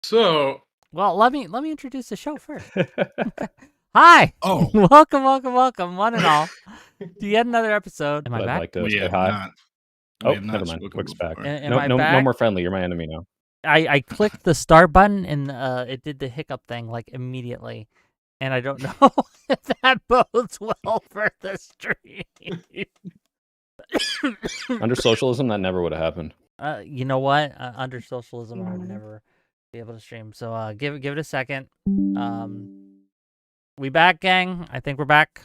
So, Well, let me introduce the show first. Hi. Oh. welcome, one and all, to yet another episode. Am I I'd back? like to We say have hi. not. Oh, We have not never mind. spoken Quick's back. before. Am No, I no, back? no more friendly. You're my enemy now. I clicked the start button and it did the hiccup thing like immediately, and I don't know if that bodes well for the stream. Under socialism, that never would have happened. You know what? Under socialism, I would never be able to stream. So give it a second. We back, gang. I think we're back.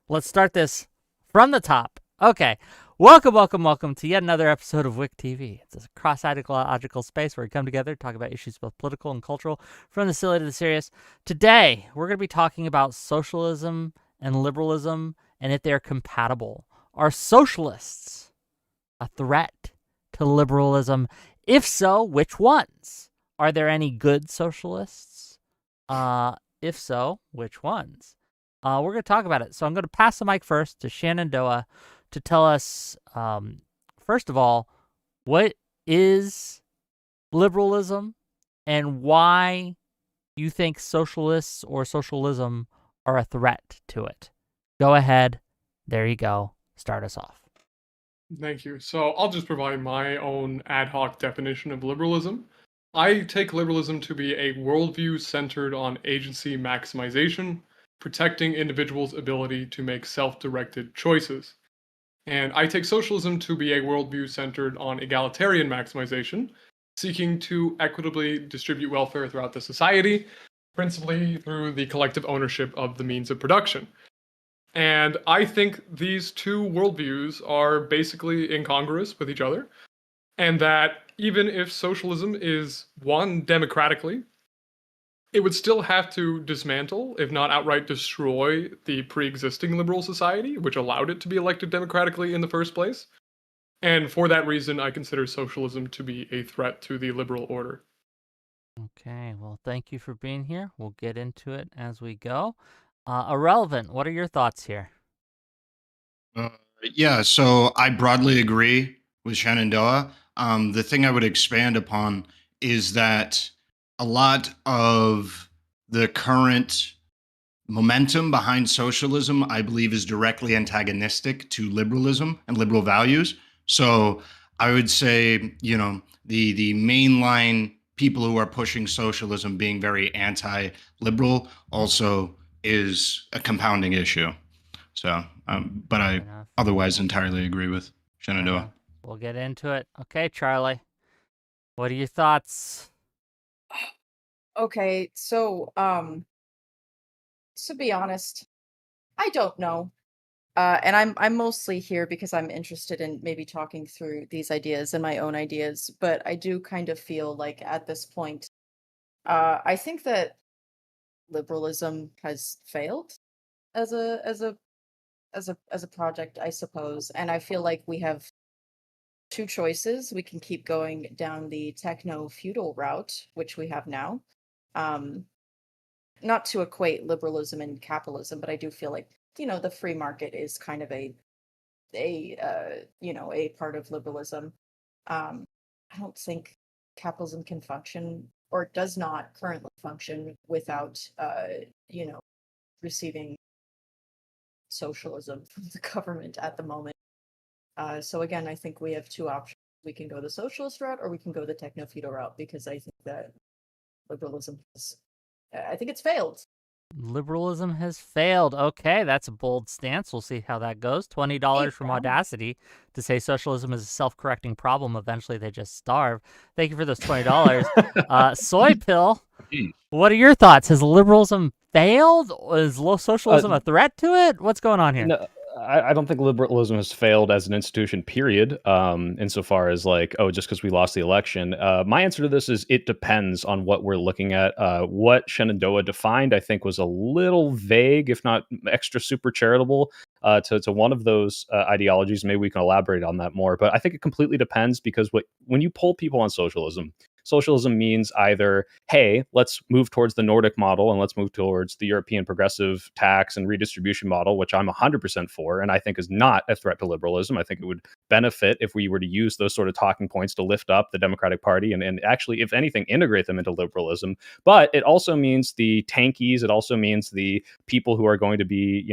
Let's start this from the top. Okay. Welcome to yet another episode of WIC TV. It's a cross-ideological space where we come together to talk about issues both political and cultural, from the silly to the serious. Today, we're going to be talking about socialism and liberalism and if they're compatible. Are socialists a threat to liberalism? If so, which ones? Are there any good socialists? If so, which ones? We're going to talk about it. So I'm going to pass the mic first to Shenandoah to tell us, first of all, what is liberalism and why you think socialists or socialism are a threat to it. Go ahead. There you go. Start us off. thank you. So, I'll just provide my own ad hoc definition of liberalism. I take liberalism to be a worldview centered on agency maximization, protecting individuals' ability to make self-directed choices. And I take socialism to be a worldview centered on egalitarian maximization, seeking to equitably distribute welfare throughout the society, principally through the collective ownership of the means of production. And I think these two worldviews are basically incongruous with each other, and that even if socialism is won democratically, it would still have to dismantle, if not outright destroy, the pre-existing liberal society, which allowed it to be elected democratically in the first place. And for that reason, I consider socialism to be a threat to the liberal order. Okay, well, thank you for being here. We'll get into it as we go. Ahrelevant, what are your thoughts here? Yeah, so I broadly agree with Shenandoah. The thing I would expand upon is that a lot of the current momentum behind socialism, I believe, is directly antagonistic to liberalism and liberal values. So I would say, the mainline people who are pushing socialism being very anti-liberal also is a compounding issue. So, but I otherwise entirely agree with Shenandoah. We'll get into it. Okay, Charlie, what are your thoughts? Okay, so to be honest, I don't know. And I'm mostly here because I'm interested in maybe talking through these ideas and my own ideas, but I do kind of feel like at this point, I think that liberalism has failed as a project, I suppose. And I feel like we have two choices. We can keep going down the techno-feudal route, which we have now. Not to equate liberalism and capitalism, but I do feel like, the free market is kind of a part of liberalism. I don't think capitalism can function or does not currently function without, receiving socialism from the government at the moment. So again, I think we have two options. We can go the socialist route or we can go the techno-feudal route, because I think that liberalism I think it's failed. Liberalism has failed. Okay, that's a bold stance. We'll see how that goes. $20 from Audacity to say socialism is a self-correcting problem. Eventually, they just starve. Thank you for those $20. Soy Pill, what are your thoughts? Has liberalism failed? Is socialism a threat to it? What's going on here? No, I don't think liberalism has failed as an institution, period, insofar as just because we lost the election. My answer to this is it depends on what we're looking at. What Shenandoah defined, I think, was a little vague, if not extra super charitable, to one of those ideologies. Maybe we can elaborate on that more. But I think it completely depends, because when you poll people on socialism, Socialism means either, hey, let's move towards the Nordic model and let's move towards the European progressive tax and redistribution model, which I'm 100% for, and I think is not a threat to liberalism. I think it would benefit if we were to use those sort of talking points to lift up the Democratic Party and actually, if anything, integrate them into liberalism. But it also means the tankies. It also means the people who are going to be,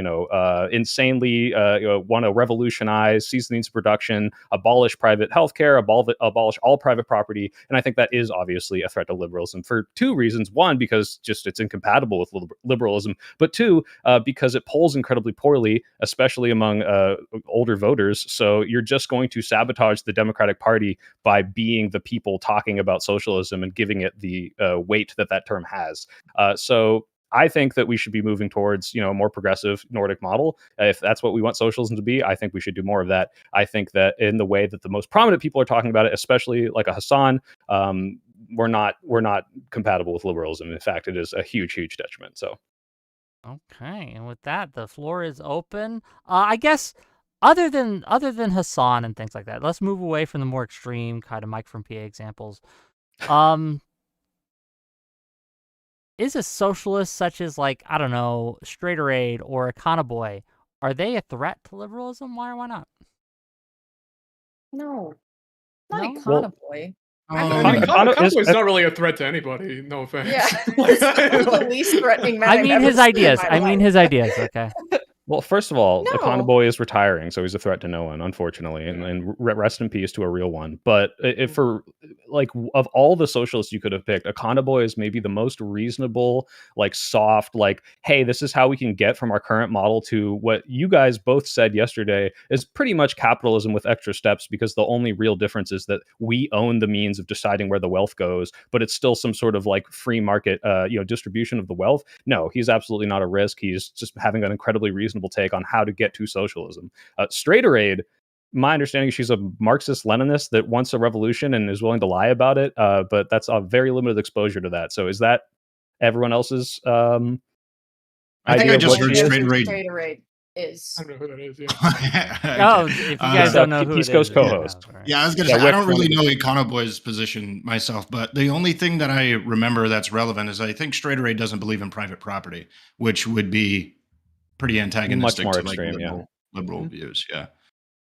insanely want to revolutionize, seize the means of production, abolish private healthcare, abolish all private property. And I think that is obviously a threat to liberalism for two reasons. One, because just it's incompatible with liberalism, but two, because it polls incredibly poorly, especially among older voters. So you're just going to sabotage the Democratic Party by being the people talking about socialism and giving it the weight that term has. So I think that we should be moving towards, a more progressive Nordic model. If that's what we want socialism to be, I think we should do more of that. I think that in the way that the most prominent people are talking about it, especially like a Hasan, we're not compatible with liberalism. In fact, it is a huge detriment. So, okay, and with that, the floor is open. I guess other than Hasan and things like that, let's move away from the more extreme kind of Mike from PA examples. Is a socialist such as, like, I don't know, Straighter Aid or Econoboy, are they a threat to liberalism? Why or why not? No, not No? Econoboy. Econoboy is not really a threat to anybody. No offense. Yeah, he's one of the least threatening men I I've mean ever his seen in ideas. my I mean life. his ideas. Okay. Well, first of all, No. Econoboy is retiring, so he's a threat to no one, unfortunately, and rest in peace to a real one. But if for like of all the socialists you could have picked, Econoboy is maybe the most reasonable, like soft, like, hey, this is how we can get from our current model to what you guys both said yesterday is pretty much capitalism with extra steps, because the only real difference is that we own the means of deciding where the wealth goes, but it's still some sort of like free market, distribution of the wealth. No, he's absolutely not a risk. He's just having an incredibly reasonable take on how to get to socialism. Straighter Aid, my understanding is she's a Marxist-Leninist that wants a revolution and is willing to lie about it, but that's a very limited exposure to that. So is that everyone else's I think idea I of just what heard she is? Straighter Aid. Is. I don't know who that is. Yeah. Okay. Oh, if you guys don't know who Peace it Coast is, co-host. yeah, right. Yeah, I was gonna Yeah, say I Wick don't really wanted know Econoboy's position myself, but the only thing that I remember that's relevant is I think Straighter Aid doesn't believe in private property, which would be pretty antagonistic more to extreme, like liberal Mhm. views. Yeah.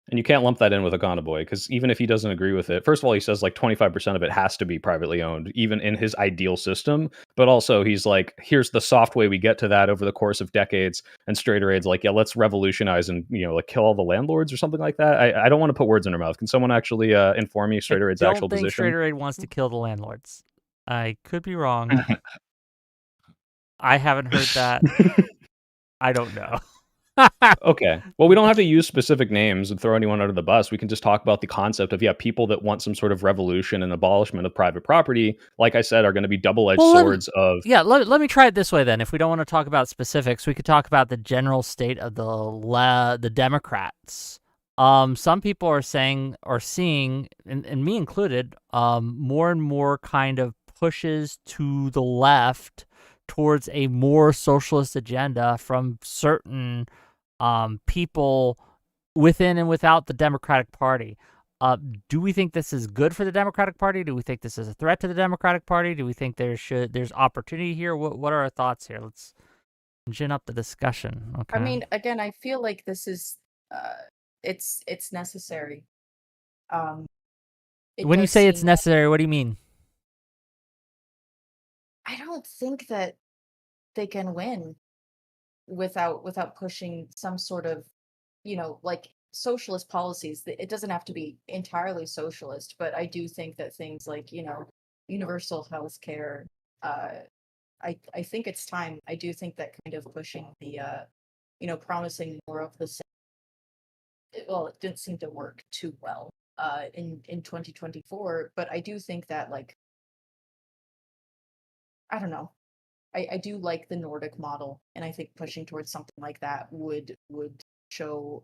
And you can't lump that in with Econoboy, because even if he doesn't agree with it, first of all, he says like 25% of it has to be privately owned, even in his ideal system. But also he's like, here's the soft way we get to that over the course of decades. And Straighter Aid's like, yeah, let's revolutionize and, like kill all the landlords or something like that. I don't want to put words in her mouth. Can someone actually inform me Straighter Aid's I actual don't think position? Straighter Aid wants to kill the landlords. I could be wrong. I haven't heard that. I don't know. Okay. Well, we don't have to use specific names and throw anyone under the bus. We can just talk about the concept of, people that want some sort of revolution and abolishment of private property, like I said, are going to be double-edged swords of... Yeah, let me try it this way then. If we don't want to talk about specifics, we could talk about the general state of the Democrats. Some people are saying or seeing, and me included, more and more kind of pushes to the left towards a more socialist agenda from certain people within and without the Democratic Party. Do we think this is good for the Democratic Party? Do we think this is a threat to the Democratic Party? Do we think there's opportunity here? What are our thoughts here? Let's gin up the discussion. Okay. I mean, again, I feel like this is it's necessary. When you say it's necessary, what do you mean? I don't think that they can win without pushing some sort of, like socialist policies. It doesn't have to be entirely socialist, but I do think that things like, universal health care, I think it's time. I do think that kind of pushing the, promising more of the same. Well, it didn't seem to work too well in 2024, but I do think that, like, I don't know. I do like the Nordic model, and I think pushing towards something like that would show,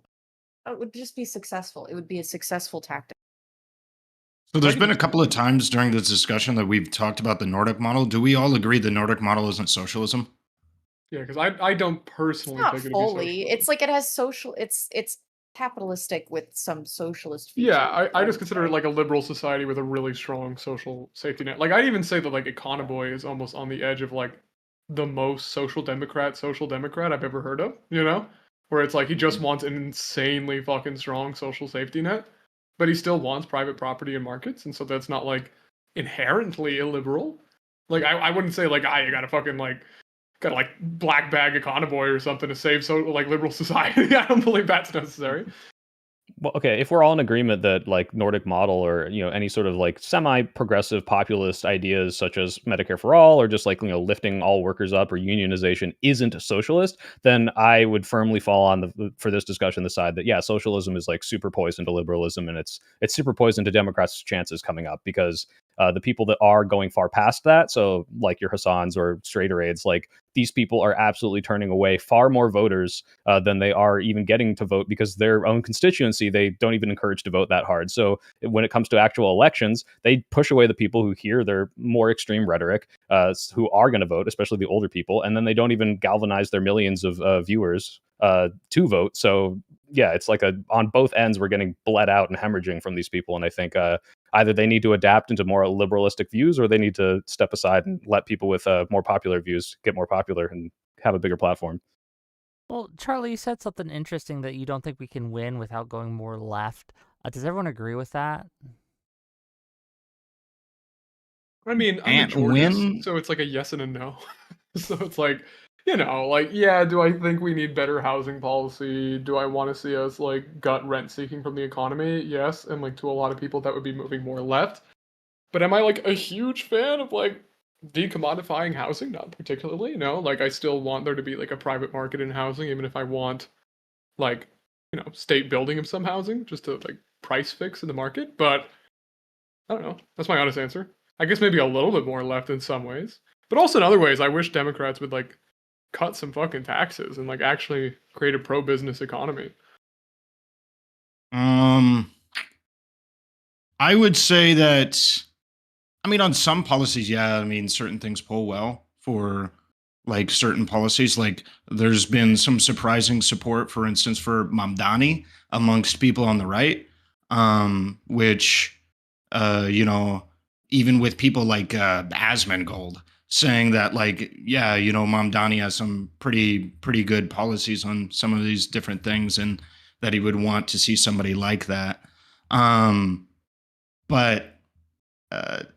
it would just be successful. It would be a successful tactic. So there's been a couple of times during this discussion that we've talked about the Nordic model. Do we all agree the Nordic model isn't socialism? Yeah, because I don't personally Not take it to be fully. socialism. It's like it has social. It's capitalistic with some socialist features. Yeah, I just would consider it say. like a liberal society with a really strong social safety net. Like I'd even say that like Econoboy is almost on the edge of like the most social democrat I've ever heard of, you know? Where it's like he just wants an insanely fucking strong social safety net, but he still wants private property and markets, and so that's not like inherently illiberal. Like I wouldn't say like you gotta fucking like gotta like black bag Econoboy or something to save so like liberal society. I don't believe that's necessary. Well, okay, if we're all in agreement that like Nordic model or any sort of like semi-progressive populist ideas such as Medicare for all or just like lifting all workers up or unionization isn't a socialist, then I would firmly fall on the for this discussion the side that yeah, socialism is like super poison to liberalism and it's super poison to Democrats' chances coming up because the people that are going far past that, so like your Hassans or straighter aides, like these people are absolutely turning away far more voters than they are even getting to vote because their own constituency they don't even encourage to vote that hard. So when it comes to actual elections, they push away the people who hear their more extreme rhetoric, who are going to vote, especially the older people, and then they don't even galvanize their millions of viewers to vote. So yeah, it's like on both ends we're getting bled out and hemorrhaging from these people, and I think either they need to adapt into more liberalistic views or they need to step aside and let people with more popular views get more popular and have a bigger platform. Well, Charlie, you said something interesting that you don't think we can win without going more left. Does everyone agree with that? I mean, I'm in And Georgia's, when so it's like a yes and a no. So it's like, like, yeah, do I think we need better housing policy? Do I want to see us like gut rent seeking from the economy? Yes, and like to a lot of people that would be moving more left. But am I like a huge fan of like decommodifying housing? Not particularly, no. Like I still want there to be like a private market in housing, even if I want like, state building of some housing just to like price fix in the market. But I don't know. That's my honest answer. I guess maybe a little bit more left in some ways. But also in other ways, I wish Democrats would like cut some fucking taxes and like actually create a pro-business economy. um I would say that on some policies, yeah, certain things pull well for like certain policies. Like there's been some surprising support, for instance, for Mamdani amongst people on the right, which, you know, even with people like Asmongold saying that, like, yeah, Mamdani has some pretty good policies on some of these different things, and that he would want to see somebody like that. Um, but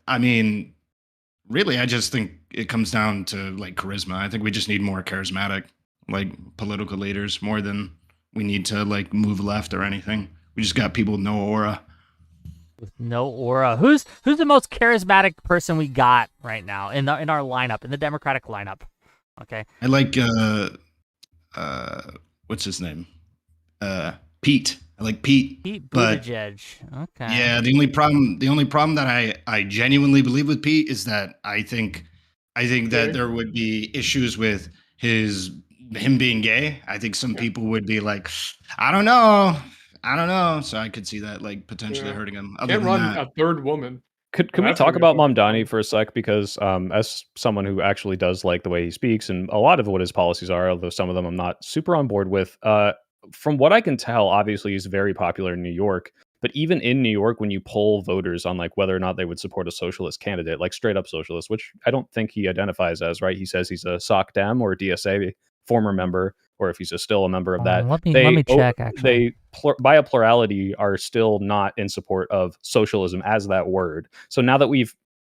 I mean, really, I just think it comes down to like charisma. I think we just need more charismatic, like political leaders, more than we need to like move left or anything. We just got people with no aura. With no aura. Who's the most charismatic person we got right now in our lineup, in the Democratic lineup? Okay. I like what's his name? Pete. I like Pete. Pete But Buttigieg. Okay. yeah, the only problem that I genuinely believe with Pete is that I think that Gay? there would be issues with him being gay. I think some Yeah. people would be like, I don't know. I don't know. So I could see that like potentially Yeah. hurting him. Other Can't than run that, a third woman. Could we That's talk gonna be a about fucking Mamdani problem. for a sec? Because as someone who actually does like the way he speaks and a lot of what his policies are, although some of them I'm not super on board with, from what I can tell, obviously he's very popular in New York. But even in New York, when you poll voters on like whether or not they would support a socialist candidate, like straight up socialist, which I don't think he identifies as, right? He says he's a SOC Dem or DSA former member, or if he's still a member of that. Let me They check. Actually, by a plurality are still not in support of socialism as that word. So now that we've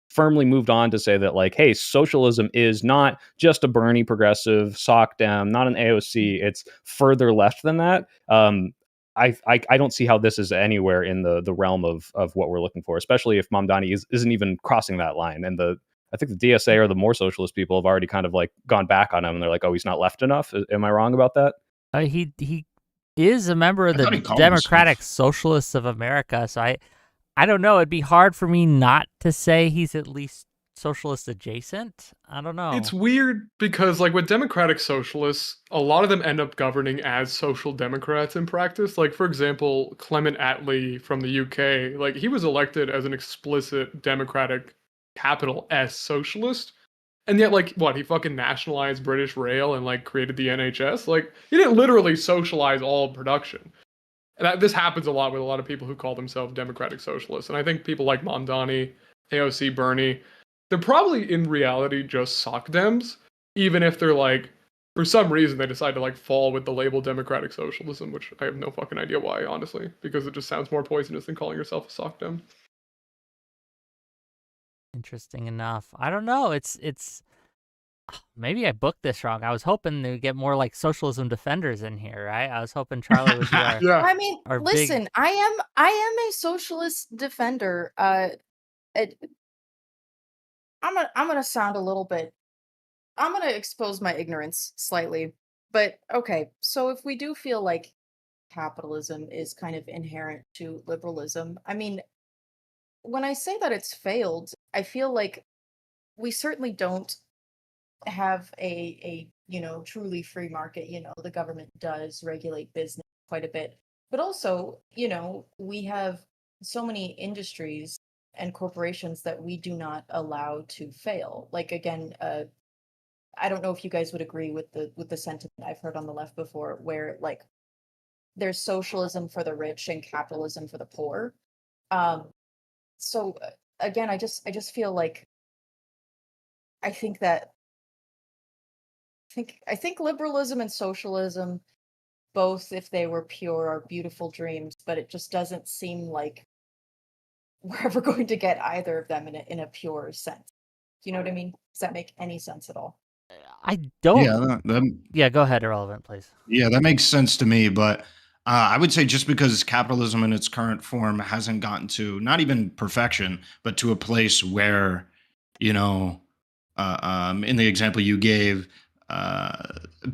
firmly moved on to say that like, hey, socialism is not just a Bernie progressive SOC Dem, not an AOC, it's further left than that. I don't see how this is anywhere in the realm of what we're looking for, especially if Mamdani isn't even crossing that line. And I think the DSA or the more socialist people have already kind of like gone back on him and they're like, oh, he's not left enough. Am I wrong about that? he is a member of I the thought he called Democratic himself. Socialists of America, so I don't know. It'd be hard for me not to say he's at least socialist adjacent. I don't know. It's weird because, like, with democratic socialists, a lot of them end up governing as social democrats in practice. Like, for example, Clement Attlee from the UK, like, he was elected as an explicit democratic capital S socialist. And yet, like, what? He fucking nationalized British Rail and, like, created the NHS? Like, he didn't literally socialize all production. This happens a lot with a lot of people who call themselves democratic socialists. And I think people like Mondani, AOC, Bernie, they're probably in reality just sock dems, even if they're like, for some reason, they decide to like fall with the label democratic socialism, which I have no fucking idea why, honestly, because it just sounds more poisonous than calling yourself a sock dem. Interesting enough. I don't know. It's maybe I booked this wrong. I was hoping to get more like socialism defenders in here, right? I was hoping Charlie would be our Yeah. I mean, our big. listen, I am a socialist defender. It, I'm gonna sound a little bit. I'm gonna expose my ignorance slightly, but okay. So if we do feel like capitalism is kind of inherent to liberalism, I mean, when I say that it's failed, I feel like we certainly don't have a truly free market. The government does regulate business quite a bit, but also we have so many industries and corporations that we do not allow to fail. Like, again, I don't know if you guys would agree with the sentiment I've heard on the left before, where like there's socialism for the rich and capitalism for the poor. So again, I just feel like I think that I think liberalism and socialism, both if they were pure, are beautiful dreams, but it just doesn't seem like we're ever going to get either of them in a pure sense. Do you know what I mean? Does that make any sense at all? I don't. Yeah, Yeah, go ahead, Ahrelevant, please. yeah, that makes sense to me. But I would say just because capitalism in its current form hasn't gotten to not even perfection, but to a place where, you know, in the example you gave,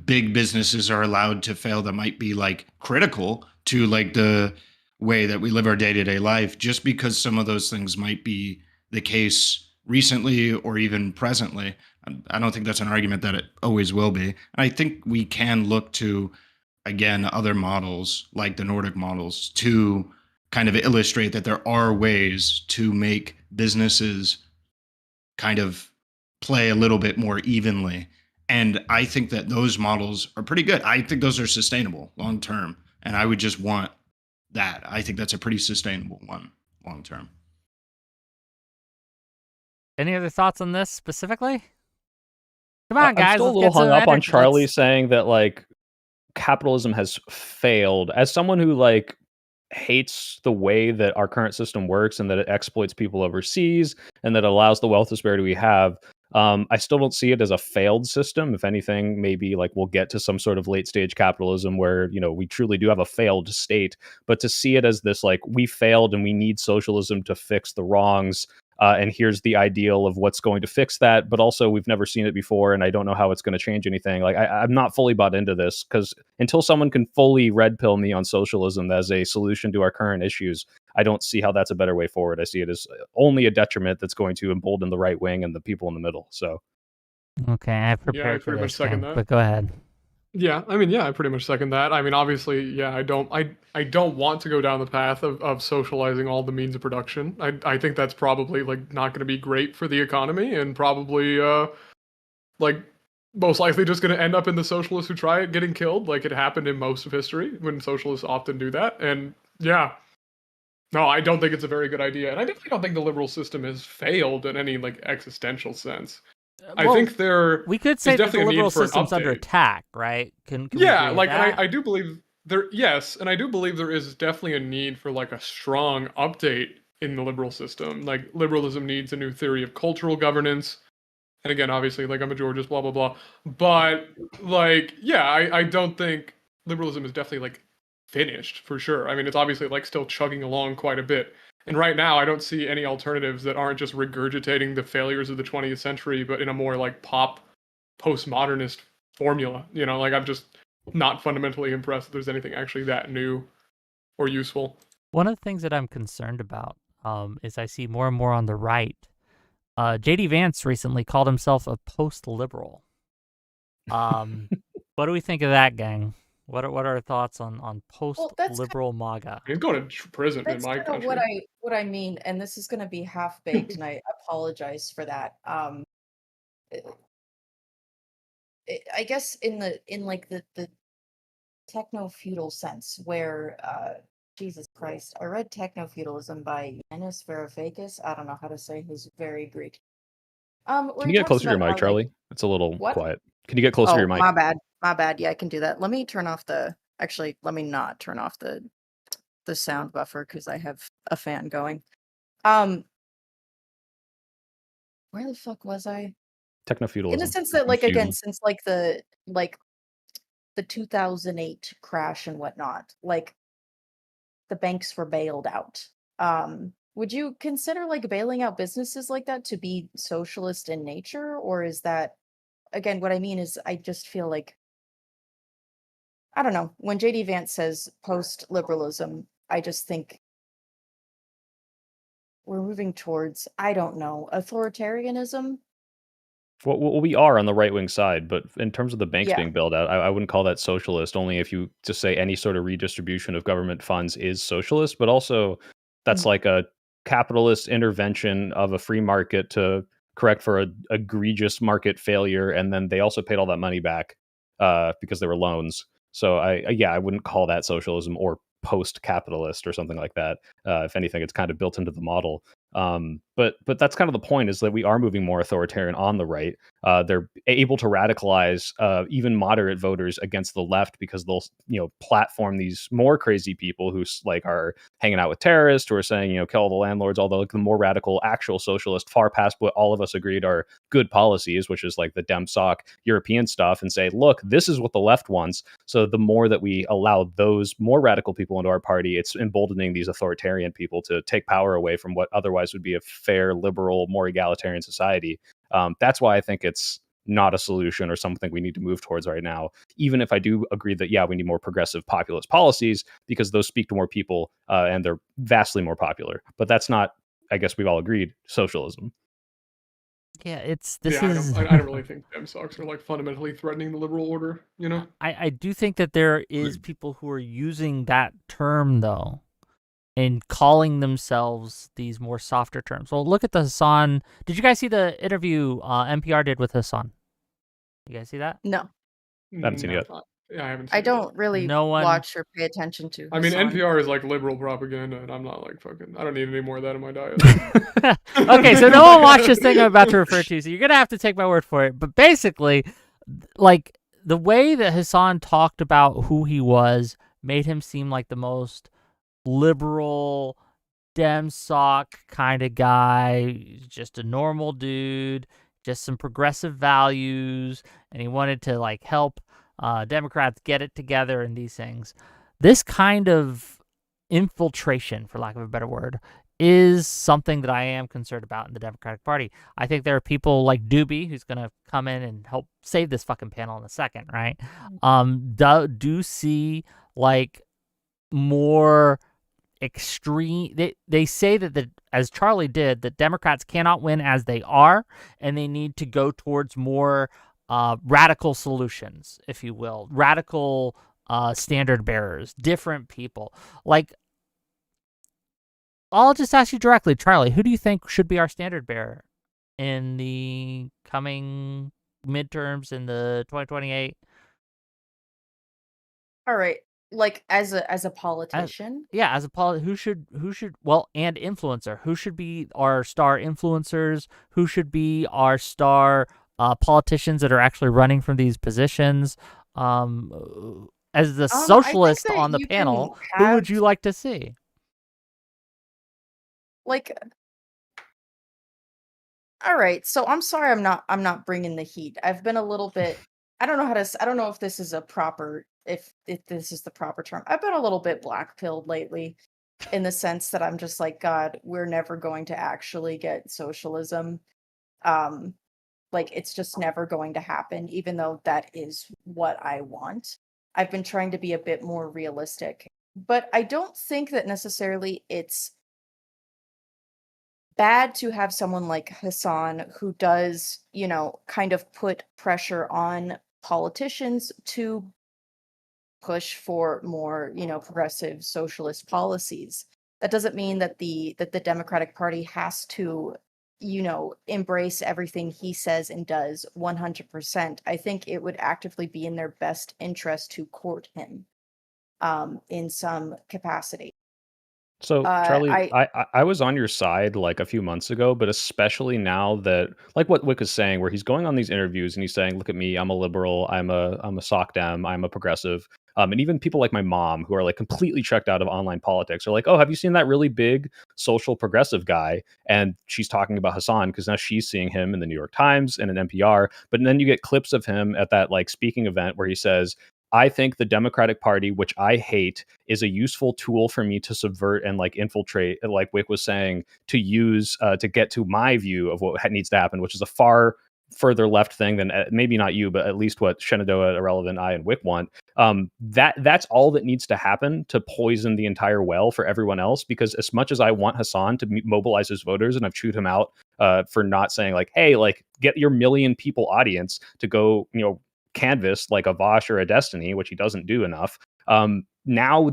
big businesses are allowed to fail that might be like critical to like the way that we live our day-to-day life, just because some of those things might be the case recently or even presently. I don't think that's an argument that it always will be. And I think we can look to, again, other models like the Nordic models to kind of illustrate that there are ways to make businesses kind of play a little bit more evenly. And I think that those models are pretty good. I think those are sustainable long term. And I would just want that. I think that's a pretty sustainable one long term. Any other thoughts on this specifically? Come on, I'm guys. still a Let's little get some hung up on energy. Charlie saying that like capitalism has failed. As someone who like hates the way that our current system works and that it exploits people overseas and that allows the wealth disparity we have, I still don't see it as a failed system. If anything, maybe like we'll get to some sort of late stage capitalism where we truly do have a failed state. But to see it as this like we failed and we need socialism to fix the wrongs. And here's the ideal of what's going to fix that, but also we've never seen it before, and I don't know how it's going to change anything. Like I'm not fully bought into this because until someone can fully red pill me on socialism as a solution to our current issues, I don't see how that's a better way forward. I see it as only a detriment that's going to embolden the right wing and the people in the middle. So, Okay, I've Yeah, I prepared for pretty much this, second gang, that. but go ahead. Yeah, I mean, yeah, I pretty much second that. I mean, obviously, yeah, I don't want to go down the path of socializing all the means of production. I think that's probably like not going to be great for the economy and probably like most likely just going to end up in the socialists who try it getting killed, like it happened in most of history when socialists often do that. And yeah, no, I don't think it's a very good idea, and I definitely don't think the liberal system has failed in any like existential sense. I Well, think there we could is say that the definitely a liberal need for an system's under update. attack, right? Can we Yeah, agree with like, and that? I do believe there, yes, and I do believe there is definitely a need for like a strong update in the liberal system. Like, liberalism needs a new theory of cultural governance. And again, obviously, like, I'm a Georgist, blah, blah, blah. But, like, yeah, I don't think liberalism is definitely, like, finished, for sure. I mean, it's obviously, like, still chugging along quite a bit. And right now, I don't see any alternatives that aren't just regurgitating the failures of the 20th century, but in a more, like, pop, postmodernist formula. Like, I'm just not fundamentally impressed that there's anything actually that new or useful. One of the things that I'm concerned about is I see more and more on the right. J.D. Vance recently called himself a post-liberal. What do we think of that, gang? What are our thoughts on Well, that's post-liberal MAGA? He's going to prison in that's my kind of what country. I mean, and this is going to be half baked, and I apologize for that. I guess in like the techno feudal sense, where Jesus Christ. I read Techno-Feudalism by Yanis Varoufakis. I don't know how to say his very Greek. Where Can he you get talks closer to your about mic, how, like, Charlie? It's a little what? quiet. Can you get closer to Oh, your mic? my bad. My bad. Yeah, I can do that. Let me turn off the. Actually, let me not turn off the sound buffer because I have a fan going. Where the fuck was I? Techno-feudalism. In the sense that, like, again, since like the 2008 crash and whatnot, like the banks were bailed out. Would you consider like bailing out businesses like that to be socialist in nature, or is that, again, what I mean is I just feel like, I don't know, when JD Vance says post-liberalism, I just think we're moving towards, I don't know, authoritarianism. Well, we are on the right wing side, but in terms of the banks Yeah. being bailed out, I wouldn't call that socialist. Only if you just say any sort of redistribution of government funds is socialist, but also that's like a capitalist intervention of a free market to correct for a egregious market failure, and then they also paid all that money back because they were loans. So I wouldn't call that socialism or post-capitalist or something like that. If anything, it's kind of built into the model. But that's kind of the point, is that we are moving more authoritarian on the right. They're able to radicalize even moderate voters against the left because they'll platform these more crazy people who like are hanging out with terrorists, who are saying kill all the landlords, although like the more radical actual socialist, far past what all of us agreed are good policies, which is like the DemSoc European stuff, and say, look, this is what the left wants. So the more that we allow those more radical people into our party, it's emboldening these authoritarian people to take power away from what otherwise would be a fair, liberal, more egalitarian society. That's why I think it's not a solution or something we need to move towards right now, even if I do agree that, yeah, we need more progressive populist policies because those speak to more people and they're vastly more popular. But that's not, I guess we've all agreed, socialism. Yeah, I don't really think DemSocs are like fundamentally threatening the liberal order, you know? I do think that there is people who are using that term, though, and calling themselves these more softer terms. Well, look at the Hasan. Did you guys see the interview NPR did with Hasan? You guys see that? No, I haven't seen it yet. Yeah, I haven't seen I it don't really No one- watch or pay attention to. I mean, Hasan. NPR is like liberal propaganda, and I'm not like fucking. I don't need any more of that in my diet. Okay, so no one watched this thing I'm about to refer to, so you're gonna have to take my word for it. But basically, like the way that Hasan talked about who he was made him seem like the most liberal, DemSoc kind of guy, just a normal dude, just some progressive values, and he wanted to like help Democrats get it together and these things. This kind of infiltration, for lack of a better word, is something that I am concerned about in the Democratic Party. I think there are people like Doobie, who's going to come in and help save this fucking panel in a second, right? Do see like more extreme. They say that as Charlie did, that Democrats cannot win as they are, and they need to go towards more radical solutions, if you will, radical standard bearers, different people. Like, I'll just ask you directly, Charlie, who do you think should be our standard bearer in the coming midterms in the 2028? All right, like as a politician. Yeah, as a who should and influencer, who should be our star influencers, who should be our star politicians that are actually running from these positions. As the socialist on the panel, who would you like to see? Like, all right, so I'm sorry I'm not bringing the heat. I've been a little bit, I don't know if this is a proper, if this is the proper term. I've been a little bit black-pilled lately, in the sense that I'm just like, God, we're never going to actually get socialism. Like, it's just never going to happen, even though that is what I want. I've been trying to be a bit more realistic, but I don't think that necessarily it's bad to have someone like Hasan who does, kind of put pressure on politicians to push for more, progressive socialist policies. That doesn't mean that the Democratic Party has to, embrace everything he says and does 100%. I think it would actively be in their best interest to court him in some capacity. So, Charlie, I I was on your side like a few months ago, but especially now that, like what Wick is saying, where he's going on these interviews and he's saying, "Look at me, I'm a liberal, I'm a sock dem, I'm a progressive," and even people like my mom who are like completely checked out of online politics are like, "Oh, have you seen that really big social progressive guy?" And she's talking about Hasan because now she's seeing him in the New York Times and in NPR. But then you get clips of him at that like speaking event where he says, I think the Democratic Party, which I hate, is a useful tool for me to subvert and like infiltrate, like Wick was saying, to use to get to my view of what needs to happen, which is a far further left thing than maybe not you, but at least what Shenandoah, Ahrelevant, I, and Wick want. That's all that needs to happen to poison the entire well for everyone else. Because as much as I want Hasan to mobilize his voters, and I've chewed him out for not saying like, hey, like get your million people audience to go, canvas like a Vosh or a Destiny, which he doesn't do enough. Now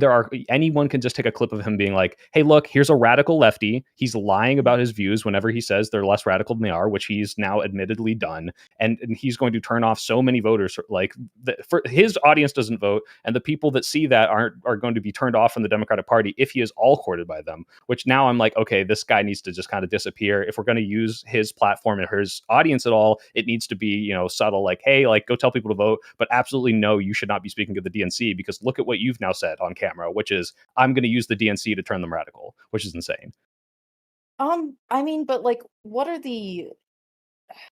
anyone can just take a clip of him being like, hey, look, here's a radical lefty. He's lying about his views whenever he says they're less radical than they are, which he's now admittedly done. And he's going to turn off so many voters. Like for his audience doesn't vote. And the people that see that are going to be turned off from the Democratic Party if he is all courted by them, which now I'm like, okay, this guy needs to just kind of disappear. If we're going to use his platform and his audience at all, it needs to be, subtle, like, hey, like go tell people to vote, but absolutely no, you should not be speaking of the DNC because look at what you've now said on camera, which is I'm going to use the DNC to turn them radical, which is insane. I mean, but like, what are the?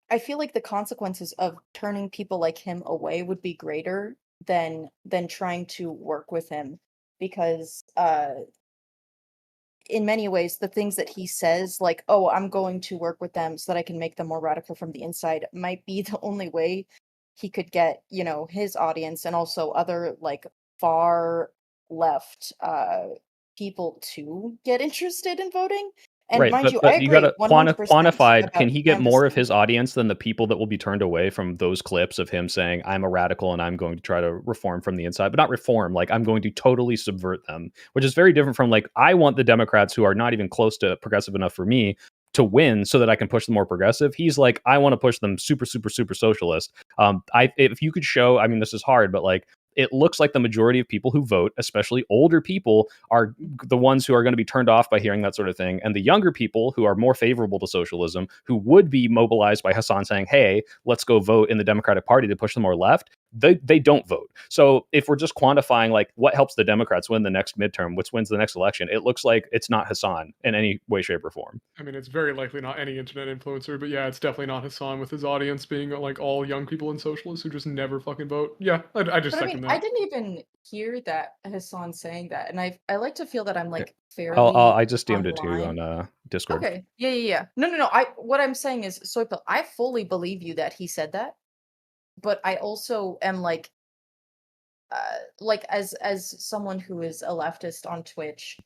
I feel like the consequences of turning people like him away would be greater than trying to work with him, because in many ways, the things that he says, like, "Oh, I'm going to work with them so that I can make them more radical from the inside," might be the only way he could get, his audience and also other like far left people to get interested in voting. And Right, mind you, I but you got agree to 100% quantified. Can about he get more of canvassing. his audience than the people that will be turned away from those clips of him saying, "I'm a radical and I'm going to try to reform from the inside," but not reform, like I'm going to totally subvert them, which is very different from like I want the Democrats who are not even close to progressive enough for me to win so that I can push them more progressive. He's like, I want to push them super, super, super socialist. If you could show, I mean, this is hard, but like it looks like the majority of people who vote, especially older people, are the ones who are going to be turned off by hearing that sort of thing. And the younger people who are more favorable to socialism, who would be mobilized by Hasan saying, hey, let's go vote in the Democratic Party to push them more left, they don't vote. So if we're just quantifying like what helps the Democrats win the next midterm, which wins the next election, it looks like it's not Hasan in any way, shape, or form. I mean, it's very likely not any internet influencer, but yeah, it's definitely not Hasan with his audience being like all young people and socialists who just never fucking vote. Yeah, I just But I mean, second I that. didn't even hear that Hassan saying that, and I like to feel that I'm Here, like fairly I just DM'd it to you online. on Discord. Okay, yeah. No. I what I'm saying is, Soipel, I fully believe you that he said that, but I also am like as someone who is a leftist on Twitch,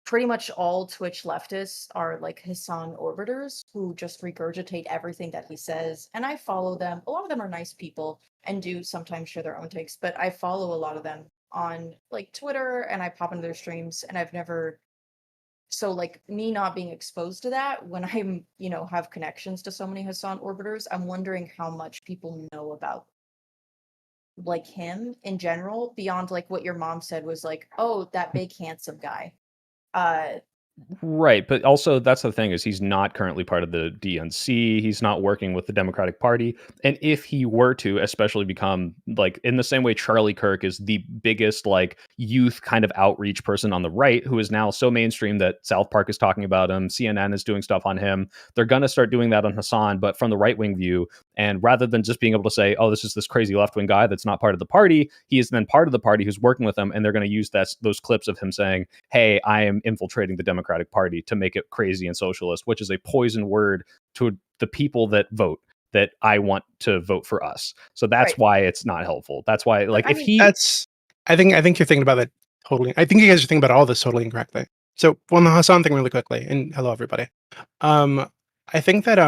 pretty much all Twitch leftists are like Hassan orbiters who just regurgitate everything that he says, and I follow them. A lot of them are nice people and do sometimes share their own takes, but I follow a lot of them on like Twitter and I pop into their streams, and I've never so like me not being exposed to that when I'm, have connections to so many Hassan orbiters, I'm wondering how much people know about like him in general beyond like what your mom said was like, oh, that big handsome guy. Uh Right, but also that's the thing is he's not currently part of the DNC. He's not working with the Democratic Party. And if he were to especially become like in the same way Charlie Kirk is the biggest like youth kind of outreach person on the right who is now so mainstream that South Park is talking about him, CNN is doing stuff on him. They're going to start doing that on Hasan, but from the right-wing view. And rather than just being able to say, "Oh, this is this crazy left-wing guy that's not part of the party," he is then part of the party who's working with them, and they're going to use those clips of him saying, "Hey, I am infiltrating the Democratic Party to make it crazy and socialist," which is a poison word to the people that vote that I want to vote for us. So that's right. why it's not helpful. That's why But like I if mean, he I think you're thinking about that totally. I think you guys are thinking about all this totally incorrectly. So one the Hassan thing really quickly, and hello everybody. I think that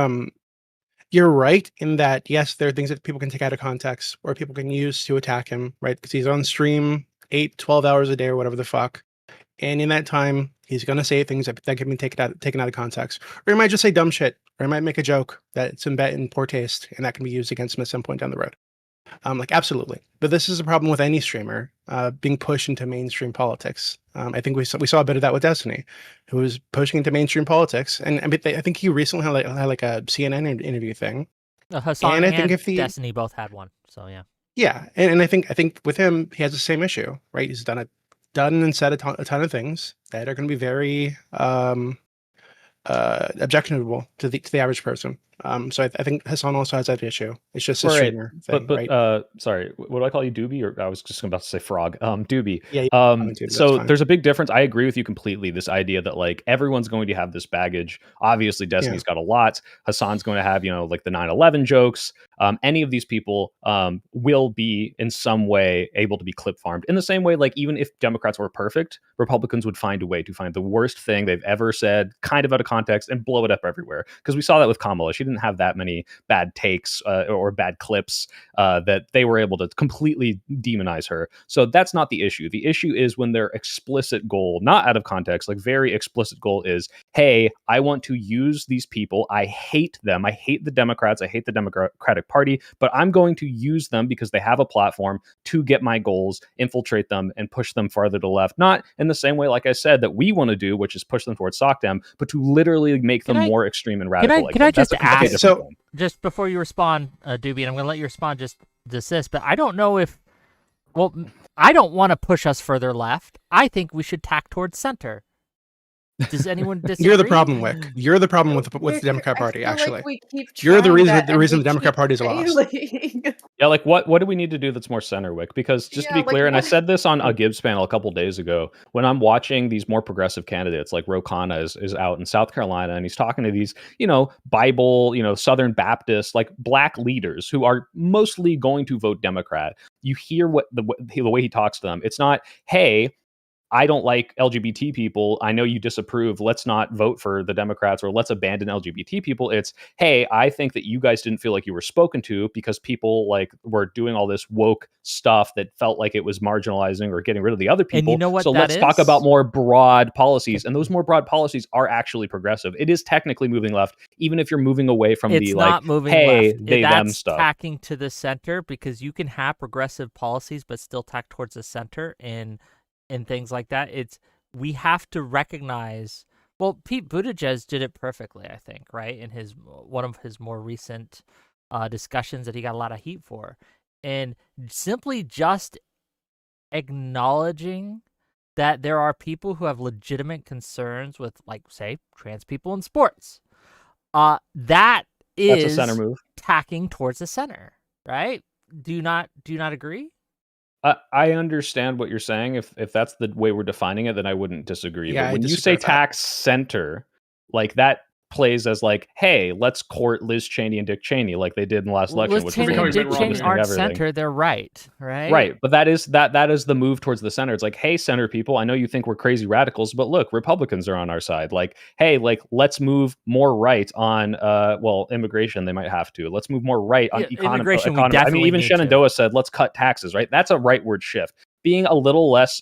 you're right in that yes, there are things that people can take out of context or people can use to attack him, right? Because he's on stream 8, 12 hours a day or whatever the fuck. And in that time, he's gonna say things that can be taken out of context. Or he might just say dumb shit, or he might make a joke that's in poor taste, and that can be used against him at some point down the road. Like absolutely. But this is a problem with any streamer being pushed into mainstream politics. I think we saw a bit of that with Destiny, who was pushing into mainstream politics, and I think he recently had like a CNN interview thing. Hasan And I think and if the Destiny both had one, so yeah. yeah, and I think with him he has the same issue, right? He's done and said a ton of things that are going to be very objectionable to the average person. So I think Hasan also has that issue. It's just a Right. streamer thing, But right? sorry, what do I call you, Doobie? Or I was just about to say Frog. Doobie. Yeah, you can comment too, that's So fine. there's a big difference. I agree with you completely. This idea that like everyone's going to have this baggage. Obviously, Destiny's got a lot. Hasan's going to have, like the 9/11 jokes. Any of these people will be in some way able to be clip farmed. In the same way, like even if Democrats were perfect, Republicans would find a way to find the worst thing they've ever said, kind of out of context, and blow it up everywhere. Because we saw that with Kamala. She didn't have that many bad takes or bad clips that they were able to completely demonize her. So that's not the issue. The issue is when their explicit goal, not out of context, like very explicit goal is, hey, I want to use these people. I hate them. I hate the Democrats. I hate the Democratic Party, but I'm going to use them because they have a platform to get my goals, infiltrate them, and push them farther to the left. Not in the same way, like I said, that we want to do, which is push them towards SOCDEM, but to literally make them more extreme and radical. Can I just ask? So just before you respond, Doobie, and I'm going to let you respond just this, but I don't know if, well, I don't want to push us further left. I think we should tack towards center. Does anyone disagree? You're the problem, Wick. You're the problem with the Democrat Party, actually. You're the reason the Democrat Party is lost. Yeah, like what do we need to do that's more center, Wick? Because just to be clear, and I said this on a Gibbs panel a couple days ago, when I'm watching these more progressive candidates, like Ro Khanna is out in South Carolina, and he's talking to these, Bible, Southern Baptist, like black leaders who are mostly going to vote Democrat. You hear what the way he talks to them. It's not, hey, I don't like LGBT people. I know you disapprove. Let's not vote for the Democrats or let's abandon LGBT people. It's, hey, I think that you guys didn't feel like you were spoken to because people like were doing all this woke stuff that felt like it was marginalizing or getting rid of the other people. And you know what so that let's talk is? about more broad policies. And those more broad policies are actually progressive. It is technically moving left, even if you're moving away from it's the not like, moving hey, left. they, That's them stuff. Tacking to the center, because you can have progressive policies but still tack towards the center and things like that. We have to recognize, well, Pete Buttigieg did it perfectly, I think, right? In one of his more recent discussions that he got a lot of heat for. And simply just acknowledging that there are people who have legitimate concerns with, like, say, trans people in sports. That's a center move. Tacking towards the center, right? Do you not agree? I understand what you're saying. If that's the way we're defining it, then I wouldn't disagree. Yeah, but when I you disagree say with that. tax center, like that plays as like, hey, let's court Liz Cheney and Dick Cheney like they did in the last election. Liz which Cheney was and Dick Cheney everything. aren't center. They're right. Right. But that is the move towards the center. It's like, hey, center people, I know you think we're crazy radicals, but look, Republicans are on our side. Like, hey, like let's move more right on immigration. They might have to. Let's move more right on immigration. economy. I mean, even Shenandoah said, let's cut taxes. Right. That's a rightward shift. Being a little less,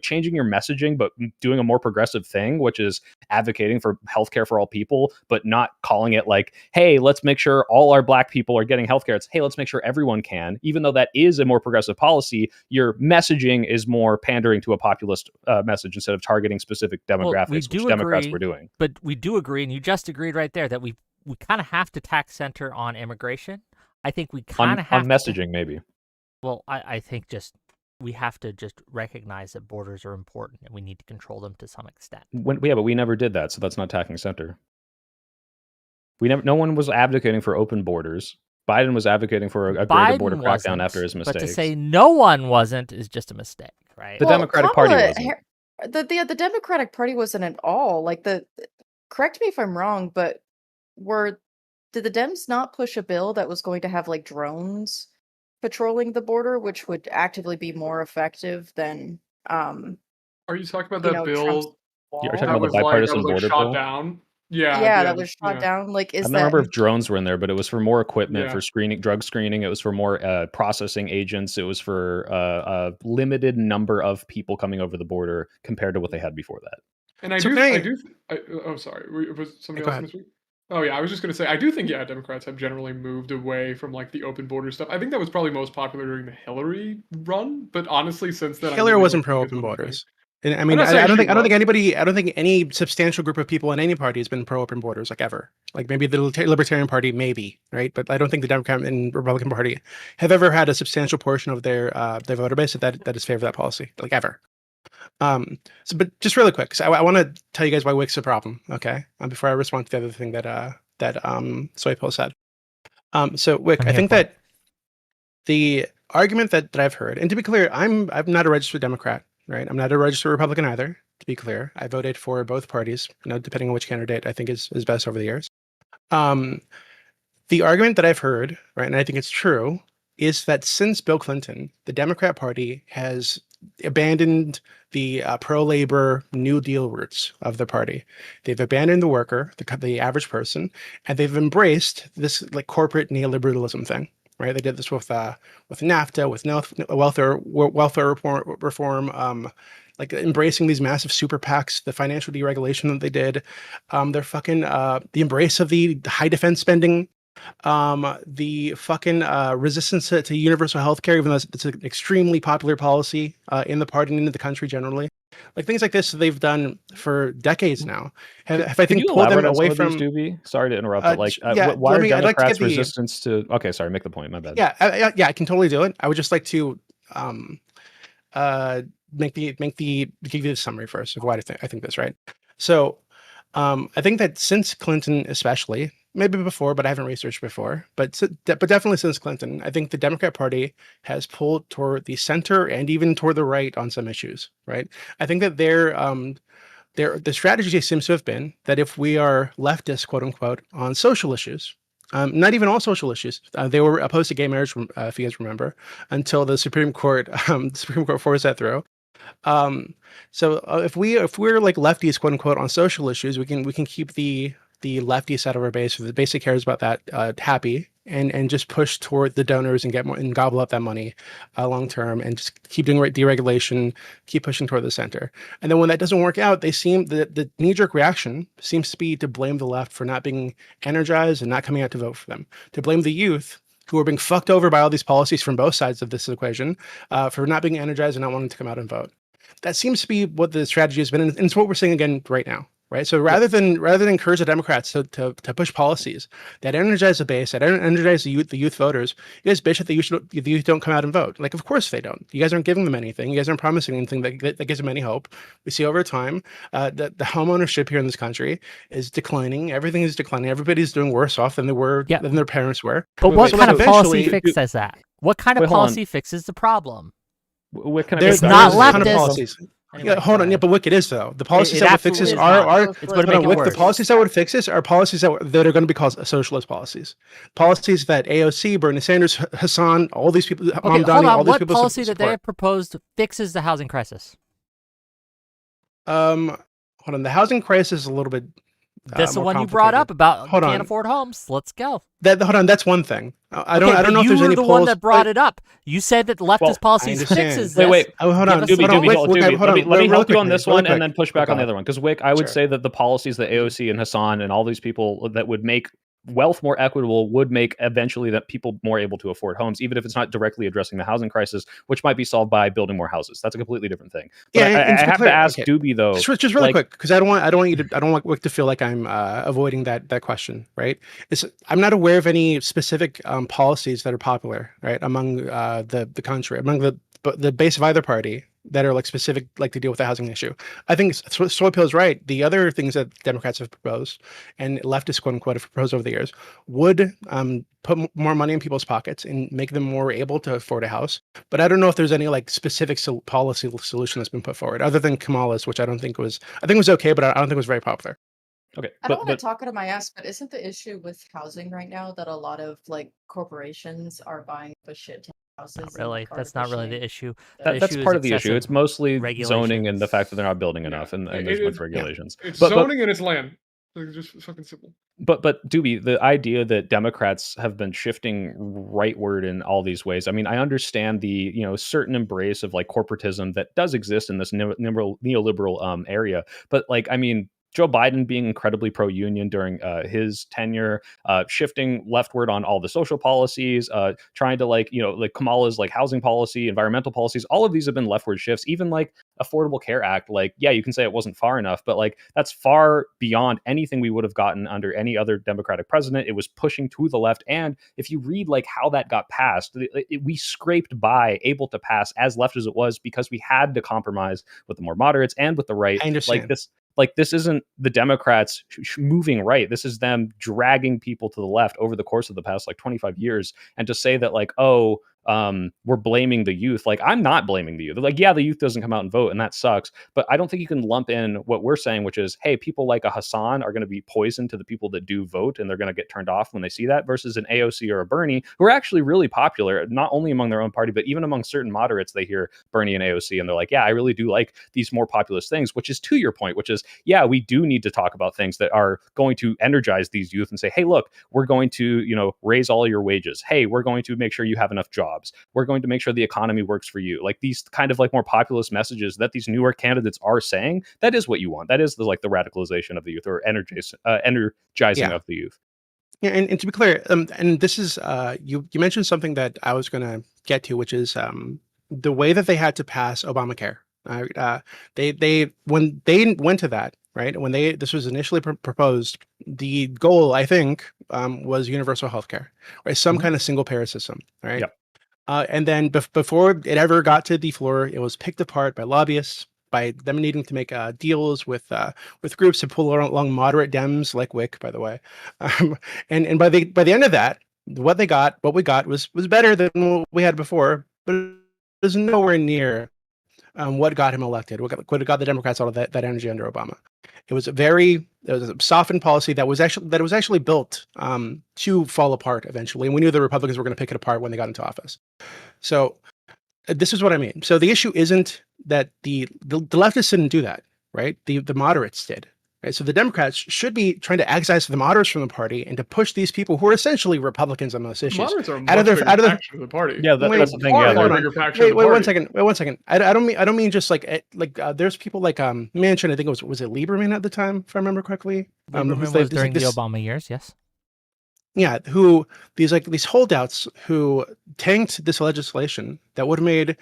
changing your messaging, but doing a more progressive thing, which is advocating for healthcare for all people, but not calling it like, hey, let's make sure all our black people are getting healthcare. It's, hey, let's make sure everyone can. Even though that is a more progressive policy, your messaging is more pandering to a populist message instead of targeting specific demographics, which Democrats were doing. But we do agree, and you just agreed right there, that we kind of have to tax center on immigration. I think we kind of have on messaging, maybe. Well, I think we have to just recognize that borders are important and we need to control them to some extent. But we never did that, so that's not tacking center. No one was advocating for open borders. Biden was advocating for a greater border crackdown after his mistakes. But to say no one wasn't is just a mistake, right? The Democratic Party wasn't. The Democratic Party wasn't at all. Like correct me if I'm wrong, but did the Dems not push a bill that was going to have like drones patrolling the border, which would actively be more effective than Are you talking about that bill? You're talking about the bipartisan border shot bill? Down? Yeah, that was shot down. Like, I don't remember if drones were in there, but it was for more equipment for screening, drug screening. It was for more processing agents. It was for a limited number of people coming over the border compared to what they had before that. And sorry, was somebody else going to speak? Oh yeah, I was just gonna say I do think Democrats have generally moved away from like the open border stuff. I think that was probably most popular during the Hillary run, but honestly, since then I Hillary really wasn't don't think pro it's open been a thing. borders. And I I'm mean, not saying she I don't think was. anybody, I don't think any substantial group of people in any party has been pro open borders, like ever. Like maybe the Libertarian Party, maybe, right? But I don't think the Democrat and Republican Party have ever had a substantial portion of their voter base that is favor that policy, like ever. But just really quick, so I want to tell you guys why WIC's a problem, okay? Before I respond to the other thing that Soypil said. So WIC, I'm I here think for it. that the argument that I've heard, and to be clear, I'm not a registered Democrat, right? I'm not a registered Republican either. To be clear, I voted for both parties, depending on which candidate I think is best over the years. The argument that I've heard, right, and I think it's true, is that since Bill Clinton, the Democrat Party has abandoned the pro-labor New Deal roots of the party. They've abandoned the worker, the average person, and they've embraced this like corporate neoliberalism thing. Right? They did this with NAFTA, with welfare reform, like embracing these massive super PACs, the financial deregulation that they did, they're fucking the embrace of the high defense spending, the fucking resistance to universal health care, even though it's an extremely popular policy in the party and in the country generally. Like things like this they've done for decades now. Have I Could think you pulled them elaborate on away some of from these, Doobie? Sorry to interrupt, but like, yeah, why are I'd like to get Democrats' the resistance to? Okay, sorry, make the point. My bad. yeah, I can totally do it. I would just like to give you the summary first of why I think this, right? So I think that since Clinton, especially, maybe before, but I haven't researched before, but definitely since Clinton, I think the Democrat Party has pulled toward the center and even toward the right on some issues, right? I think that the strategy seems to have been that if we are leftist, quote unquote, on social issues, not even all social issues, they were opposed to gay marriage, if you guys remember, until the Supreme Court forced that through. So if we're like lefties, quote unquote, on social issues, we can keep the lefty side of our base, the base that cares about that, happy, and just push toward the donors and get more and gobble up that money long term, and just keep doing deregulation, keep pushing toward the center. And then when that doesn't work out, the knee jerk reaction seems to be to blame the left for not being energized and not coming out to vote for them, to blame the youth who are being fucked over by all these policies from both sides of this equation for not being energized and not wanting to come out and vote. That seems to be what the strategy has been, and it's what we're seeing again right now. Right. So rather than encourage the Democrats to push policies that energize the base, that energize the youth voters, you guys bitch that the youth don't come out and vote. Like, of course they don't. You guys aren't giving them anything. You guys aren't promising anything that gives them any hope. We see over time that the home ownership here in this country is declining. Everything is declining. Everybody's doing worse off than than their parents were. But what So kind of policy eventually- fixes that? What kind of Wait, hold on. policy fixes the problem? What kind There's of not a ton of leftist. policies. Anyway, Yeah, hold on. Yeah, but Wicked is though. The policies it that would absolutely fix this is are not. It's going to make it the worse. policies that would fix this are policies that are going to be called socialist policies. Policies that AOC, Bernie Sanders, Hasan, all these people, Okay, hold Mamdani, all on. these What people policy that they support. have proposed fixes the housing crisis? Hold on. The housing crisis is a little bit. That's the more one you brought up complicated. about Hold can't on. afford homes. Let's go. Hold on. That's one thing. I don't know if there's any You were the polls. one that brought it up. You said that leftist policies understand. fixes Wait, this. wait. Oh, hold Give on. us Doobie, some Doobie, polls. let me help you quickly, on this really one and quick. then push back on the other one. Because Wick, I would Sure. say that the policies that AOC and Hasan and all these people that would make wealth more equitable would make eventually that people more able to afford homes, even if it's not directly addressing the housing crisis, which might be solved by building more houses. That's a completely different thing. But Yeah, I and to be have clear, to ask okay. Doobie though, Just really like- quick, because I don't want Wick to feel like I'm avoiding that question, right? I'm not aware of any specific policies that are popular, right, among the country, among the base of either party that are like specific, like to deal with the housing issue. I think Soypil is right. The other things that Democrats have proposed and leftists, quote unquote, have proposed over the years would put more money in people's pockets and make them more able to afford a house. But I don't know if there's any like specific policy solution that's been put forward other than Kamala's, which I think was okay, but I don't think it was very popular. okay, I don't want to talk out of my ass, but isn't the issue with housing right now that a lot of like corporations are buying a shit ton of houses? Not and, really. like, That's not really the artificially- issue. that's issue part is of the issue. excessive It's mostly zoning and the regulations. fact that they're not building enough, and there's a bunch of regulations. It's But- zoning and it's land. Like, just fucking simple. But Doobie, the idea that Democrats have been shifting rightward in all these ways. I mean, I understand the certain embrace of like corporatism that does exist in this neoliberal area. But like, I mean, Joe Biden being incredibly pro-union during his tenure, shifting leftward on all the social policies, trying to like Kamala's like housing policy, environmental policies. All of these have been leftward shifts. Even like Affordable Care Act, like yeah, you can say it wasn't far enough, but like that's far beyond anything we would have gotten under any other Democratic president. It was pushing to the left, and if you read like how that got passed, we scraped by, able to pass as left as it was because we had to compromise with the more moderates and with the right. I understand. This isn't the Democrats moving right. This is them dragging people to the left over the course of the past like 25 years. And to say that like, oh, we're blaming the youth. Like, I'm not blaming the youth. Like, yeah, the youth doesn't come out and vote, and that sucks. But I don't think you can lump in what we're saying, which is, hey, people like a Hasan are going to be poison to the people that do vote, and they're going to get turned off when they see that, versus an AOC or a Bernie, who are actually really popular, not only among their own party, but even among certain moderates. They hear Bernie and AOC, and they're like, yeah, I really do like these more populist things, which is to your point, which is, yeah, we do need to talk about things that are going to energize these youth and say, hey, look, we're going to, raise all your wages. Hey, we're going to make sure you have enough jobs. We're going to make sure the economy works for you. Like these kind of like more populist messages that these newer candidates are saying, that is what you want. That is the radicalization of the youth, or energizing of the youth. Yeah, and to be clear, and this is you mentioned something that I was going to get to, which is the way that they had to pass Obamacare. They when they went to that, right, when this was initially proposed, the goal, I think, was universal health care, right, some kind of single payer system, right? Yep. And then before it ever got to the floor, it was picked apart by lobbyists, by them needing to make deals with groups to pull along moderate Dems like Wick, by the way. And by the end of that, what we got was better than what we had before, but it was nowhere near what got him elected, what got the Democrats all of that energy under Obama. It was a softened policy that was actually built to fall apart eventually, and we knew the Republicans were going to pick it apart when they got into office. So this is what I mean. So the issue isn't that the leftists didn't do that, right? The moderates did. Right? So the Democrats should be trying to excise the moderates from the party and to push these people who are essentially Republicans on most issues Moderates are out of the faction of the party. Yeah, that's the thing. Yeah, bigger faction of the wait party. 1 second. I don't mean just there's people like Manchin. I think was it Lieberman at the time, if I remember correctly. Lieberman was during the Obama years, yes. Yeah, who these holdouts who tanked this legislation that would have made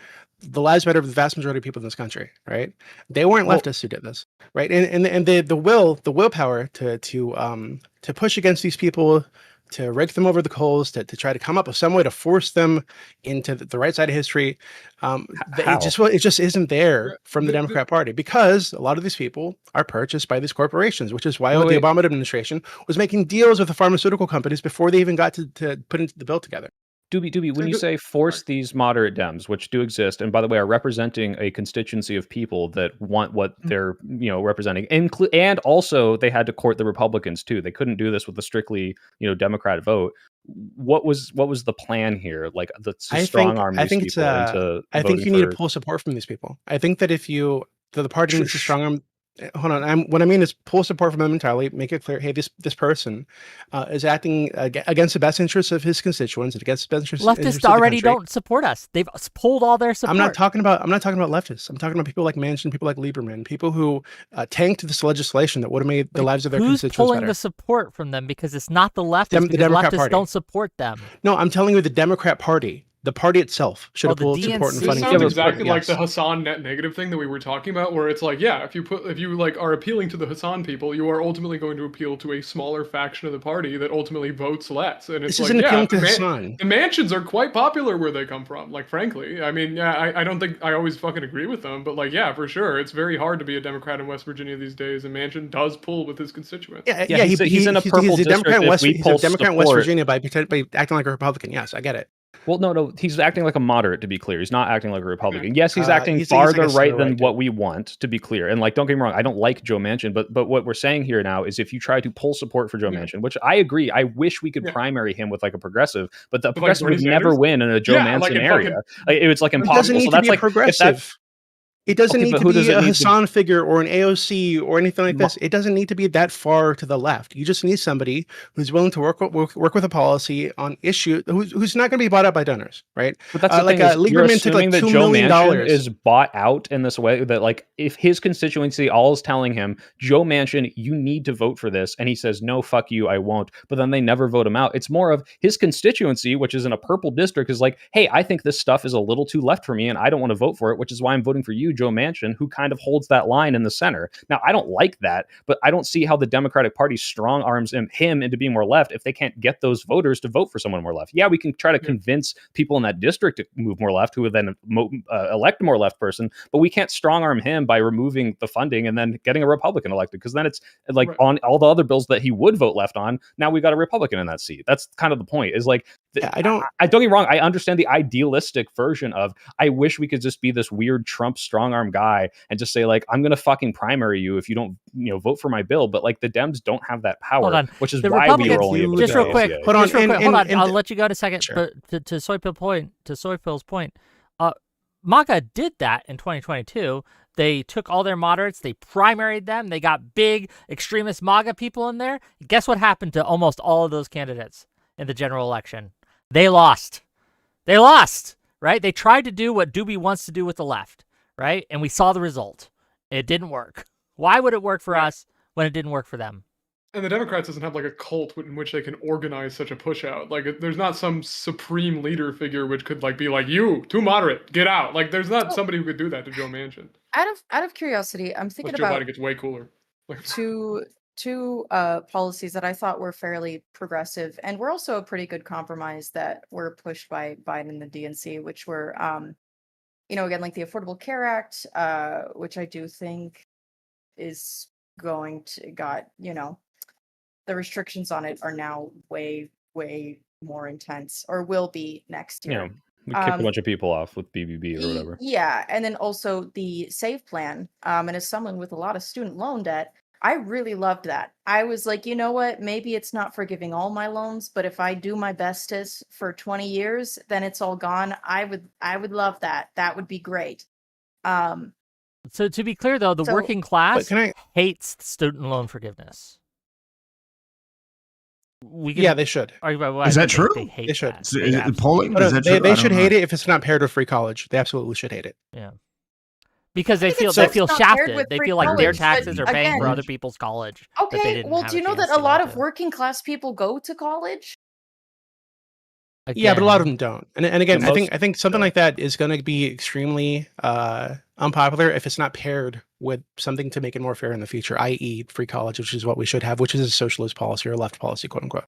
the lives better of the vast majority of people in this country, right? They weren't leftists who did this, right? And the willpower to push against these people, to rake them over the coals, to try to come up with some way to force them into the right side of history. It just isn't there from the Democrat Party, because a lot of these people are purchased by these corporations, which is why the Obama administration was making deals with the pharmaceutical companies before they even got to put into the bill together. Doobie, when you say force these moderate Dems, which do exist, and by the way, are representing a constituency of people that want what they're representing, and also they had to court the Republicans too. They couldn't do this with a strictly Democrat vote. What was the plan here? Like to strong arm these people into I think you need to pull support from these people. I think that if the party needs to strong arm. Hold on. What I mean is pull support from them entirely. Make it clear, hey, this person is acting against the best interests of his constituents and against the best interests. Leftists already don't support us. They've pulled all their support. I'm not talking about leftists. I'm talking about people like Manchin, people like Lieberman, people who tanked this legislation that would have made the lives of their constituents better. Who's pulling the support from them? Because it's not the leftists. The Democrat leftists Party don't support them. No, I'm telling you, the Democrat Party. The party itself should have pulled support and funding. It sounds exactly like the Hasan net negative thing that we were talking about, where it's like, yeah, if you are appealing to the Hasan people, you are ultimately going to appeal to a smaller faction of the party that ultimately votes less. And it's appealing to Hasan. The Manchins are quite popular where they come from. Like, frankly, I mean, yeah, I don't think I always fucking agree with them, but like, yeah, for sure, it's very hard to be a Democrat in West Virginia these days, and Manchin does pull with his constituents. Yeah, he's in a purple district. He's a Democrat in West Virginia by acting like a Republican. Yes, I get it. Well, no, he's acting like a moderate, to be clear. He's not acting like a Republican. Yes, he's acting farther right than what we want, to be clear. And like, don't get me wrong, I don't like Joe Manchin, but what we're saying here now is if you try to pull support for Joe Manchin, which I agree, I wish we could primary him with like a progressive, but the progressive would never win in a Joe Manchin area. It's like impossible. It doesn't need to be a progressive. It doesn't Okay, need but to who does be it a need to- Hasan figure or an AOC or anything like Mo- this. It doesn't need to be that far to the left. You just need somebody who's willing to work with a policy on issue who's not going to be bought out by donors, right? But that's the Like thing is, you're Lieberman took like assuming that $2 Joe million. Manchin is bought out in this way, that like if his constituency all is telling him, Joe Manchin, you need to vote for this, and he says, no, fuck you, I won't, but then they never vote him out. It's more of his constituency, which is in a purple district, is like, hey, I think this stuff is a little too left for me, and I don't want to vote for it, which is why I'm voting for you, Joe Manchin, who kind of holds that line in the center. Now, I don't like that, but I don't see how the Democratic Party strong arms him into being more left if they can't get those voters to vote for someone more left. Yeah, we can try to convince people in that district to move more left, who would then elect a more left person, but we can't strong arm him by removing the funding and then getting a Republican elected, because then it's like on all the other bills that he would vote left on, now we got a Republican in that seat. That's kind of the point, is like, I don't get me wrong, I understand the idealistic version of, I wish we could just be this weird Trump strong arm guy and just say like, I'm gonna fucking primary you if you don't vote for my bill, but like the Dems don't have that power, which is why we were only able to just real quick, hold on, I'll let you go in a second. Sure. But to Soypill's point, MAGA did that in 2022. They took all their moderates, they primaried them, they got big extremist MAGA people in there. Guess what happened to almost all of those candidates in the general election? They lost. They lost, right? They tried to do what Doobie wants to do with the left, right? And we saw the result. It didn't work. Why would it work for us when it didn't work for them? And the Democrats doesn't have like a cult in which they can organize such a push out. Like there's not some supreme leader figure which could like be like, you too moderate, get out. Like there's not somebody who could do that to Joe Manchin. Out of curiosity, I'm thinking Joe about Biden gets way cooler. Like, two policies that I thought were fairly progressive and were also a pretty good compromise that were pushed by Biden and the DNC, which were again, like the Affordable Care Act, which I do think is going to the restrictions on it are now way more intense, or will be next year. We kicked a bunch of people off with BBB or whatever. Yeah, and then also the SAVE plan. And as someone with a lot of student loan debt, I really loved that. I was like, you know what? Maybe it's not forgiving all my loans, but if I do my bestest for 20 years, then it's all gone. I would love that. That would be great. So to be clear, though, the working class hates student loan forgiveness. They should. Is that true? They should. Is it polling? They should hate it if it's not paired with free college. They absolutely should hate it. Yeah. Because they feel shafted. They feel like their taxes are paying for other people's college. Okay, well, do you know that a lot of working class people go to college? Again, yeah, but a lot of them don't. And again, I think something like that is going to be extremely unpopular if it's not paired with something to make it more fair in the future, i.e. free college, which is what we should have, which is a socialist policy or a left policy, quote unquote.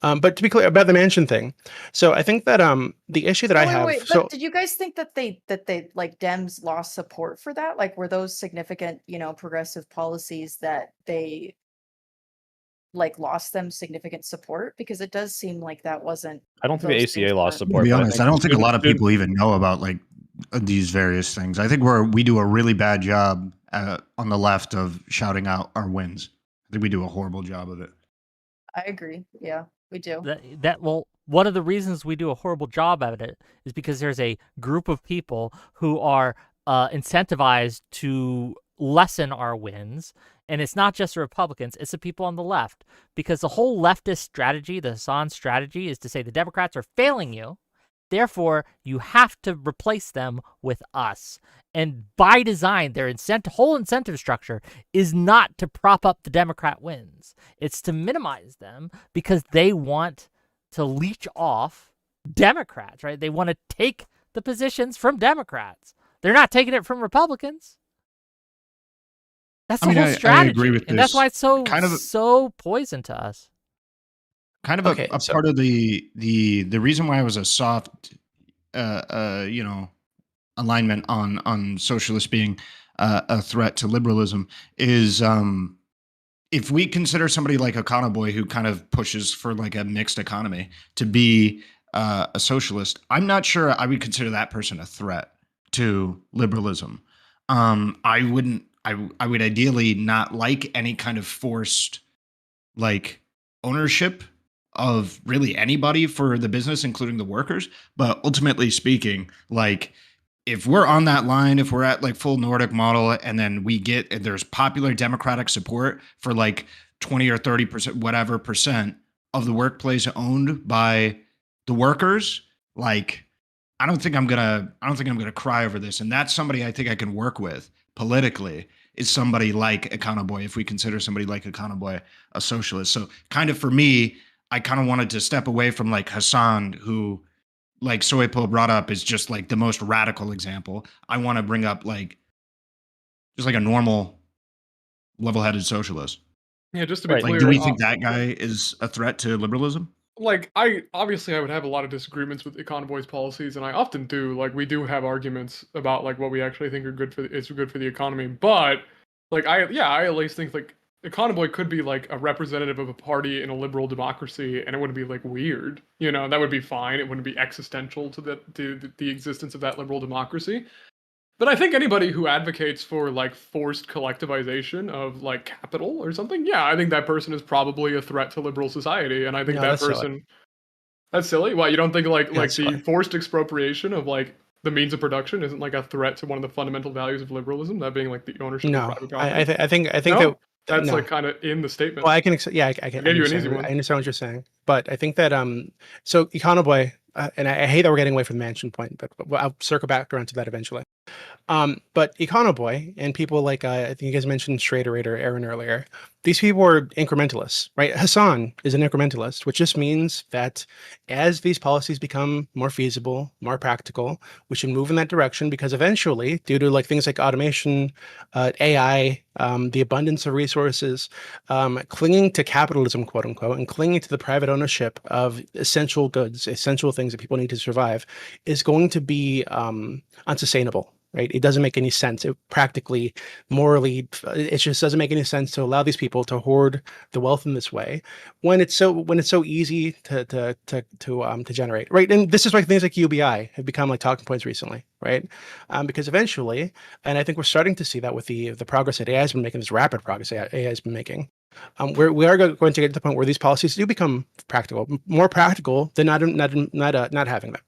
But to be clear about the Manchin thing, so I think that the issue that I have. But did you guys think that they like Dems lost support for that? Like, were those significant, progressive policies that they like lost them significant support? Because it does seem like that wasn't. I don't think the ACA lost support. To be honest, I don't think a lot of people even know about like these various things. I think we do a really bad job on the left of shouting out our wins. I think we do a horrible job of it. I agree. Yeah, we do. One of the reasons we do a horrible job at it is because there's a group of people who are incentivized to lessen our wins. And it's not just the Republicans, it's the people on the left. Because the whole leftist strategy, the Hasan strategy, is to say the Democrats are failing you. Therefore, you have to replace them with us. And by design, their whole incentive structure is not to prop up the Democrat wins. It's to minimize them because they want to leech off Democrats, right? They want to take the positions from Democrats. They're not taking it from Republicans. That's the whole strategy. I agree with this. And that's why it's so poison to us. Kind of a part of the reason why I was a soft, alignment on socialists being a threat to liberalism is if we consider somebody like Econoboy who kind of pushes for like a mixed economy to be a socialist, I'm not sure I would consider that person a threat to liberalism. I would ideally not like any kind of forced like ownership of really anybody for the business, including the workers. But ultimately speaking, like if we're on that line, if we're at like full Nordic model, and then there's popular democratic support for like 20 or 30%, whatever percent of the workplace owned by the workers, like I don't think I'm gonna cry over this. And that's somebody I think I can work with politically, is somebody like Econoboy, if we consider somebody like Econoboy a socialist. So kind of for me, I kind of wanted to step away from like Hasan, who like Soypo brought up is just like the most radical example. I want to bring up like just like a normal level-headed socialist. Yeah, just to be Right. clear, Like, do we think that guy is a threat to liberalism? like I would have a lot of disagreements with Econoboy's policies, and I often do. Like we do have arguments about like what we actually think are good for is good for the economy. But like I at least think like Econoboy could be like a representative of a party in a liberal democracy, and it wouldn't be like weird. You know, that would be fine. It wouldn't be existential to the existence of that liberal democracy. But I think anybody who advocates for like forced collectivization of like capital or something, yeah, I think that person is probably a threat to liberal society. And I think No, that that's silly. person that's silly. Why you don't think like Yeah, like it's the silly. forced expropriation of like the means of production isn't like a threat to one of the fundamental values of liberalism, that being like the ownership of No, private property? I think No? that That's no. like kind of in the statement. Well, I can yeah, I gave you an easy understand. one. I understand what you're saying, but I think that so Econoboy, and I hate that we're getting away from the mansion point, but I'll circle back around to that eventually. But Econoboy and people like I think you guys mentioned Schrader or Aaron earlier. These people are incrementalists, right? Hasan is an incrementalist, which just means that as these policies become more feasible, more practical, we should move in that direction, because eventually, due to like things like automation, AI, the abundance of resources, clinging to capitalism, quote unquote, and clinging to the private ownership of essential goods, essential things that people need to survive, is going to be unsustainable. Right? It doesn't make any sense. It practically, morally, it just doesn't make any sense to allow these people to hoard the wealth in this way when it's so easy to generate. Right? And this is why things like UBI have become like talking points recently. Right? Because eventually, and I think we're starting to see that with the progress that AI has been making, this rapid progress AI has been making. We are going to get to the point where these policies do become practical, more practical than not having them.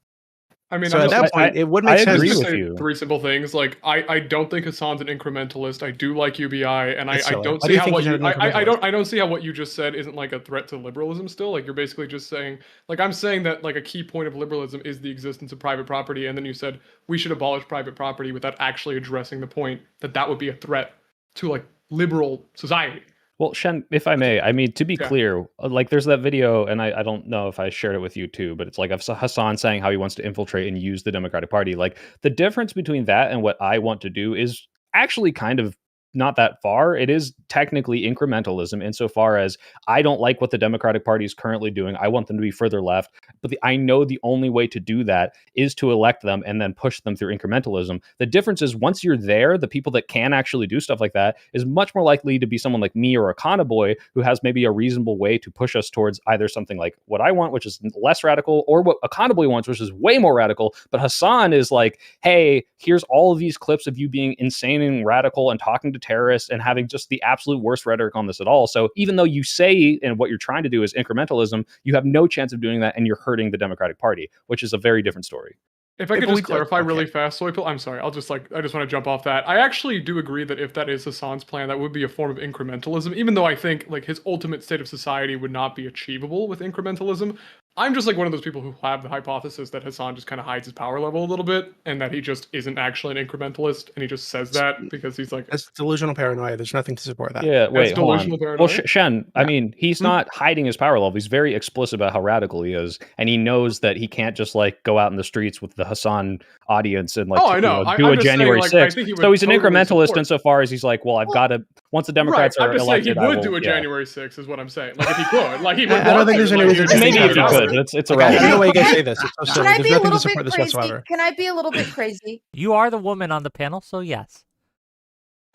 I mean, So I'm at just that point, it would make I sense. agree just with say you. three simple things. Like, I don't think Hasan's an incrementalist. I do like UBI, and I It's silly. don't Why do see you how think what he's you not an I don't see how what you just said isn't like a threat to liberalism still. Like you're basically just saying, like I'm saying that like a key point of liberalism is the existence of private property, and then you said we should abolish private property without actually addressing the point that that would be a threat to like liberal society. Well, Shen, if I may, I mean, to be Yeah. clear, like there's that video, and I don't know if I shared it with you too, but it's like of Hasan saying how he wants to infiltrate and use the Democratic Party. Like the difference between that and what I want to do is actually kind of not that far. It is technically incrementalism insofar as I don't like what the Democratic Party is currently doing. I want them to be further left. But I know the only way to do that is to elect them and then push them through incrementalism. The difference is once you're there, the people that can actually do stuff like that is much more likely to be someone like me or a Boy who has maybe a reasonable way to push us towards either something like what I want, which is less radical, or what a Boy wants, which is way more radical. But Hasan is like, hey, here's all of these clips of you being insane and radical and talking to terrorists and having just the absolute worst rhetoric on this at all. So even though you say and what you're trying to do is incrementalism, you have no chance of doing that, and you're hurting the Democratic Party, which is a very different story. If I could just clarify really fast, Soypil, I'm sorry, I just want to jump off that. I actually do agree that if that is Hasan's plan, that would be a form of incrementalism, even though I think like his ultimate state of society would not be achievable with incrementalism. I'm just like one of those people who have the hypothesis that Hasan just kind of hides his power level a little bit, and that he just isn't actually an incrementalist, and he just says that because he's like... That's delusional paranoia. There's nothing to support that. Yeah, wait, hold on. Paranoia? Well, Shen, I mean, he's not hiding his power level. He's very explicit about how radical he is, and he knows that he can't just like go out in the streets with the Hasan audience and like do a January 6th. So he's an incrementalist insofar as he's like, well, I've got to, once the Democrats are elected, he would do a January 6th, is what I'm saying. Like if he could, like he would. I don't think there's any reason. Maybe if he could, but it's irrelevant. I don't know why you guys say this. It's so Can I silly. be There's a nothing to little support bit this crazy? whatsoever. Can I be a little bit crazy? You are the woman on the panel, so yes.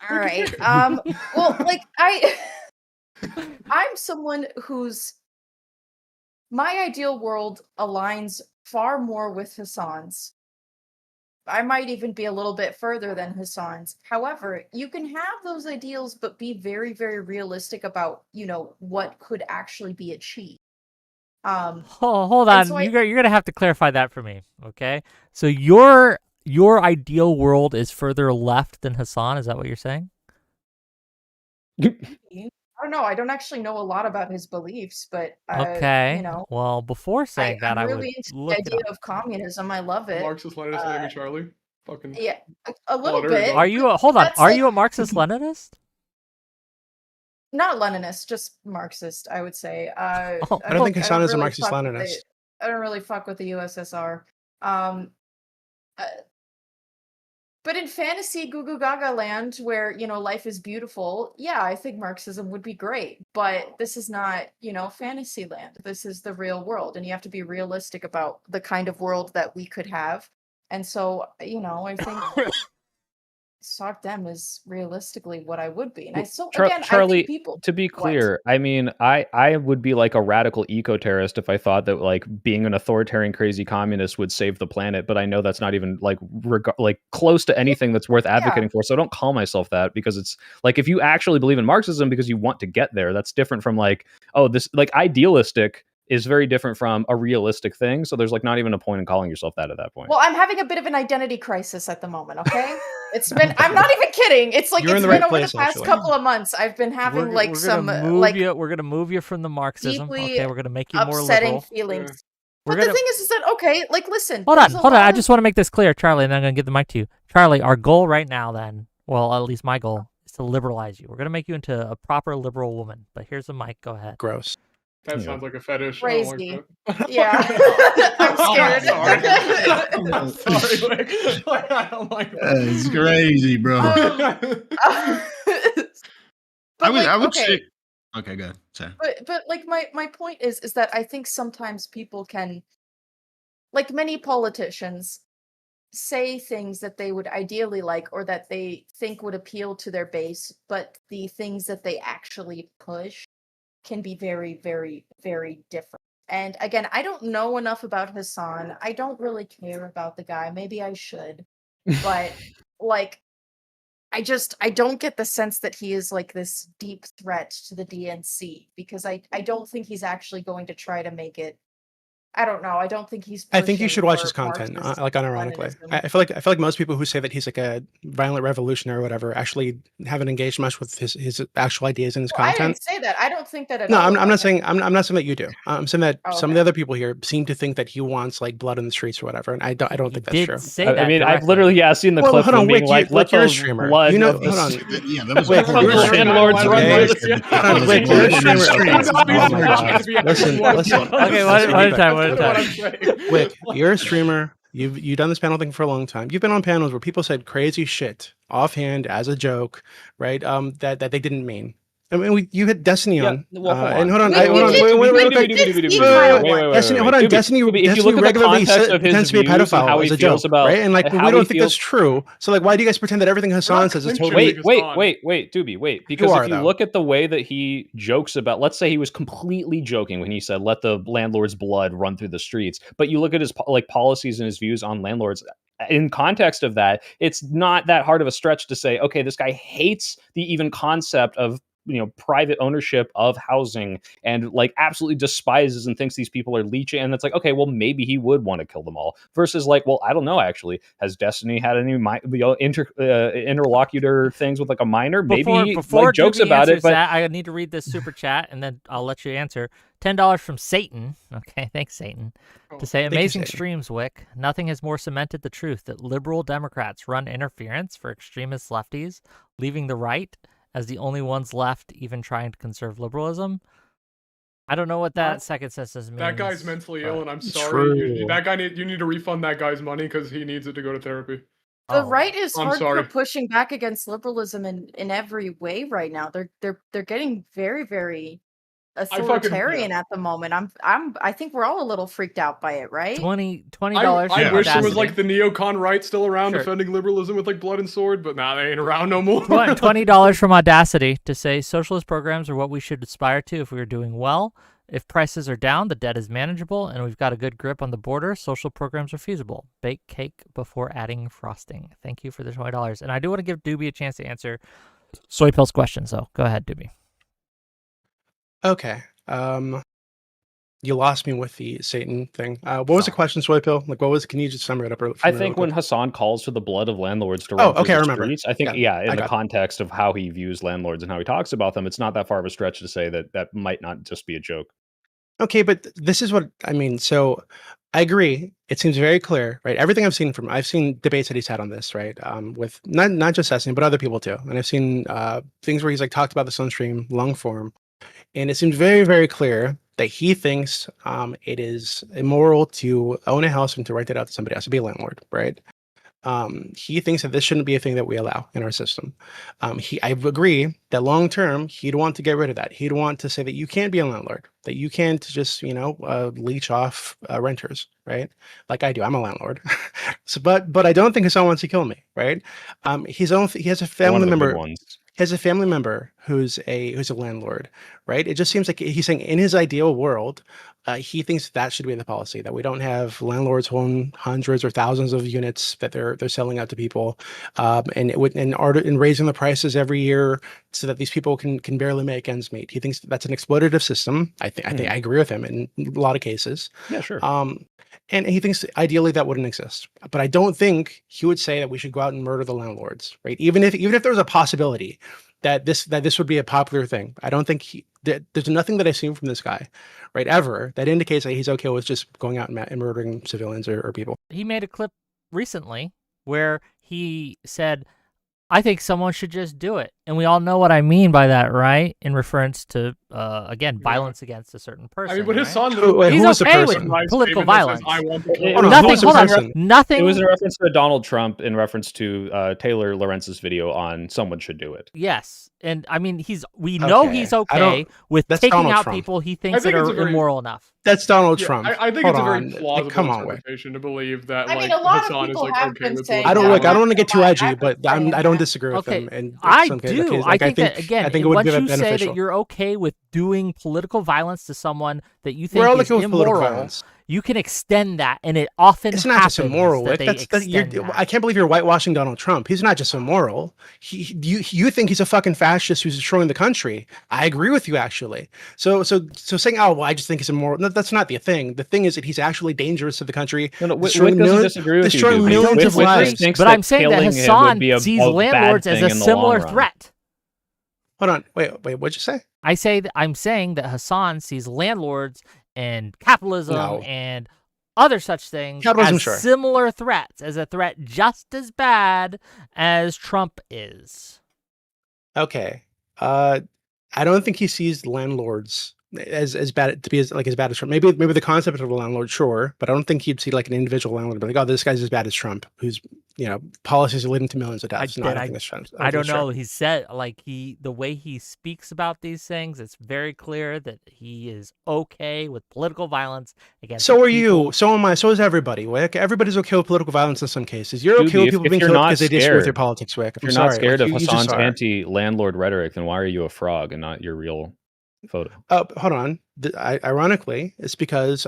All right. Well, like I'm someone whose my ideal world aligns far more with Hasan's. I might even be a little bit further than Hasan's. However, you can have those ideals, but be very, very realistic about, what could actually be achieved. Hold on. so You're going to have to clarify that for me, okay? So your your ideal world is further left than Hasan? Is that what you're saying? I don't know. I don't actually know a lot about his beliefs, but Okay. you know, Well, before saying that, I'm I really would into the look it idea up. of communism. I love it. Marxist Leninist enemy Charlie. Fucking Yeah, a little there you bit. go. Are you hold on? That's Are like- you a Marxist-Leninist? Not Leninist, just Marxist, I would say. Oh. I don't think Hasan is a really Marxist fuck with Leninist. I don't really fuck with the USSR. But in fantasy Goo Goo Gaga land, where life is beautiful, yeah, I think Marxism would be great. But this is not, fantasy land. This is the real world, and you have to be realistic about the kind of world that we could have. And so, I think Sock Dem is realistically what I would be. And I still, again, I Charlie, think people. to be What? clear, I mean, I would be like a radical eco-terrorist if I thought that like being an authoritarian crazy communist would save the planet, but I know that's not even like close to anything that's worth advocating for. So I don't call myself that, because it's like, if you actually believe in Marxism because you want to get there, that's different from like, oh, this like idealistic is very different from a realistic thing. So there's like not even a point in calling yourself that at that point. Well, I'm having a bit of an identity crisis at the moment, okay? It's been, I'm not even kidding. It's like, You're in it's the been right over place, the past actually. couple of months. I've been having like some like we're gonna move you from the Marxism. deeply Okay, we're gonna make you more upsetting liberal. feelings. Yeah. We're But the gonna- thing is that, okay, like, listen. Hold on, there's a hold on. lot I of- just want to make this clear, Charlie, and then I'm gonna give the mic to you. Charlie, our goal right now, then, well, at least my goal, is to liberalize you. We're gonna make you into a proper liberal woman. But here's the mic. Go ahead. Gross. That Yeah. sounds like a fetish. Crazy. I don't like that. Yeah. I'm I'm sorry. Like, I don't like It's crazy, bro. that. But, I would okay. say. Okay, go ahead. Sorry. But like my point is that I think sometimes people can, like many politicians, say things that they would ideally like or that they think would appeal to their base, but the things that they actually push can be very, very, very different. And again, I don't know enough about Hasan. I don't really care about the guy. Maybe I should. But like, I don't get the sense that he is like this deep threat to the DNC, because I don't think he's actually going to try to make it. I don't know. I don't think he's. I think you pushing should watch for his content, Marxist like unironically. Leninism. I feel like most people who say that he's like a violent revolutionary or whatever actually haven't engaged much with his actual ideas and his Well, I content. didn't say that. I don't think that at No, all. I'm not saying that you do. I'm saying that Oh, some of okay. the other people here seem to think that he wants like blood in the streets or whatever, and I don't You think that's did true. say that I mean, I've directly. literally seen the Well, clip hold of on, him being Wick, like, let you're a the streamer. blood You know, of the hold on. Yeah, that was Wick, a you're a horrible streamer. Landlords run Okay. by the- Hold on, Wick, you're a streamer. Oh my god. Listen. Okay, one at a time. One at a time. Wick, you're a streamer. You've done this panel thing for a long time. You've been on panels where people said crazy shit offhand as a joke, right? That they didn't mean. I mean, you had Destiny Yeah, on, well, hold and on. hold on, Wait, hold on, you wait, did- wait, you okay. did speak Wait, kind of wait, one. Destiny, hold on, Doobie, Destiny. Doobie, if you Destiny look at the regularly context of his pretends to be a views and how pedophile he as a feels joke, about right? And like, how we don't he think that's feels- true. So like, why do you guys pretend that everything Hasan says is totally? Wait, because are, if you though. look at the way that he jokes about, let's say he was completely joking when he said let the landlord's blood run through the streets, but you look at his like policies and his views on landlords in context of that, it's not that hard of a stretch to say, okay, this guy hates the even concept of private ownership of housing, and like absolutely despises and thinks these people are leeching. And it's like, okay, well, maybe he would want to kill them all. Versus like, well, I don't know. Actually, has Destiny had any interlocutor things with like a minor? Maybe Before like jokes Doobie about it, answers but that, I need to read this super chat, and then I'll let you answer. $10 from Satan. Okay, thanks, Satan. To say, Thank you, amazing Satan. streams, Wick. Nothing has more cemented the truth that liberal Democrats run interference for extremist lefties, leaving the right as the only ones left even trying to conserve liberalism. I don't know what that second sentence means. That guy's mentally ill, and I'm It's sorry. true. That guy you need to refund that guy's money because he needs it to go to therapy. The Oh. right is I'm hardcore sorry. pushing back against liberalism in every way right now. They're getting very, very authoritarian at the moment. I think we're all a little freaked out by it, right? $20 I from wish there was Audacity. like the neocon right still around Sure. defending liberalism with like blood and sword, but nah, they ain't around no more. $20 from Audacity to say socialist programs are what we should aspire to if we are doing well. If prices are down, the debt is manageable, and we've got a good grip on the border, social programs are feasible. Bake cake before adding frosting. Thank you for the $20. And I do want to give Doobie a chance to answer Soy Pill's question, so go ahead, Doobie. Okay. you lost me with the Satan thing. What was the question, Soypill? Like, what was? Can you just sum it up? I think when Hasan calls for the blood of landlords to Oh, run through okay, I the remember. streets, I think, Yeah, in I the got it. context of how he views landlords and how he talks about them, it's not that far of a stretch to say that that might not just be a joke. Okay, but this is what I mean. So I agree. It seems very clear, right? Everything I've seen debates that he's had on this, right? With not just Sesame, but other people too. And I've seen things where he's like talked about this on stream, long form, and it seems very, very clear that he thinks it is immoral to own a house and to rent it out to somebody else, to be a landlord, right? He thinks that this shouldn't be a thing that we allow in our system. I agree that long term, he'd want to get rid of that. He'd want to say that you can't be a landlord, that you can't just, leech off renters, right? Like I do. I'm a landlord. But I don't think Hassan wants to kill me, right? He has a One family of the good member. ones. Has a family member who's a landlord, right? It just seems like he's saying in his ideal world, he thinks that should be the policy, that we don't have landlords who own hundreds or thousands of units that they're selling out to people, and raising the prices every year so that these people can barely make ends meet. He thinks that's an exploitative system. I think I agree with him in a lot of cases. Yeah, sure. And he thinks ideally that wouldn't exist. But I don't think he would say that we should go out and murder the landlords, right? Even if there was a possibility that this would be a popular thing, I don't think there's nothing that I've seen from this guy, right, ever that indicates that he's okay with just going out and murdering civilians or people. He made a clip recently where he said, I think someone should just do it. And we all know what I mean by that, right? In reference to, again, violence against a certain person. I mean, but his son, Who He's was the okay with person? political violence. I want to kill Hold on, Nothing, who was the hold on, person? nothing. It was in reference to Donald Trump in reference to Taylor Lorenz's video on someone should do it. Yes. And I mean, we know Okay. he's I okay don't- with that's taking Donald out Trump. people he thinks that think it's are a very- immoral enough. That's Donald Yeah, Trump. I think Hold it's a very on. plausible Come on, Wick. interpretation to believe that, I mean, like, a lot of Hasan is people like have okay been with saying political I don't want to get too I've edgy, been but saying I don't that. disagree with Okay, him. And I some do. cases, I think that, again, I think it would once be you say beneficial. that you're okay with doing political violence to someone that you We're all think is okay with political immoral, violence. you can extend that, and it often It's not just happens immoral, that Wick. they That's extend that. I can't believe you're whitewashing Donald Trump. He's not just immoral. You think he's a fucking fascist who's destroying the country. I agree with you, actually. So saying, oh well, I just think he's immoral. No, that's not the thing. The thing is that he's actually dangerous to the country. No, Wick destroying doesn't millions- disagree with you, destroying dude. millions Wick of disagrees, lives. thinks but that I'm saying that killing him would Hasan be a sees bad landlords as thing a in the similar long run. threat. Hold on, wait, what'd you say? I'm saying that Hasan sees landlords and capitalism No. and other such things Capitalism, as sure. similar threats, as a threat just as bad as Trump is. Okay. I don't think he sees landlords as bad to be as bad as Trump. Maybe the concept of a landlord, sure, but I don't think he'd see like an individual landlord, but like, oh, this guy's as bad as Trump, whose policies are leading to millions of deaths. No, I don't think that's Trump. I don't know. He said the way he speaks about these things, it's very clear that he is okay with political violence against. So are people. you. So am I. So is everybody, Wick. Everybody's okay with political violence in some cases. You're Dude, okay with if people being you're killed not because they disagree with your scared- politics, Wick. If I'm you're sorry. not scared like, of you just Hasan's are. anti-landlord rhetoric, then why are you a frog and not your real photo? Hold on. Ironically, it's because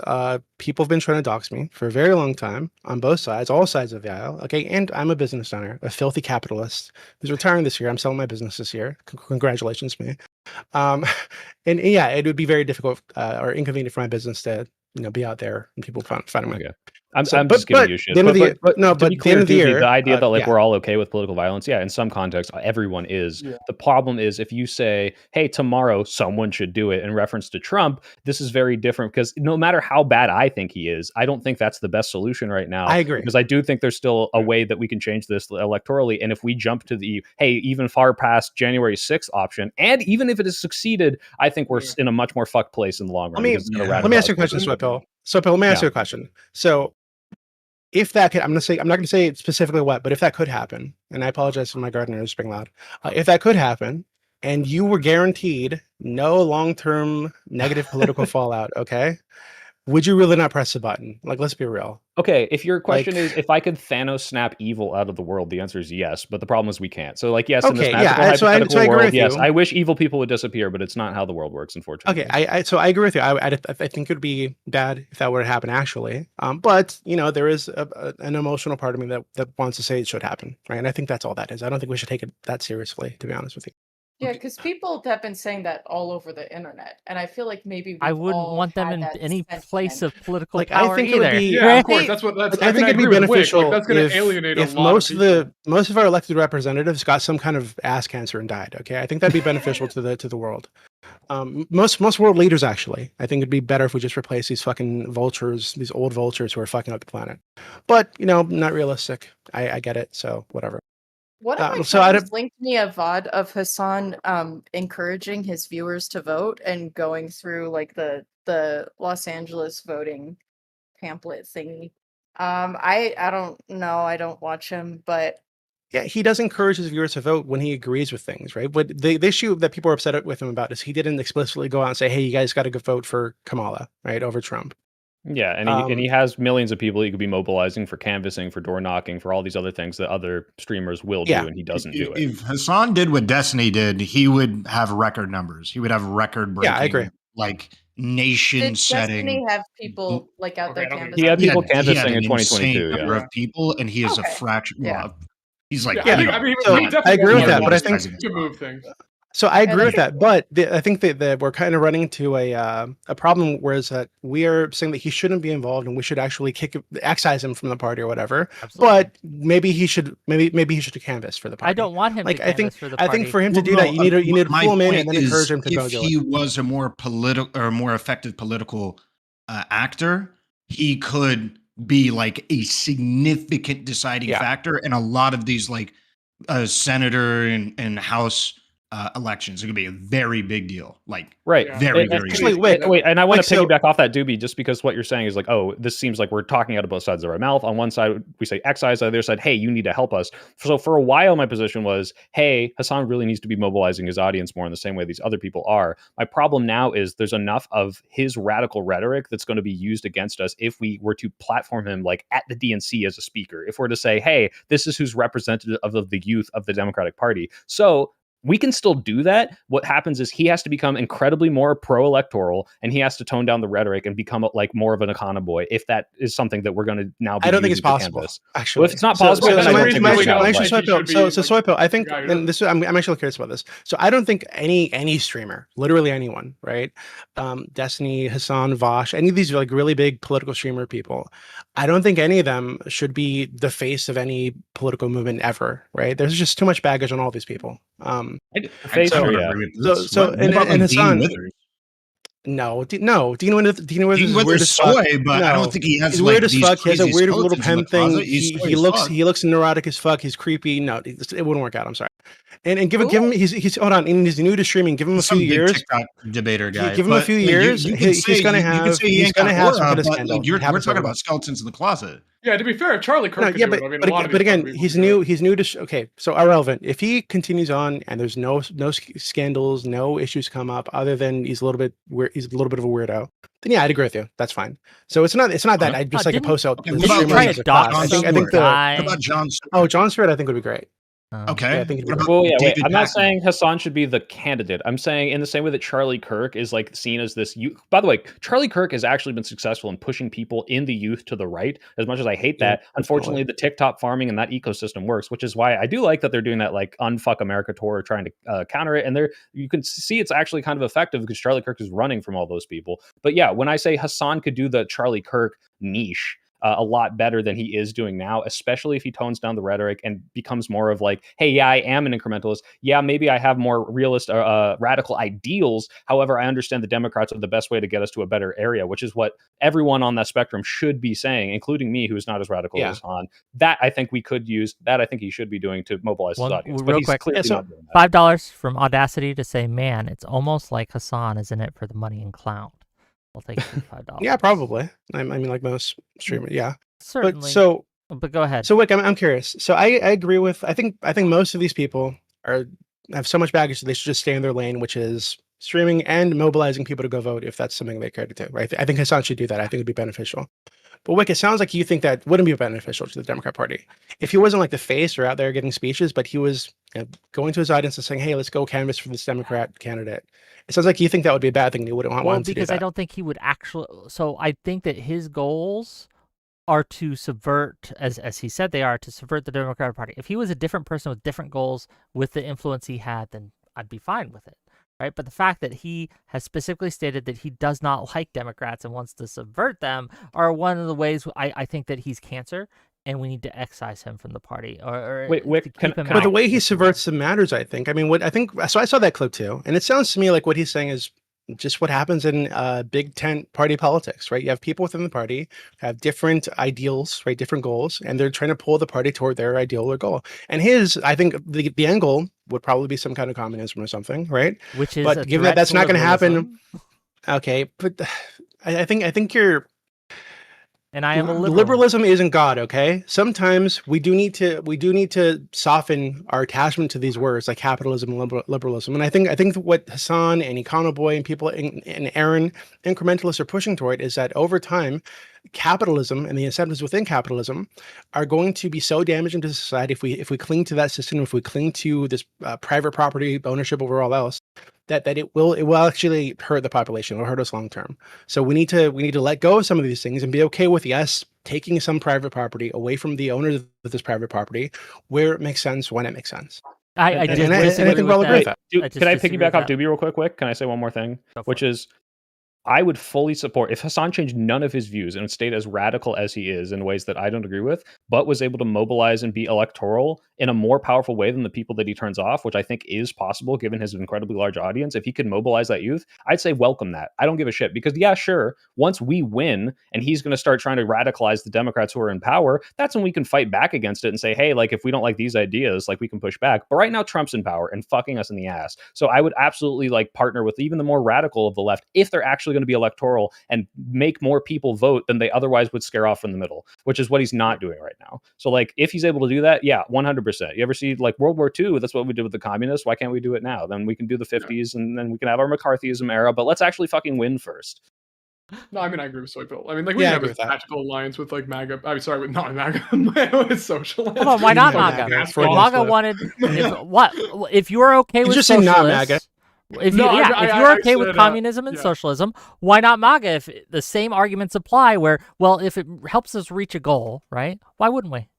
people have been trying to dox me for a very long time on both sides, all sides of the aisle. Okay, and I'm a business owner, a filthy capitalist who's retiring this year. I'm selling my business this year. Congratulations, me. And yeah, it would be very difficult or inconvenient for my business to be out there and people finding me. Okay. I'm But just giving you shit. the end of the year, But no, to but be the clear, end of the Doobie, year, the idea that like yeah. we're all okay with political violence, yeah, in some contexts, everyone is. Yeah. The problem is if you say, "Hey, tomorrow someone should do it," in reference to Trump, this is very different because no matter how bad I think he is, I don't think that's the best solution right now. I agree. Because I do think there's still a way that we can change this electorally, and if we jump to the even far past January 6th option, and even if it has succeeded, I think we're in a much more fucked place in the long run. Let me because it's gonna let me ask you a radicalize question, people. Sweatpill. Sweatpill, let me ask Yeah. you a question. So if that could, I'm not going to say specifically what, but if that could happen, and I apologize for my gardeners being loud. If that could happen, and you were guaranteed no long-term negative political fallout, okay, would you really not press the button? Like, let's be real. Okay, if your question is if I could Thanos snap evil out of the world, the answer is yes. But the problem is we can't. So, like, yes, in this Okay, magical yeah, hypothetical so I agree world, with yes, you. I wish evil people would disappear, but it's not how the world works, unfortunately. Okay, so I agree with you. I think it would be bad if that were to happen, actually. But there is an emotional part of me that wants to say it should happen, right? And I think that's all that is. I don't think we should take it that seriously, to be honest with you. Yeah, because people have been saying that all over the internet, and I feel like maybe I we've wouldn't all want them had in that any place sentiment. of political Like, I power think it would either. be- Yeah, of course. They- That's what that's. I think I it'd be agree with Wick, beneficial like, that's going if, to alienate a if lot most of of people. most of our elected representatives got some kind of ass cancer and died. Okay, I think that'd be beneficial to the world. Most world leaders, actually, I think it'd be better if we just replace these fucking vultures, these old vultures who are fucking up the planet. But not realistic. I get it. So whatever. One of my so I friends linked me a VOD of Hasan encouraging his viewers to vote and going through like the Los Angeles voting pamphlet thingy. I don't know. I don't watch him, but Yeah, he does encourage his viewers to vote when he agrees with things, right? But the issue that people are upset with him about is he didn't explicitly go out and say, "Hey, you guys got to go vote for Kamala, right, over Trump." Yeah, and he has millions of people he could be mobilizing for canvassing, for door knocking, for all these other things that other streamers will do, Yeah. and he doesn't do it. If Hasan did what Destiny did, he would have record numbers. He would have record breaking, Yeah, I agree. like did nation Destiny setting. have people like out Okay, there I don't canvassing? He had people He had canvassing an in 2022. insane number Yeah. of people, and he is Okay. a fraction. Yeah. Well, he's like, Yeah, Yeah, I mean, so he definitely I agree with does that, a but I lot think to move things. so. I Yeah, agree with that's that, but I think that we're kind of running into a problem, whereas that we are saying that he shouldn't be involved and we should actually excise him from the party or whatever. Absolutely. But maybe he should canvass for the party. I don't want him Like, to I think canvass for the party. I think for him to Well, do that, you need to my pull him in point and then is, encourage him to go if do he it. was a more political or more effective political actor, he could be like a significant deciding Yeah. factor in a lot of these like senator and House elections. It could be a very big deal. Like, Right. Yeah. very, And- very Actually, big. wait, Wait, and I want like, to so- piggyback off that, Doobie, just because what you're saying is like, oh, this seems like we're talking out of both sides of our mouth. On one side, we say excise. On the other side, hey, you need to help us. So for a while, my position was, hey, Hasan really needs to be mobilizing his audience more in the same way these other people are. My problem now is there's enough of his radical rhetoric that's going to be used against us if we were to platform him like at the DNC as a speaker. If we're to say, hey, this is who's representative of the youth of the Democratic Party. So we can still do that. What happens is he has to become incredibly more pro-electoral, and he has to tone down the rhetoric and become like more of an econo boy. If that is something that we're going to now be I don't think it's using to possible. canvass. Actually, Well, if it's not possible, then I don't think we should have, like- Soypo, I think, Yeah, and this I'm actually curious about this. So I don't think any streamer, literally anyone, right? Destiny, Hasan, Vosh, any of these like really big political streamer people, I don't think any of them should be the face of any political movement ever, right? There's just too much baggage on all these people. Face I or don't yeah. agree with this. So- What and about, like, Dean Hasan- Withers? No, Dean Withers Dean is weird Withers as fuck. soy, but I don't think he has He's like weird as these fuck. He has a crazy weird little skeletons in the pen thing. closet. He's soy He as looks fuck. neurotic as fuck. He's creepy. No, it wouldn't work out. I'm sorry. And give him Cool. he's hold on. And he's new to streaming. Give him a Some few big years. TikTok debater guy. Give him a But, few like, years. You, He's gonna have. He's gonna have some kind of but scandal. like, we're talking about skeletons in the closet. Yeah, to be fair, if Charlie Kirk No, could yeah, do but it. I mean, but, a lot again, of but these again, fucking people he's do new. it. He's new to. Okay, so Ahrelevant. If he continues on and there's no scandals, no issues come up, other than he's a little bit weird. He's a little bit of a weirdo. Then yeah, I'd agree with you. That's fine. So it's not that I just like a didn't- post out. Okay, the what about, streamers try like, as to a dox class. John I think the guy? What about John Stewart? oh John Stewart I think would be great. Okay. Yeah, I think it'd be What great. about Well, yeah, wait. David I'm not Tacking? saying Hasan should be the candidate. I'm saying in the same way that Charlie Kirk is like seen as this youth. By the way, Charlie Kirk has actually been successful in pushing people in the youth to the right. As much as I hate that, unfortunately, the TikTok farming and that ecosystem works, which is why I do like that they're doing that like Unfuck America tour, trying to counter it. And you can see it's actually kind of effective because Charlie Kirk is running from all those people. But yeah, when I say Hasan could do the Charlie Kirk niche a lot better than he is doing now, especially if he tones down the rhetoric and becomes more of like, hey, yeah, I am an incrementalist. Yeah, maybe I have more realist, radical ideals. However, I understand the Democrats are the best way to get us to a better area, which is what everyone on that spectrum should be saying, including me, who's not as radical as Han. That I think we could use. That I think he should be doing to mobilize his audience. But real he's quick, clearly not doing that. $5 from Audacity to say, man, it's almost like Hasan is in it for the money and clout. I'll take $5. Yeah, probably. I mean, like most streamers, yeah. Certainly. But go ahead. So Wick, I'm curious. So I agree with. I think most of these people have so much baggage that they should just stay in their lane, which is streaming and mobilizing people to go vote if that's something they care to do. Right? I think Hasan should do that. I think it'd be beneficial. But Wick, it sounds like you think that wouldn't be beneficial to the Democrat Party if he wasn't like the face or out there getting speeches, but he was going to his audience and saying, "Hey, let's go canvass for this Democrat candidate." It sounds like you think that would be a bad thing. You wouldn't want him to do because that. I don't think he would actually. So I think that his goals are to subvert, as he said they are, to subvert the Democratic Party. If he was a different person with different goals, with the influence he had, then I'd be fine with it, right? But the fact that he has specifically stated that he does not like Democrats and wants to subvert them are one of the ways I think that he's cancer, and we need to excise him from the party, or Wait, Wick, to can- keep him can But out. the way he if you will. subverts the matters, I think. I mean, what I think. So I saw that clip too, and it sounds to me like what he's saying is just what happens in big tent party politics, right? You have people within the party have different ideals, right? Different goals, and they're trying to pull the party toward their ideal or goal. And his, I think, the end goal would probably be some kind of communism or something, right? Which is But a given that threat that's to not going to happen, liberalism, okay. But I think you're. and I am a liberal. Liberalism isn't God, okay? Sometimes we do need to soften our attachment to these words like capitalism and liberalism. And I think what Hasan and Econoboy and people and Aaron incrementalists are pushing toward is that over time, capitalism and the incentives within capitalism are going to be so damaging to society if we cling to that system, if we cling to this private property ownership over all else, that it will actually hurt the population. It will hurt us long term. So we need to let go of some of these things and be okay with us taking some private property away from the owners of this private property where it makes sense, when it makes sense. I And just I disagree think with we'll agree with that. that. I just Can I disagree piggyback with off that. Doobie real quick? Can I say one more thing? Go for Which it. is, I would fully support if Hasan changed none of his views and stayed as radical as he is in ways that I don't agree with, but was able to mobilize and be electoral in a more powerful way than the people that he turns off, which I think is possible given his incredibly large audience. If he could mobilize that youth, I'd say welcome that. I don't give a shit because, yeah, sure, once we win and he's going to start trying to radicalize the Democrats who are in power, that's when we can fight back against it and say, hey, like if we don't like these ideas, like we can push back. But right now, Trump's in power and fucking us in the ass. So I would absolutely like partner with even the more radical of the left if they're actually going to be electoral and make more people vote than they otherwise would scare off in the middle, which is what he's not doing right now. So like if he's able to do that, yeah, 100%. You ever see like World War II? That's what we did with the communists. Why can't we do it now? Then we can do the 50s and then we can have our McCarthyism era, but let's actually fucking win first. No, I mean I agree with Soybill. I mean, like we Yeah, I have agree a with that. tactical alliance with like MAGA. I'm sorry, with not MAGA, with Socialist. Hold on, why not Yeah, MAGA? MAGA, If Freudian MAGA slip. wanted, if you're okay Did with you say not MAGA? socialists, if No, you, I- if I- you're I okay with said, communism and yeah. socialism, why not MAGA? If the same arguments apply, where if it helps us reach a goal, right? Why wouldn't we?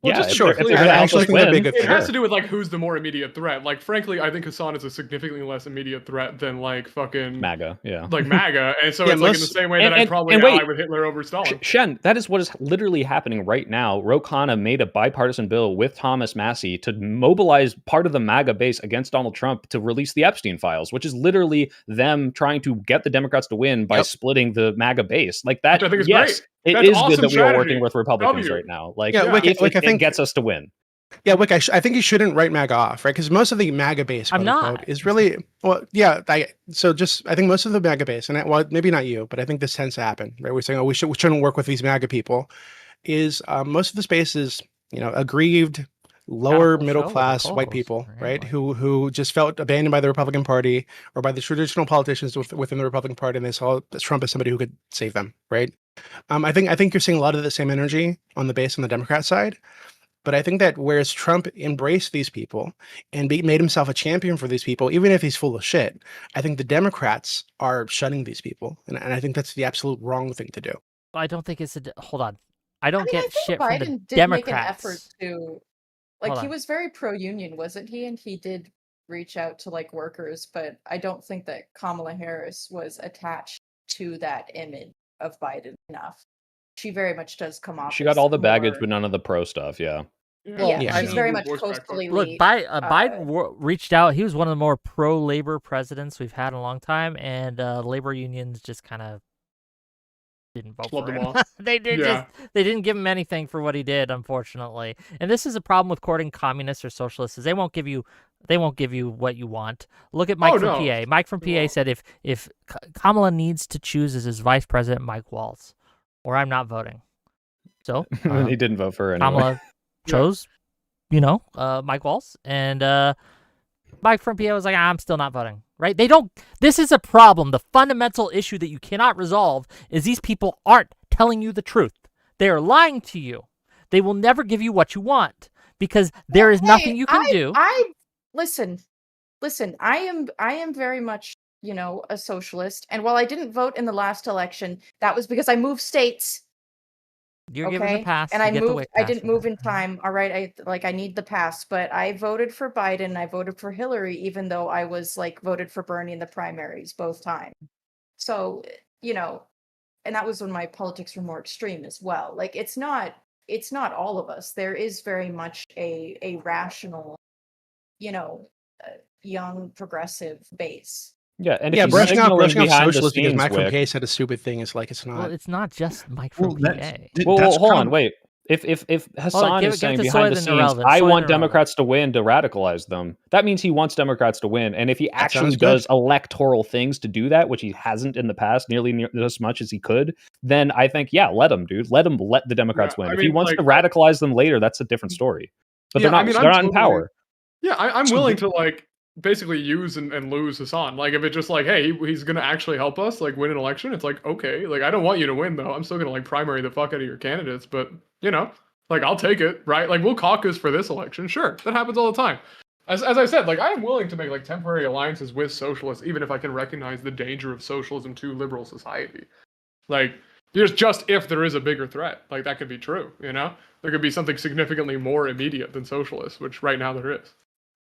Well, Yeah, just to if be they're clear, gonna I help actually us think that'd be a win, good it thing. has sure. to do with like who's the more immediate threat. Like, frankly, I think Hasan is a significantly less immediate threat than like fucking MAGA, yeah. like MAGA, and so Yeah, it's like in the most- same way that I'd probably and wait. ally with Hitler over Stalin. Shen, that is what is literally happening right now. Ro Khanna made a bipartisan bill with Thomas Massie to mobilize part of the MAGA base against Donald Trump to release the Epstein files, which is literally them trying to get the Democrats to win by Yep. splitting the MAGA base. Like that, Which I think is yes, great. it That's is awesome good that we are working strategy. with Republicans W. right now. Like, Yeah, Wick, if Wick, I it think gets us to win. Yeah, Wick, I think you shouldn't write MAGA off, right? Because most of the MAGA base, I'm quote unquote, not. is really yeah. I think most of the MAGA base, and maybe not you, but I think this tends to happen, right? We're saying, oh, we shouldn't work with these MAGA people. Is most of the space is aggrieved, lower Got a whole middle show with a class white co-host, people, right? right? Who just felt abandoned by the Republican Party or by the traditional politicians within the Republican Party, and they saw Trump as somebody who could save them, right? I think you're seeing a lot of the same energy on the base on the Democrat side. But I think that whereas Trump embraced these people and made himself a champion for these people, even if he's full of shit, I think the Democrats are shunning these people. And I think that's the absolute wrong thing to do. I don't think it's hold on. I don't I mean, get I think shit from the Biden did Democrats. make an effort to, like, Hold he on. was very pro-union, wasn't he? And he did reach out to like workers, but I don't think that Kamala Harris was attached to that image of Biden enough. She very much does come off. She got as all the baggage, more- but none of the pro stuff. Yeah. yeah, yeah, she's no. very much Voice back up. coastally. Look, Biden reached out. He was one of the more pro-labor presidents we've had in a long time, and labor unions just kind of didn't vote Slubbed for him him. off. They did Yeah. they didn't give him anything for what he did, unfortunately. And this is a problem with courting communists or socialists. Is they won't give you what you want. Look at Mike Oh, from no. PA. Mike from They PA won't. said if Kamala needs to choose as his vice president Mike Waltz, or I'm not voting. So And he didn't vote for her anyway. Kamala chose, Mike Waltz, and Mike from PA was like, I'm still not voting. Right? This is a problem. The fundamental issue that you cannot resolve is these people aren't telling you the truth. They are lying to you. They will never give you what you want because there is nothing you can do. Listen. I am very much, a socialist. And while I didn't vote in the last election, that was because I moved states. You're given the Okay, pass. and you I get the moved. WIC I pass didn't for move that. in time. All right, I need the pass, but I voted for Biden. I voted for Hillary, even though I was like voted for Bernie in the primaries both times. So you know, and that was when my politics were more extreme as well. Like it's not all of us. There is very much a rational, you know, young progressive base. Yeah, and if Yeah, he's brushing off signaling behind the socialist because scenes, Mike from Wick, K said a stupid thing is like it's Well, not. it's not just Mike from Well, PA. that's hold kind on, of- wait. If Hasan give is it saying to behind the Soy, then scenes, irrelevant. I Soy, want then irrelevant. Democrats to win to radicalize them, that means he wants Democrats to win. And if he actually sounds good. does electoral things to do that, which he hasn't in the past, nearly as much as he could, then I think, yeah, let him, dude. Let the Democrats Yeah, win. I if he mean, wants like, to radicalize them later, that's a different story. But Yeah, they're I not. mean, they're I'm not in totally- power. Yeah, I'm So willing the- to like basically use and lose Hasan. Like if it's just like, hey, he's gonna actually help us like win an election. It's like, okay, like I don't want you to win though. I'm still gonna like primary the fuck out of your candidates, but you know, like I'll take it, right? Like we'll caucus for this election. Sure, that happens all the time. As I said, like I am willing to make like temporary alliances with socialists, even if I can recognize the danger of socialism to liberal society. Like just if there is a bigger threat, like that could be true. You know, there could be something significantly more immediate than socialists, which right now there is.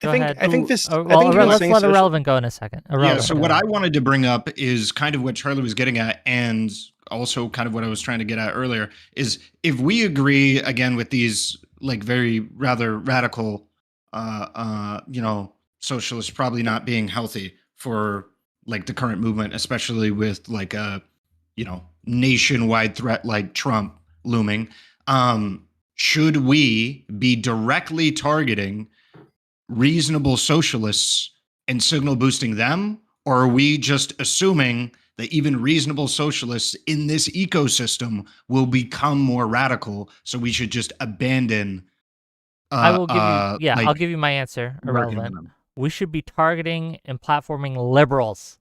Go I think ahead. I think this. Well, I think you were let's saying let social- Irrelevant go in a second. Yeah, Irrelevant, so go what I ahead. wanted to bring up is kind of what Charlie was getting at, and also kind of what I was trying to get at earlier, is if we agree again with these like very rather radical socialists probably not being healthy for like the current movement, especially with like a nationwide threat like Trump looming. Should we be directly targeting reasonable socialists and signal boosting them, or are we just assuming that even reasonable socialists in this ecosystem will become more radical, so we should just abandon I will give you. like, I'll give you my answer. working with Irrelevant. them? We should be targeting and platforming liberals,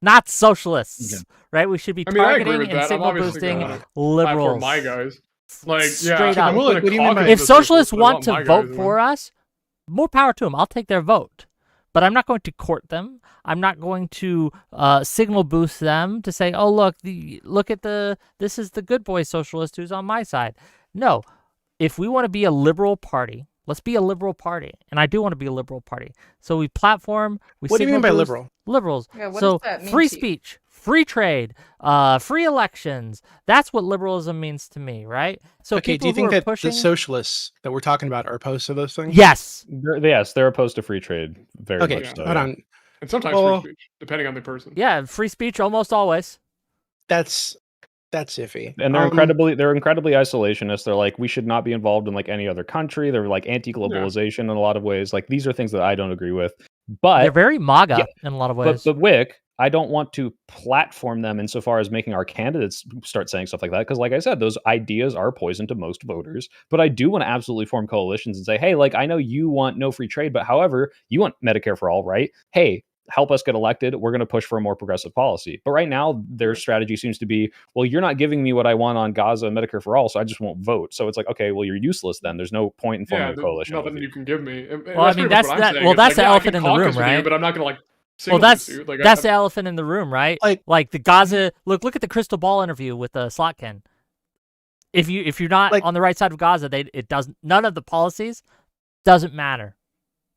not socialists. Okay. Right? We should be I mean, I agree targeting with and that. I'm signal obviously boosting gonna liberals. Platform my guys. Like, yeah, Straight up. I'm willing What to do you mean by- caucus If with socialists but I want to my vote guys for us, more power to them. I'll take their vote. But I'm not going to court them. I'm not going to signal boost them to say, "Oh, look at this is the good boy socialist who's on my side." No, if we want to be a liberal party, let's be a liberal party, and I do want to be a liberal party. So we platform. What do you mean by liberal? Liberals. Yeah, what So does that mean free to you? speech, free trade, free elections. That's what liberalism means to me, right? So Okay, do people you think who are that pushing, the socialists that we're talking about are opposed to those things? yes. They're opposed to free trade. Very Okay, much so. hold yeah. on. And sometimes Well- free speech, depending on the person. Yeah, free speech almost always. That's iffy. And they're incredibly isolationist. They're like, we should not be involved in like any other country. They're like anti-globalization in a lot of ways. Like these are things that I don't agree with. They're But very MAGA in a lot of ways. but Wick, I don't want to platform them insofar as making our candidates start saying stuff like that. Because like I said, those ideas are poison to most voters. But I do want to absolutely form coalitions and say, hey, like I know you want no free trade, but however, you want Medicare for all, right? Hey, help us get elected. We're going to push for a more progressive policy. But right now, their strategy seems to be, well, you're not giving me what I want on Gaza and Medicare for all, so I just won't vote. So it's like, okay, well, you're useless then. There's no point in forming Yeah, a there's coalition. nothing with you can give me. And Well, I mean, pretty much that's what I'm that- saying. well, It's that's like, the yeah, I elephant can in the room, caucus with you, right? but I'm not gonna like. Well, signal that's boost you. Like, the elephant in the room, right? Like- the Gaza. Look at the crystal ball interview with Slotkin. If you're not Like- on the right side of Gaza, it doesn't. None of the policies doesn't matter.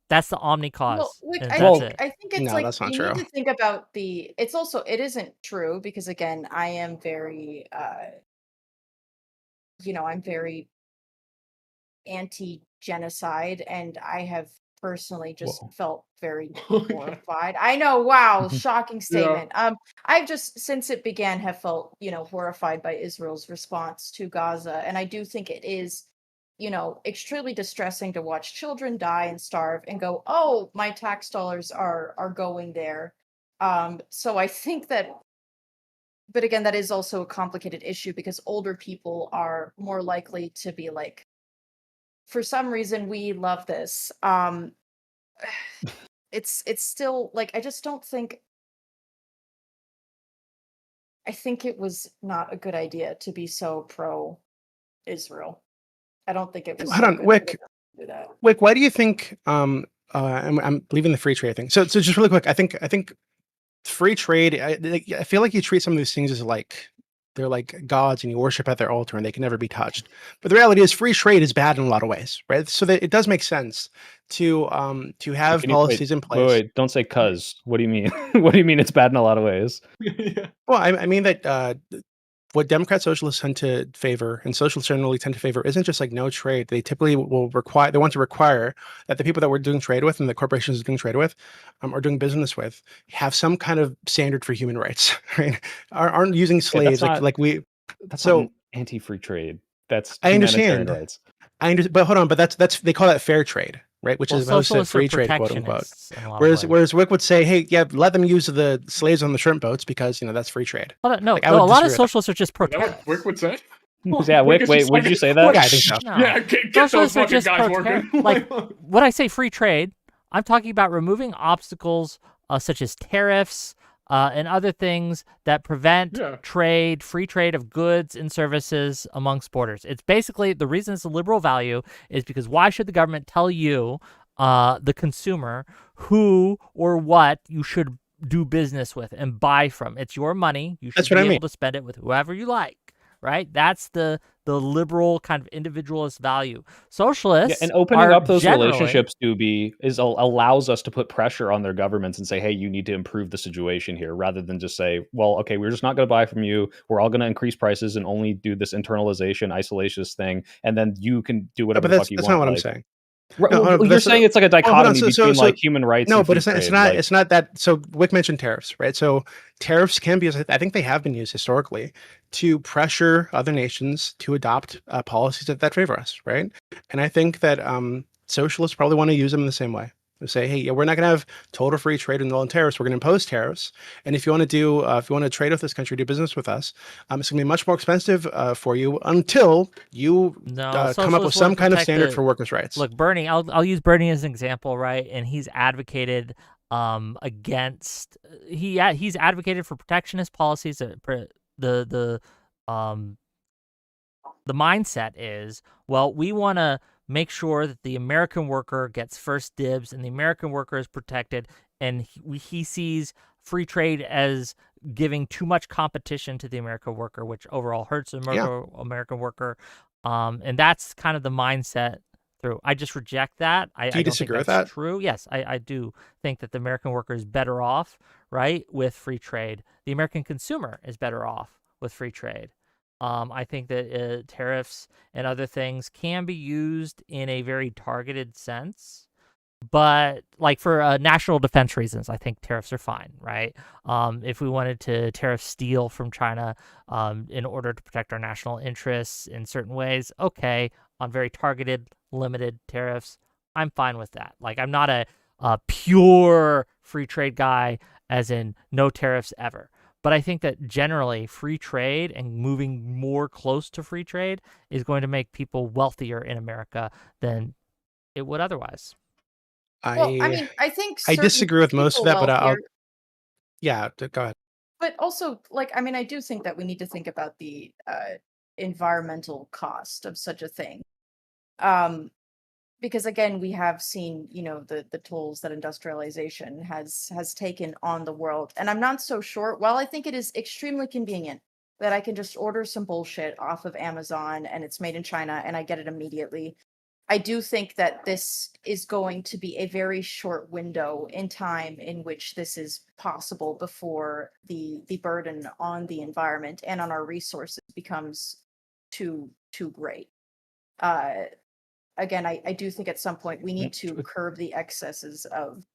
That's the omni cause. Well, like, and I, that's think, it. I think it's No, like that's not you true. need to think about the. It's also it isn't true because again, I am very, I'm very anti-genocide, and I have personally just Whoa. felt very Oh my God. horrified. I know, wow, shocking statement. I've just since it began have felt horrified by Israel's response to Gaza, and I do think it is extremely distressing to watch children die and starve and go, oh, my tax dollars are going there. So I think that, but again, that is also a complicated issue because older people are more likely to be like, for some reason, we love this. It's still like, I just don't think, I think it was not a good idea to be so pro Israel. I don't think it was. Hold so on, good Wick. to do that. Wick, why do you think I'm leaving the free trade thing? So just really quick, I think free trade. I feel like you treat some of these things as like they're like gods and you worship at their altar and they can never be touched. But the reality is free trade is bad in a lot of ways, right? So that it does make sense to have Can you policies in place. wait, don't say cuz. What do you mean? What do you mean it's bad in a lot of ways? Yeah. Well, I mean that what Democrat socialists tend to favor and socialists generally tend to favor isn't just like no trade. They typically will require, they want to require that the people that we're doing trade with and the corporations are doing trade with or doing business with have some kind of standard for human rights, right? Aren't using slaves like we. That's So not anti-free trade. That's I humanitarian understand. rights. But hold on, but that's they call that fair trade, right? Which Well, is opposed to socialists are free trade, quote unquote. protectionists in a lot of ways. Whereas Wick would say, hey, yeah, let them use the slaves on the shrimp boats because that's free trade. Hold on, no, Like, I no, would a lot of disagree with that. socialists are just Is that what protectionists. Wick would say? Yeah, Wick wait, is wait, just would like, you say that? Yeah, I think so. No. Yeah, get those Socialists are fucking just guys working. like when I say free trade, I'm talking about removing obstacles such as tariffs and other things that prevent trade, free trade of goods and services amongst borders. It's basically the reason it's a liberal value is because why should the government tell you, the consumer, who or what you should do business with and buy from? It's your money. You should That's what be I able mean. to spend it with whoever you like. Right? That's the liberal kind of individualist value. Socialists and opening are up those generally, relationships allows us to put pressure on their governments and say, hey, you need to improve the situation here, rather than just say, well, okay, we're just not going to buy from you. We're all going to increase prices and only do this internalization, isolationist thing, and then you can do whatever But the fuck you that's want. not what I'm saying. Right, No, well, but you're that's saying it's like a dichotomy between so- like human rights No, and but free it's trade. not. Like, It's not that. So Wick mentioned tariffs, right? So tariffs can be. I think they have been used historically to pressure other nations to adopt policies that favor us, right? And I think that socialists probably want to use them in the same way. They say, hey, yeah, we're not going to have total free trade and no tariffs. We're going to impose tariffs. And if you want to trade with this country, do business with us, it's going to be much more expensive for you until you come up with socialists some wanna kind of protect standard the- for workers' rights. Look, Bernie, I'll use Bernie as an example, right? And he's advocated against he's advocated for protectionist policies. The mindset is, well, we want to make sure that the American worker gets first dibs and the American worker is protected, and he sees free trade as giving too much competition to the American worker, which overall hurts the American worker. And that's kind of the mindset through. I just reject that. I don't disagree think with that's that? true. Yes, I do think that the American worker is better off, right, with free trade. The American consumer is better off with free trade. I think that tariffs and other things can be used in a very targeted sense, but like for national defense reasons, I think tariffs are fine, right? If we wanted to tariff steel from China in order to protect our national interests in certain ways, okay, on very targeted, limited tariffs, I'm fine with that. Like, I'm not a pure free trade guy, as in no tariffs ever. But I think that generally free trade and moving more close to free trade is going to make people wealthier in America than it would otherwise. Well, I mean, I think I certain disagree with most of people that, but I'll. wealthier, Yeah, go ahead. but also, like, I mean, I do think that we need to think about the environmental cost of such a thing. Because again, we have seen, the tolls that industrialization has taken on the world. And I'm not so sure, while I think it is extremely convenient that I can just order some bullshit off of Amazon and it's made in China and I get it immediately, I do think that this is going to be a very short window in time in which this is possible before the burden on the environment and on our resources becomes too great. Again, I do think at some point we need to curb the excesses of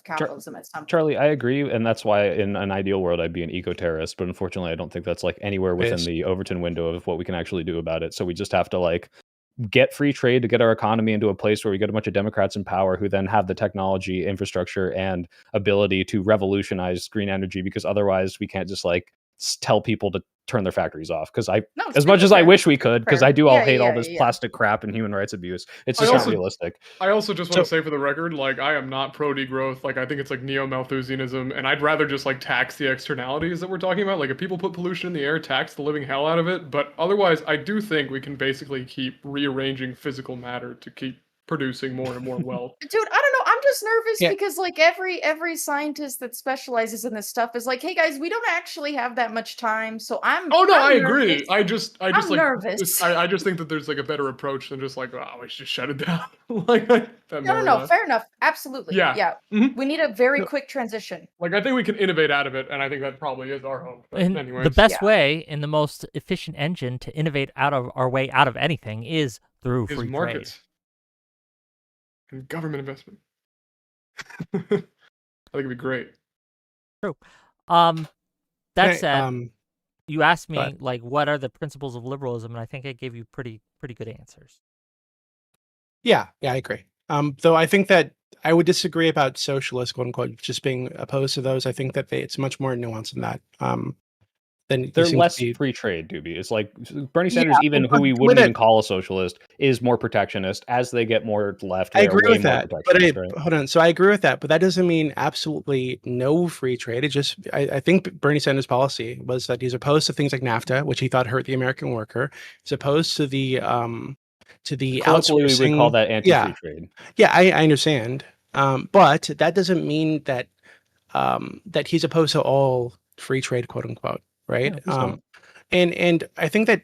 capitalism at some point. Charlie, I agree, and that's why in an ideal world I'd be an eco-terrorist, but unfortunately I don't think that's like anywhere within the Overton window of what we can actually do about it. So we just have to like get free trade to get our economy into a place where we get a bunch of Democrats in power who then have the technology, infrastructure, and ability to revolutionize green energy, because otherwise we can't just like tell people to turn their factories off. Because as much as I wish we could, because I do all hate all this plastic crap and human rights abuse, it's just not realistic. I also just want to say for the record, like, I am not pro degrowth. Like, I think it's like neo-Malthusianism, and I'd rather just like tax the externalities that we're talking about. Like, if people put pollution in the air, tax the living hell out of it. But otherwise, I do think we can basically keep rearranging physical matter to keep producing more and more wealth. Dude, I don't know. I'm just nervous Yeah. because like every scientist that specializes in this stuff is like, hey guys, we don't actually have that much time, so I'm. Oh no, I'm I agree. nervous. I just I'm like nervous. I just think that there's like a better approach than just like, oh, we should just shut it down. No. Fair enough. Absolutely. Yeah. Yeah. Mhm. We need a very No. quick transition. Like I think we can innovate out of it, and I think that probably is our hope. But And anyways, the best Yeah. way and the most efficient engine to innovate out of our way out of anything is through is free trade. markets and government investment. I think it'd be great. That Okay, said, you asked me but- like what are the principles of liberalism, and I think I gave you pretty good answers. Yeah, I agree. Though I think that I would disagree about socialist, quote unquote, just being opposed to those. I think that it's much more nuanced than that. Than They're they seem to less be. free trade, Doobie. It's like Bernie Sanders, Yeah, even but who we with wouldn't it- even call a socialist, is more protectionist. As they get more left, I they are agree way with more that, but protectionist, right? hold on. So I agree with that, but that doesn't mean absolutely no free trade. It just, I think Bernie Sanders' policy was that he's opposed to things like NAFTA, which he thought hurt the American worker. He's opposed to the Colloquially, we would call outsourcing. that anti-free trade. Yeah, I understand. But that doesn't mean that that he's opposed to all free trade, quote unquote, right? Yeah, he's not. And I think that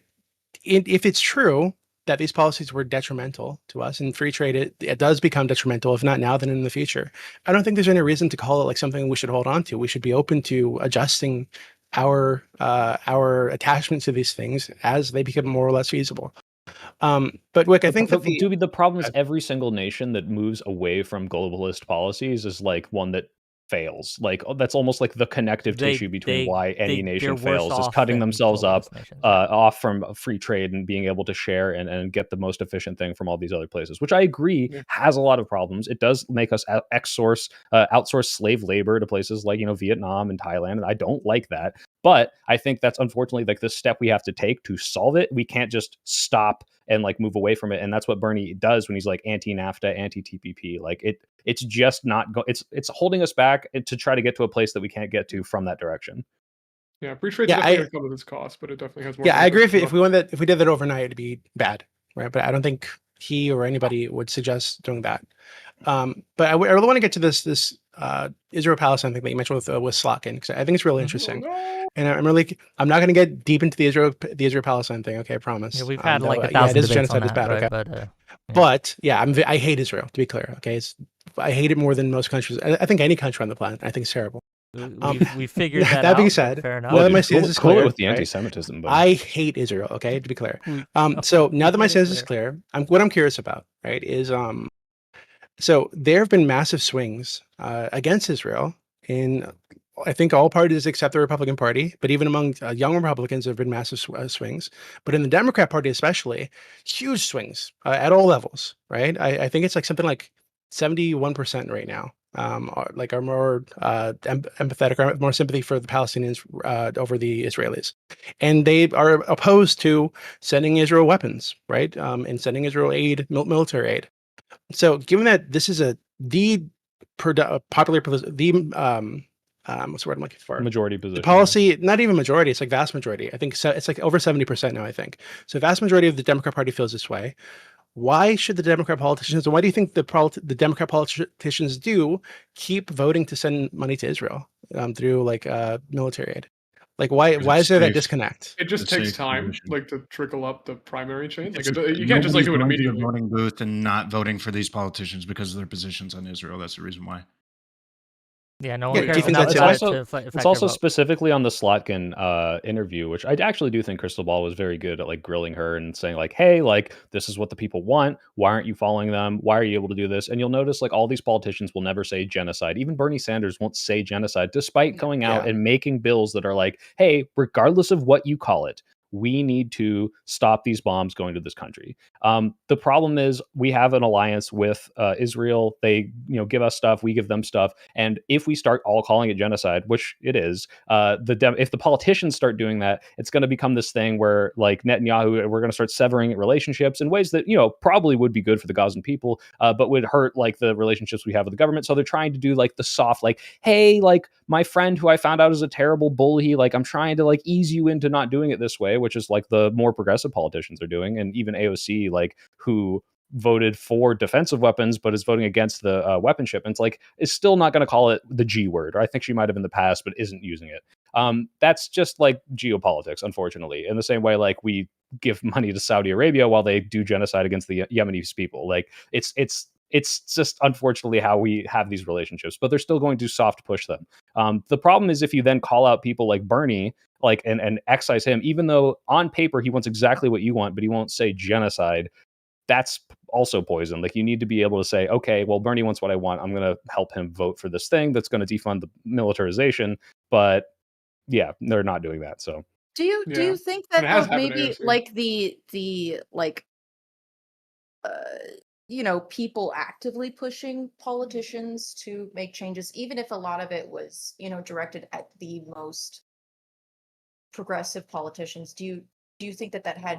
if it's true that these policies were detrimental to us and free trade, it does become detrimental, if not now, then in the future. I don't think there's any reason to call it like something we should hold on to. We should be open to adjusting our attachment to these things as they become more or less feasible. But Wick, I think that the problem is every single nation that moves away from globalist policies is like one that fails. Like that's almost like the connective tissue between why any nation fails is cutting themselves up off from free trade and being able to share and get the most efficient thing from all these other places, which I agree has a lot of problems. It does make us outsource slave labor to places like, Vietnam and Thailand. And I don't like that. But I think that's unfortunately like the step we have to take to solve it. We can't just stop and like move away from it. And that's what Bernie does when he's like anti-NAFTA, anti-TPP. Like it's just not it's holding us back to try to get to a place that we can't get to from that direction. Yeah, free trade's definitely going to come with its cost, but it definitely has more. Yeah, I agree. If we did that overnight, it'd be bad, right? But I don't think he or anybody would suggest doing that. But I really want to get to this Israel-Palestine thing that you mentioned with Slotkin, because I think it's really interesting. And I'm not going to get deep into the Israel-Palestine thing. Okay, I promise. Yeah, we've had like 1,000 it is debates genocide. on It's bad. that, Okay, right? But I hate Israel. To be clear, okay, I hate it more than most countries. I think any country on the planet. I think it's terrible. We figured that out. That being said, fair enough. now that my stance is clear, with the right? anti-Semitism, but I hate Israel. Okay, to be clear. So now that my stance is clear, what I'm curious about, right, is so there have been massive swings against Israel in, I think, all parties except the Republican Party, but even among young Republicans, there have been massive swings. But in the Democrat Party, especially, huge swings at all levels, right? I think it's like something like 71% right now. Are more empathetic, or more sympathy for the Palestinians over the Israelis, and they are opposed to sending Israel weapons, right? And sending Israel aid, military aid. So, given that this is the popular what's the word I'm looking for? Majority position. The policy, not even majority, it's like vast majority. I think it's like over 70% now, I think. So vast majority of the Democrat Party feels this way. Why should the Democrat politicians, and why do you think the Democrat politicians do keep voting to send money to Israel through like military aid? Like why is there that disconnect? It just takes time, like to trickle up the primary chain. Like you can't just like do it immediately. Voting booth and not voting for these politicians because of their positions on Israel. That's the reason why. Yeah, no one do you cares think about that's that. It's also specifically on the Slotkin interview, which I actually do think Crystal Ball was very good at like grilling her and saying like, hey, like this is what the people want. Why aren't you following them? Why are you able to do this? And you'll notice like all these politicians will never say genocide. Even Bernie Sanders won't say genocide, despite going out and making bills that are like, hey, regardless of what you call it, we need to stop these bombs going to this country. The problem is we have an alliance with Israel. They, give us stuff, we give them stuff. And if we start all calling it genocide, which it is, if the politicians start doing that, it's going to become this thing where like Netanyahu, we're going to start severing relationships in ways that, probably would be good for the Gazan people, but would hurt like the relationships we have with the government. So they're trying to do like the soft, like, hey, like my friend who I found out is a terrible bully, like I'm trying to like ease you into not doing it this way, which is like the more progressive politicians are doing. And even AOC, like who voted for defensive weapons, but is voting against the weapon shipments, like, is still not going to call it the G word. Or I think she might have in the past, but isn't using it. That's just like geopolitics, unfortunately. In the same way, like, we give money to Saudi Arabia while they do genocide against the Yemenis people. Like, it's just unfortunately how we have these relationships, but they're still going to soft push them. The problem is if you then call out people like Bernie, like, and excise him, even though on paper he wants exactly what you want, but he won't say genocide. That's also poison. Like, you need to be able to say, okay, well, Bernie wants what I want. I'm going to help him vote for this thing that's going to defund the militarization. But yeah, they're not doing that. So Do you Yeah. think And it has that happened maybe AOC. like the like people actively pushing politicians to make changes, even if a lot of it was, directed at the most progressive politicians? Do you think that had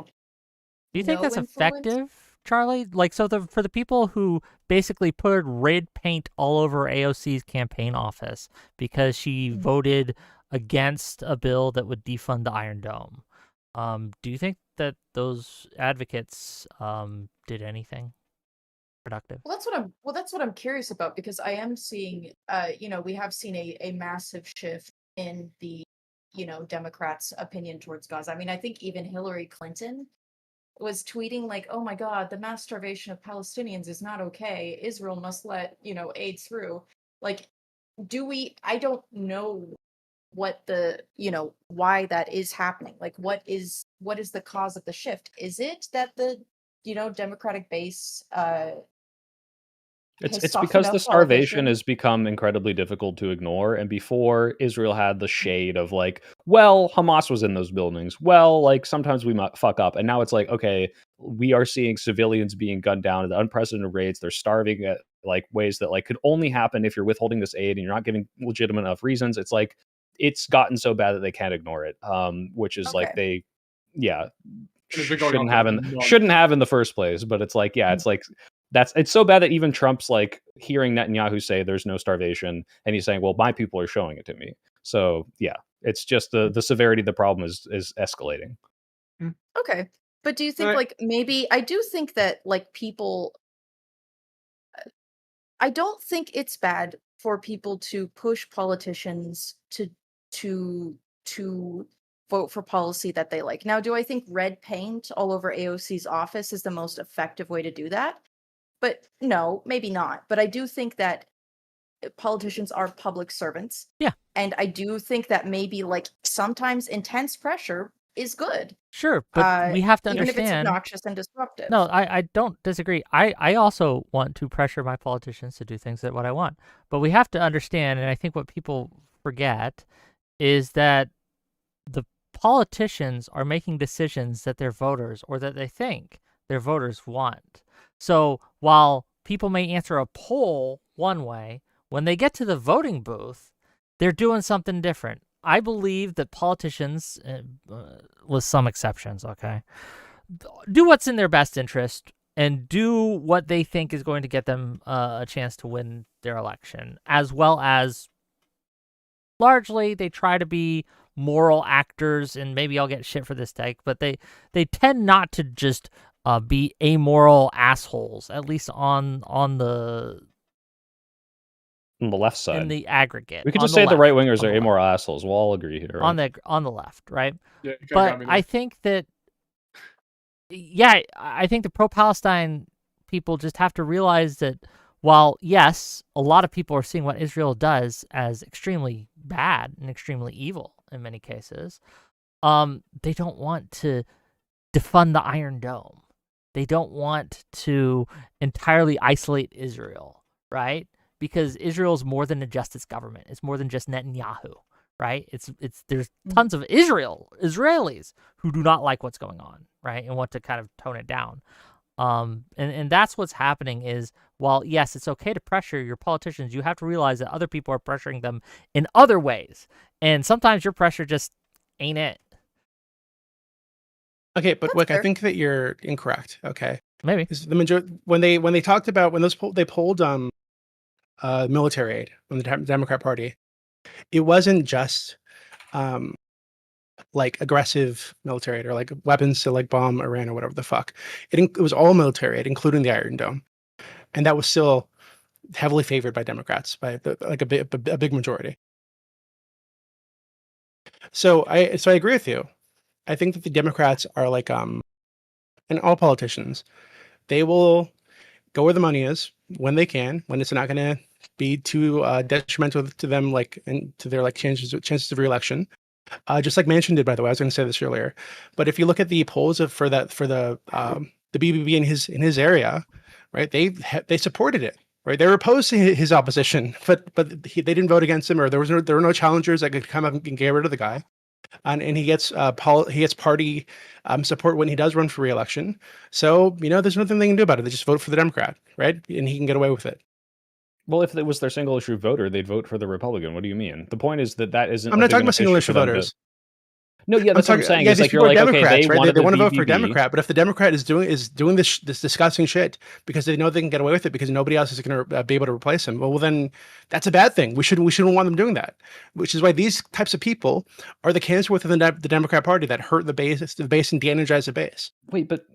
Do you think no that's influence? effective, Charlie? Like, so for the people who basically put red paint all over AOC's campaign office because she voted against a bill that would defund the Iron Dome, do you think that those advocates did anything productive? Well, that's what I'm curious about, because I am seeing, we have seen a massive shift in the, Democrats' opinion towards Gaza. I mean, I think even Hillary Clinton was tweeting like, "Oh my God, the mass starvation of Palestinians is not okay. Israel must let, aid through." Like, I don't know what the, why that is happening. Like, what is the cause of the shift? Is it that the, Democratic base It's pissed off because the enough starvation politicians? has become incredibly difficult to ignore. And before, Israel had the shade of like, well, Hamas was in those buildings. Well, like, sometimes we might fuck up. And now it's like, okay, we are seeing civilians being gunned down at the unprecedented rates. They're starving at like ways that like could only happen if you're withholding this aid and you're not giving legitimate enough reasons. It's like, it's gotten so bad that they can't ignore it. Which is like Okay. yeah, And it's been going on shouldn't for have like in months. shouldn't have in the first place. But it's like, yeah, it's like, it's so bad that even Trump's like hearing Netanyahu say there's no starvation, and he's saying, well, my people are showing it to me. So yeah, it's just the severity of the problem is escalating. Okay. But do you think, Right. like, maybe I do think that, like, people, I don't think it's bad for people to push politicians to to vote for policy that they like. Now, do I think red paint all over AOC's office is the most effective way to do that? But no, maybe not. But I do think that politicians are public servants. Yeah. And I do think that maybe, like, sometimes intense pressure is good. Sure, but we have to Even if it's understand. obnoxious and disruptive. No, I don't disagree. I also want to pressure my politicians to do things that what I want. But we have to understand, and I think what people forget is that the politicians are making decisions that their voters, or that they think their voters, want. So while people may answer a poll one way, when they get to the voting booth, they're doing something different. I believe that politicians, with some exceptions, okay, do what's in their best interest and do what they think is going to get them a chance to win their election, as well as largely they try to be moral actors. And maybe I'll get shit for this take, but they tend not to just be amoral assholes, at least on the left side, in the aggregate. We could On just say the left, right wingers on are the left. amoral assholes. We'll all agree here, right? On the left, right? Yeah, you kinda But got me there. I think that, yeah, I think the pro-Palestine people just have to realize that while, yes, a lot of people are seeing what Israel does as extremely bad and extremely evil in many cases, they don't want to defund the Iron Dome. They don't want to entirely isolate Israel, right? Because Israel is more than just its government. It's more than just Netanyahu, right? There's tons of Israelis who do not like what's going on, right, and want to kind of tone it down. And that's what's happening is, while yes, it's okay to pressure your politicians, you have to realize that other people are pressuring them in other ways, and sometimes your pressure just ain't it. Okay, but That's Wick, I fair. think that you're incorrect. Okay, Maybe. because the majority when they talked about when they polled military aid from the Democrat Party, it wasn't just like aggressive military aid or like weapons to like bomb Iran or whatever the fuck. It was all military aid, including the Iron Dome, and that was still heavily favored by Democrats by like a big majority. So I agree with you. I think that the Democrats are like and all politicians, they will go where the money is when they can, when it's not going to be too detrimental to them, like and to their like chances of re-election. Just like Manchin did, by the way. I was going to say this earlier, but if you look at the polls for the BBB in his area, right? They supported it, right? They were opposed to his opposition, but they didn't vote against him, or there were no challengers that could come up and get rid of the guy. And he gets party support when he does run for re-election. So there's nothing they can do about it. They just vote for the Democrat, right? And he can get away with it. Well, if it was their single issue voter, they'd vote for the Republican. What do you mean? The point is that isn't. I'm not talking about single issue voters. No, yeah, that's what I'm saying. Yeah, it's these like people you're are like, Democrats, okay, right? They want to vote for a BBB. Democrat, but if the Democrat is doing this disgusting shit because they know they can get away with it because nobody else is going to be able to replace him, well, then that's a bad thing. We shouldn't want them doing that. Which is why these types of people are the cancer within the Democrat Party that hurt the base and de-energize the base. Wait, but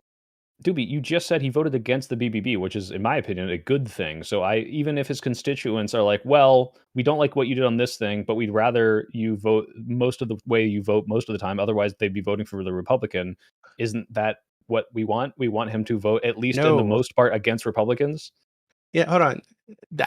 Doobie, you just said he voted against the BBB, which is, in my opinion, a good thing. So even if his constituents are like, well, we don't like what you did on this thing, but we'd rather you vote most of the way you vote most of the time. Otherwise, they'd be voting for the Republican. Isn't that what we want? We want him to vote, at least in the most part, against Republicans. Yeah, hold on.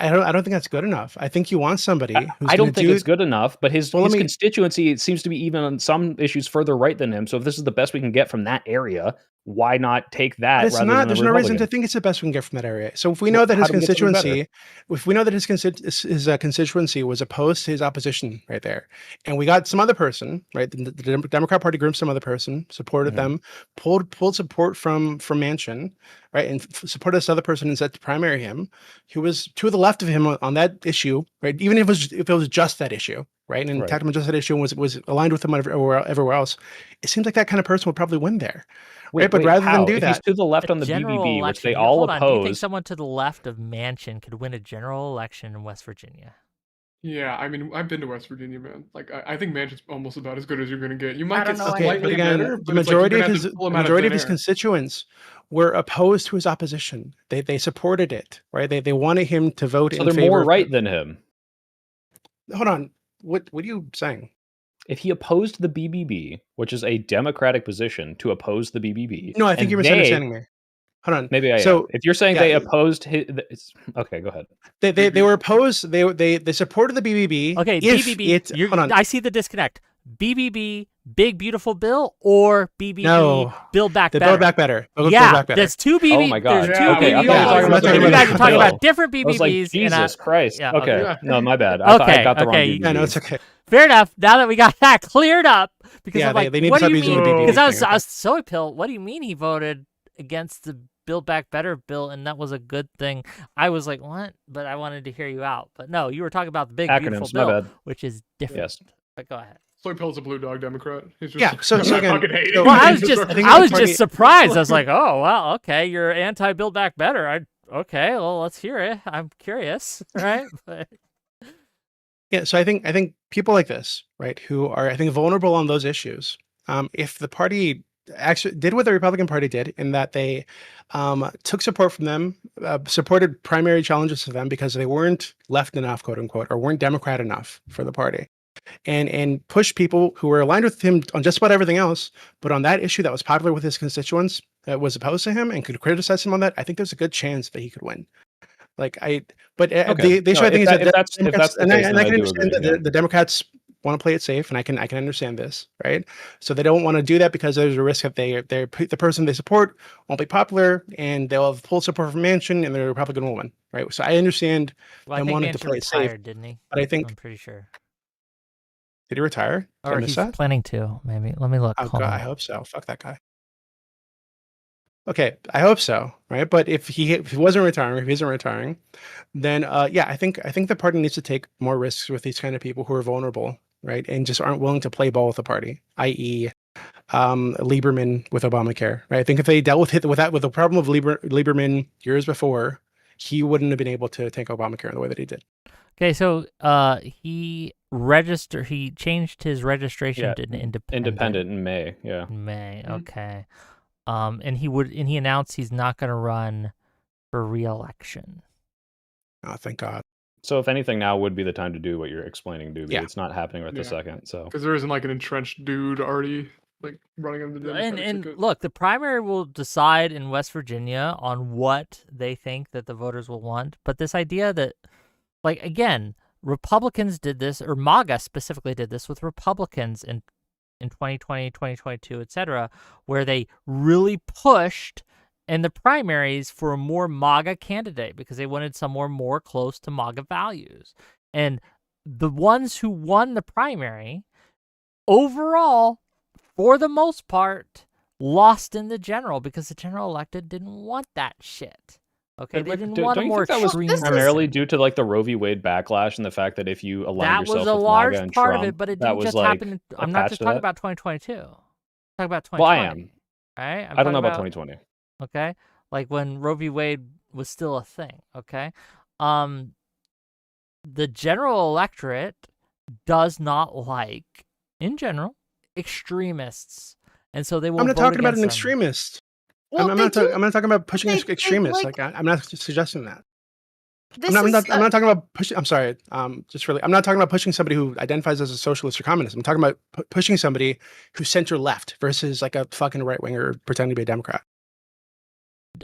I don't think that's good enough. I think you want somebody who's I don't think it's good enough, but his constituency seems to be even on some issues further right than him. So if this is the best we can get from that area, why not take that? It's not. There's no reason to think it's the best we can get from that area. So if we know that his constituency, his constituency was opposed to his opposition right there, and we got some other person, right? The Democrat Party grouped some other person, supported them, pulled support from Manchin, right, and supported this other person and said to primary him, who was to the left of him on that issue, right? Even if it was just that issue, right, and attacked him on just that issue and was aligned with him everywhere else, it seems like that kind of person would probably win there. Right, but rather than do that, he's to the left on the BBB, which they all oppose. Do you think someone to the left of Manchin could win a general election in West Virginia? Yeah, I mean, I've been to West Virginia, man. Like, I think Manchin's almost about as good as you're going to get. You might get slightly better, but the majority of his constituents were opposed to his opposition. They supported it, right? They wanted him to vote in favor. So they're more right than him. Hold on, what are you saying? If he opposed the BBB, which is a democratic position to oppose the BBB. No, I think you're misunderstanding me. Hold on. Maybe I am. If you're saying they opposed his, okay, go ahead. They were opposed. They supported the BBB. Okay, BBB. Hold on. I see the disconnect. BBB, Big Beautiful Bill, or BBB, Build Back Better? Build Back Better. There's two BBB. Oh my God. There's two BBB. You guys are talking about different BBBs. Like, Jesus Christ. Yeah, okay. No, my bad. I got the wrong BBB. Yeah, no, it's okay. Fair enough. Now that we got that cleared up, because I'm like, they need what to do you stop using mean? the BBB. Because I was so appealed. What do you mean he voted against the Build Back Better bill and that was a good thing? I was like, what? But I wanted to hear you out. But no, you were talking about the Big Beautiful Bill, which is different. Yes. But go ahead. Soy Pill's a blue dog Democrat. He's just, yeah, so again, well, I was just surprised. I was like, oh, well, okay, you're anti-Build Back Better. Okay, well, let's hear it. I'm curious, right? But... Yeah, so I think people like this, right, who are, I think, vulnerable on those issues, if the party actually did what the Republican Party did in that they took support from them, supported primary challenges to them because they weren't left enough, quote unquote, or weren't Democrat enough for the party, and push people who were aligned with him on just about everything else, but on that issue that was popular with his constituents, that was opposed to him and could criticize him on that, I think there's a good chance that he could win. The issue I think is that and I can understand that the Democrats want to play it safe, and I can understand this, right? So they don't want to do that because there's a risk that the person they support won't be popular, and they'll have full support from Manchin, and the Republican will win, right? So I understand them wanting to play it safe, didn't he? But I think I'm pretty sure. Did he retire? Or he's planning to, maybe. Let me look. Oh God, I hope so. Fuck that guy. Okay, I hope so, right? But if he wasn't retiring, if he isn't retiring, then I think the party needs to take more risks with these kind of people who are vulnerable, right, and just aren't willing to play ball with the party, i.e., Lieberman with Obamacare, right? I think if they dealt with the problem of Lieberman years before he wouldn't have been able to take Obamacare in the way that he did. Okay, so he changed his registration to independent in May. Yeah. In May, okay. And he announced he's not going to run for re-election. Oh, thank God. So if anything, now would be the time to do what you're explaining, Doobie. Yeah. It's not happening right this second. So because there isn't like an entrenched dude already like running on the Democratic And ticket. look, the primary will decide in West Virginia on what they think that the voters will want. But this idea that, like, again, Republicans did this, or MAGA specifically did this with Republicans in 2020, 2022, etc., where they really pushed in the primaries for a more MAGA candidate because they wanted someone more close to MAGA values. And the ones who won the primary overall, for the most part, lost in the general because the general elected didn't want that shit. Okay, they didn't want a more extreme. Primarily due to like the Roe v. Wade backlash and the fact that if you align yourself with MAGA and Trump, that was a large part of it, but it didn't just happen. I'm not just talking about 2022. I'm talking about 2020. Well, I am. Right? I don't know about 2020. Okay, like when Roe v. Wade was still a thing. Okay, the general electorate does not like, in general, extremists, and so they will. I'm not talking about an them. extremist. Well, I'm not talking about pushing extremists. Like I'm not suggesting that. I'm not talking about pushing. I'm sorry. I'm not talking about pushing somebody who identifies as a socialist or communist. I'm talking about pushing somebody who's center left versus like a fucking right winger pretending to be a Democrat.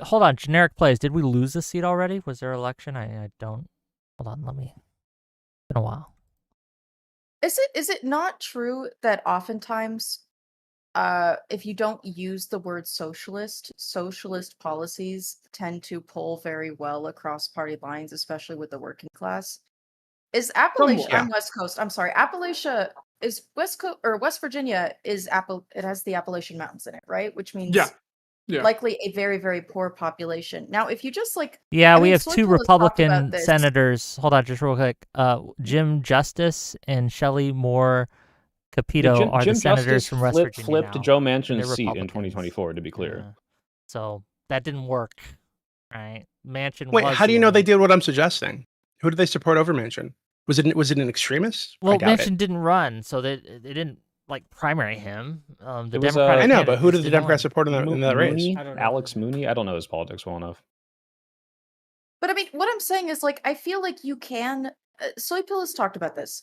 Hold on, generic plays. Did we lose the seat already? Was there an election? I don't. Hold on, let me. It's been a while. Is it not true that oftentimes, if you don't use the word socialist policies tend to pull very well across party lines, especially with the working class? Is Appalachia? I'm West Coast. I'm sorry. Appalachia is West Coast, or West Virginia is It has the Appalachian Mountains in it, right? Which means likely a very, very poor population. Now, if you just like, we have two Republican senators. Hold on, just real quick. Jim Justice and Shelley Moore Capito are the senators from West Virginia. Flipped Joe Manchin's seat in 2024, to be clear. Yeah. So that didn't work, right? Manchin. Wait, how do you know they did what I'm suggesting? Who did they support over Manchin? Was it an extremist? Well, Manchin didn't run, so they didn't like primary him. The Democratic I know, but who did the Democrats support in that race? Alex Mooney? I don't know his politics well enough. But I mean, what I'm saying is, like, I feel like you can. Soypil has talked about this.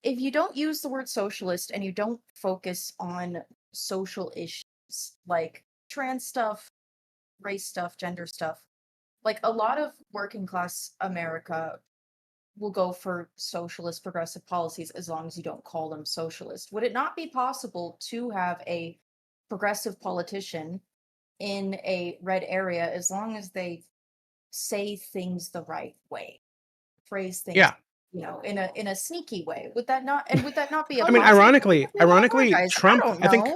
If you don't use the word socialist and you don't focus on social issues like trans stuff, race stuff, gender stuff, like a lot of working class America will go for socialist progressive policies as long as you don't call them socialist. Would it not be possible to have a progressive politician in a red area as long as they say things the right way, phrase things in a sneaky way? Would that not be a I mean, ironically, Trump, I think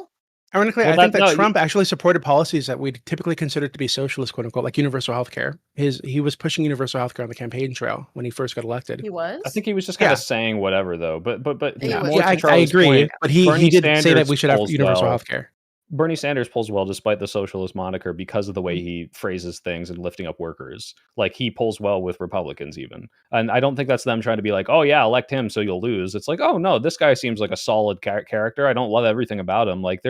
that Trump actually supported policies that we typically consider to be socialist, quote unquote, like universal health care. He was pushing universal health care on the campaign trail when he first got elected. He was? I think he was just kind of saying whatever, though. But I agree. But he did say that we should have universal health care. Bernie Sanders pulls well despite the socialist moniker because of the way he phrases things and lifting up workers. Like, he pulls well with Republicans even. And I don't think that's them trying to be like, oh yeah, elect him so you'll lose. It's like, oh no, this guy seems like a solid character. I don't love everything about him. Like,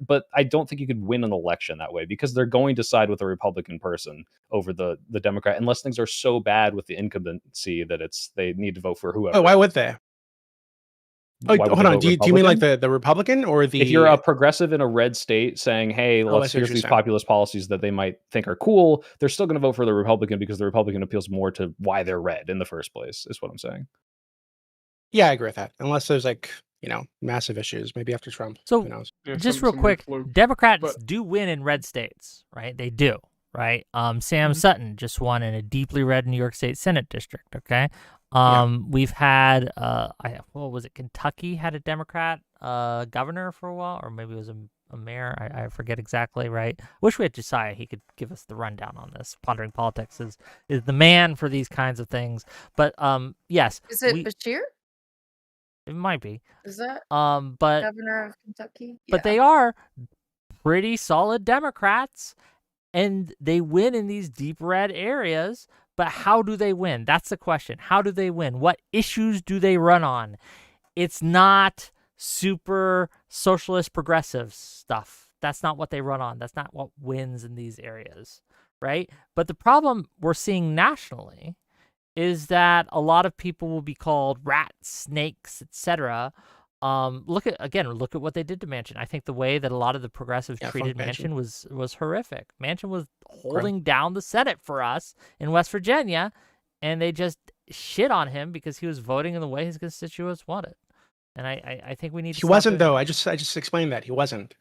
but I don't think you could win an election that way because they're going to side with a Republican person over the Democrat unless things are so bad with the incumbency that they need to vote for whoever. Oh, why would they? Oh, hold on. Do you mean like the Republican or the? If you're a progressive in a red state saying, "Hey, here's these populist policies that they might think are cool," they're still going to vote for the Republican because the Republican appeals more to why they're red in the first place. Is what I'm saying. Yeah, I agree with that. Unless there's massive issues, maybe after Trump. So who knows? Just real quick, Democrats do win in red states, right? They do, right? Sam Sutton just won in a deeply red New York State Senate district. Okay. We've had what was it? Kentucky had a Democrat governor for a while, or maybe it was a mayor. I forget exactly. Right. Wish we had Josiah. He could give us the rundown on this. Pondering Politics is the man for these kinds of things. But yes, is it Bashir? It might be. Is that but governor of Kentucky? But they are pretty solid Democrats, and they win in these deep red areas. But how do they win? That's the question. How do they win? What issues do they run on? It's not super socialist progressive stuff. That's not what they run on. That's not what wins in these areas, right? But the problem we're seeing nationally is that a lot of people will be called rats, snakes, etc. Look at what they did to Manchin. I think the way that a lot of the progressives treated Manchin was horrific. Manchin was holding down the Senate for us in West Virginia, and they just shit on him because he was voting in the way his constituents wanted. And I think we need to. He wasn't though. I just explained that he wasn't.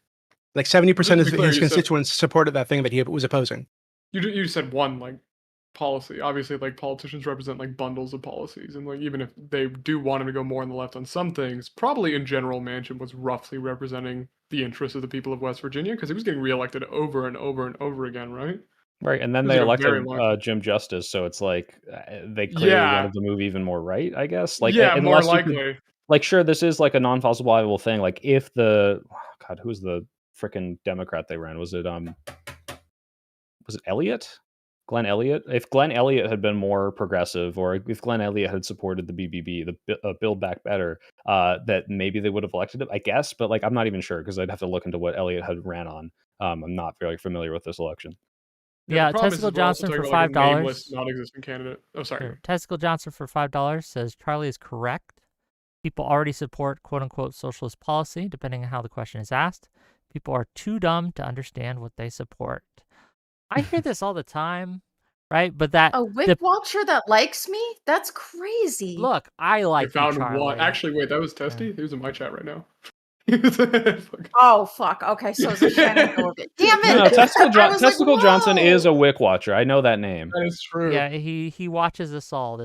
Like 70% of his constituents supported that thing that he was opposing. You said one policy. Obviously, politicians represent bundles of policies, and even if they do want him to go more on the left on some things, probably in general, Manchin was roughly representing the interests of the people of West Virginia because he was getting reelected over and over and over again, right? Right, and then they elected Jim Justice, so it's they clearly wanted to move even more right, I guess. More likely. Sure, this is a non-falsifiable thing. If who was the frickin' Democrat they ran? Was it Elliott? Glenn Elliott? If Glenn Elliott had been more progressive, or if Glenn Elliott had supported the BBB, the Build Back Better, that maybe they would have elected him, I guess. But I'm not even sure because I'd have to look into what Elliott had ran on. I'm not very familiar with this election. Yeah, Testicle Johnson for $5. Non-existent candidate. Oh, sorry. Sure. Testicle Johnson for $5 says Charlie is correct. People already support quote-unquote socialist policy, depending on how the question is asked. People are too dumb to understand what they support. I hear this all the time, right? But that a Wick watcher that likes me? That's crazy. Look, I like I found Charlie. one. Actually, wait, that was Testy. He was in my chat right now. Oh fuck. Okay, so it's a Shannon Damn it! No, Testicle Johnson is a Wick watcher. I know that name. That is true. Yeah, he watches us all.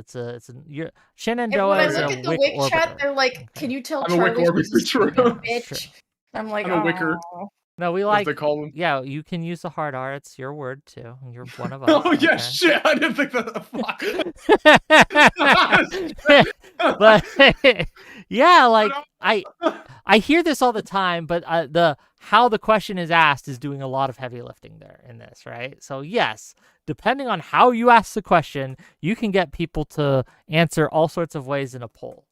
Shenandoah when I is look a at the Wick Wick orbiter. chat, they're like, "Can you tell I'm a Wick Charlie's orbiter, true. bitch?" I'm like, I'm a Wicker. "Oh." No, we As they call them. Yeah, you can use the hard R. It's your word too. You're one of us. Oh yeah, shit! I didn't think that. Fuck. But yeah, I hear this all the time. But how the question is asked is doing a lot of heavy lifting there in this, right? So yes, depending on how you ask the question, you can get people to answer all sorts of ways in a poll.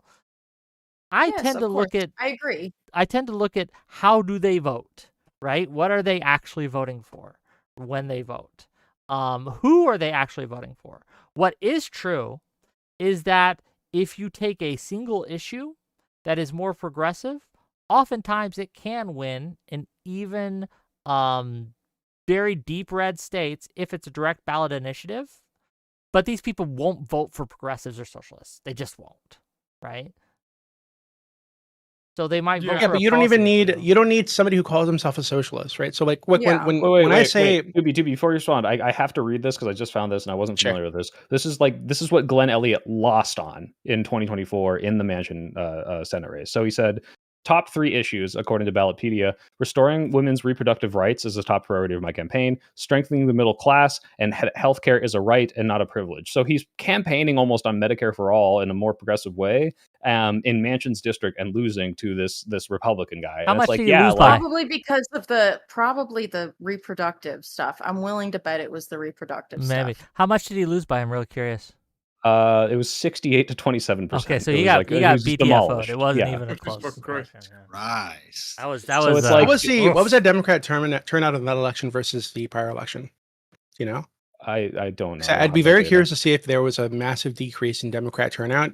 I tend to look at. I agree. I tend to look at how do they vote. Right? What are they actually voting for when they vote? Who are they actually voting for? What is true is that if you take a single issue that is more progressive, oftentimes it can win in even very deep red states if it's a direct ballot initiative. But these people won't vote for progressives or socialists. They just won't, right? So they might vote for but you don't even need somebody who calls himself a socialist, right? So when I say Doobie, before you respond, I have to read this because I just found this and I wasn't familiar with this. This is what Glenn Elliott lost on in 2024 in the Manchin Senate race. So he said, top 3 issues, according to Ballotpedia: restoring women's reproductive rights is a top priority of my campaign, strengthening the middle class, and healthcare is a right and not a privilege. So he's campaigning almost on Medicare for all in a more progressive way in Manchin's district and losing to this Republican guy. How much did he lose by? Probably because of the reproductive stuff. I'm willing to bet it was the reproductive stuff. How much did he lose by? I'm really curious. It was 68 to 27%. Okay, so you got BDFO'd. It wasn't even a close. Right. That was. What was that Democrat turnout in that election versus the prior election? You know, I don't know. So I'd be very curious to see if there was a massive decrease in Democrat turnout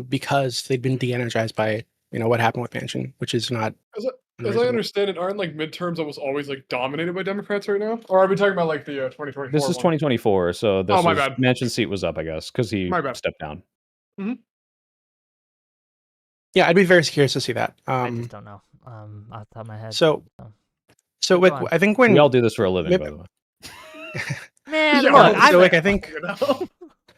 because they'd been de-energized by what happened with Manchin, which is not. As I understand it, aren't midterms almost always dominated by Democrats right now? Or are we talking about the 2024? This is 2024, so this my bad. Manchin's seat was up, I guess, because he stepped down. Mm-hmm. Yeah, I'd be very curious to see that. I just don't know. Off the top of my head. So Wick, I think when we all do this for a living, by the way. Man, look, I think.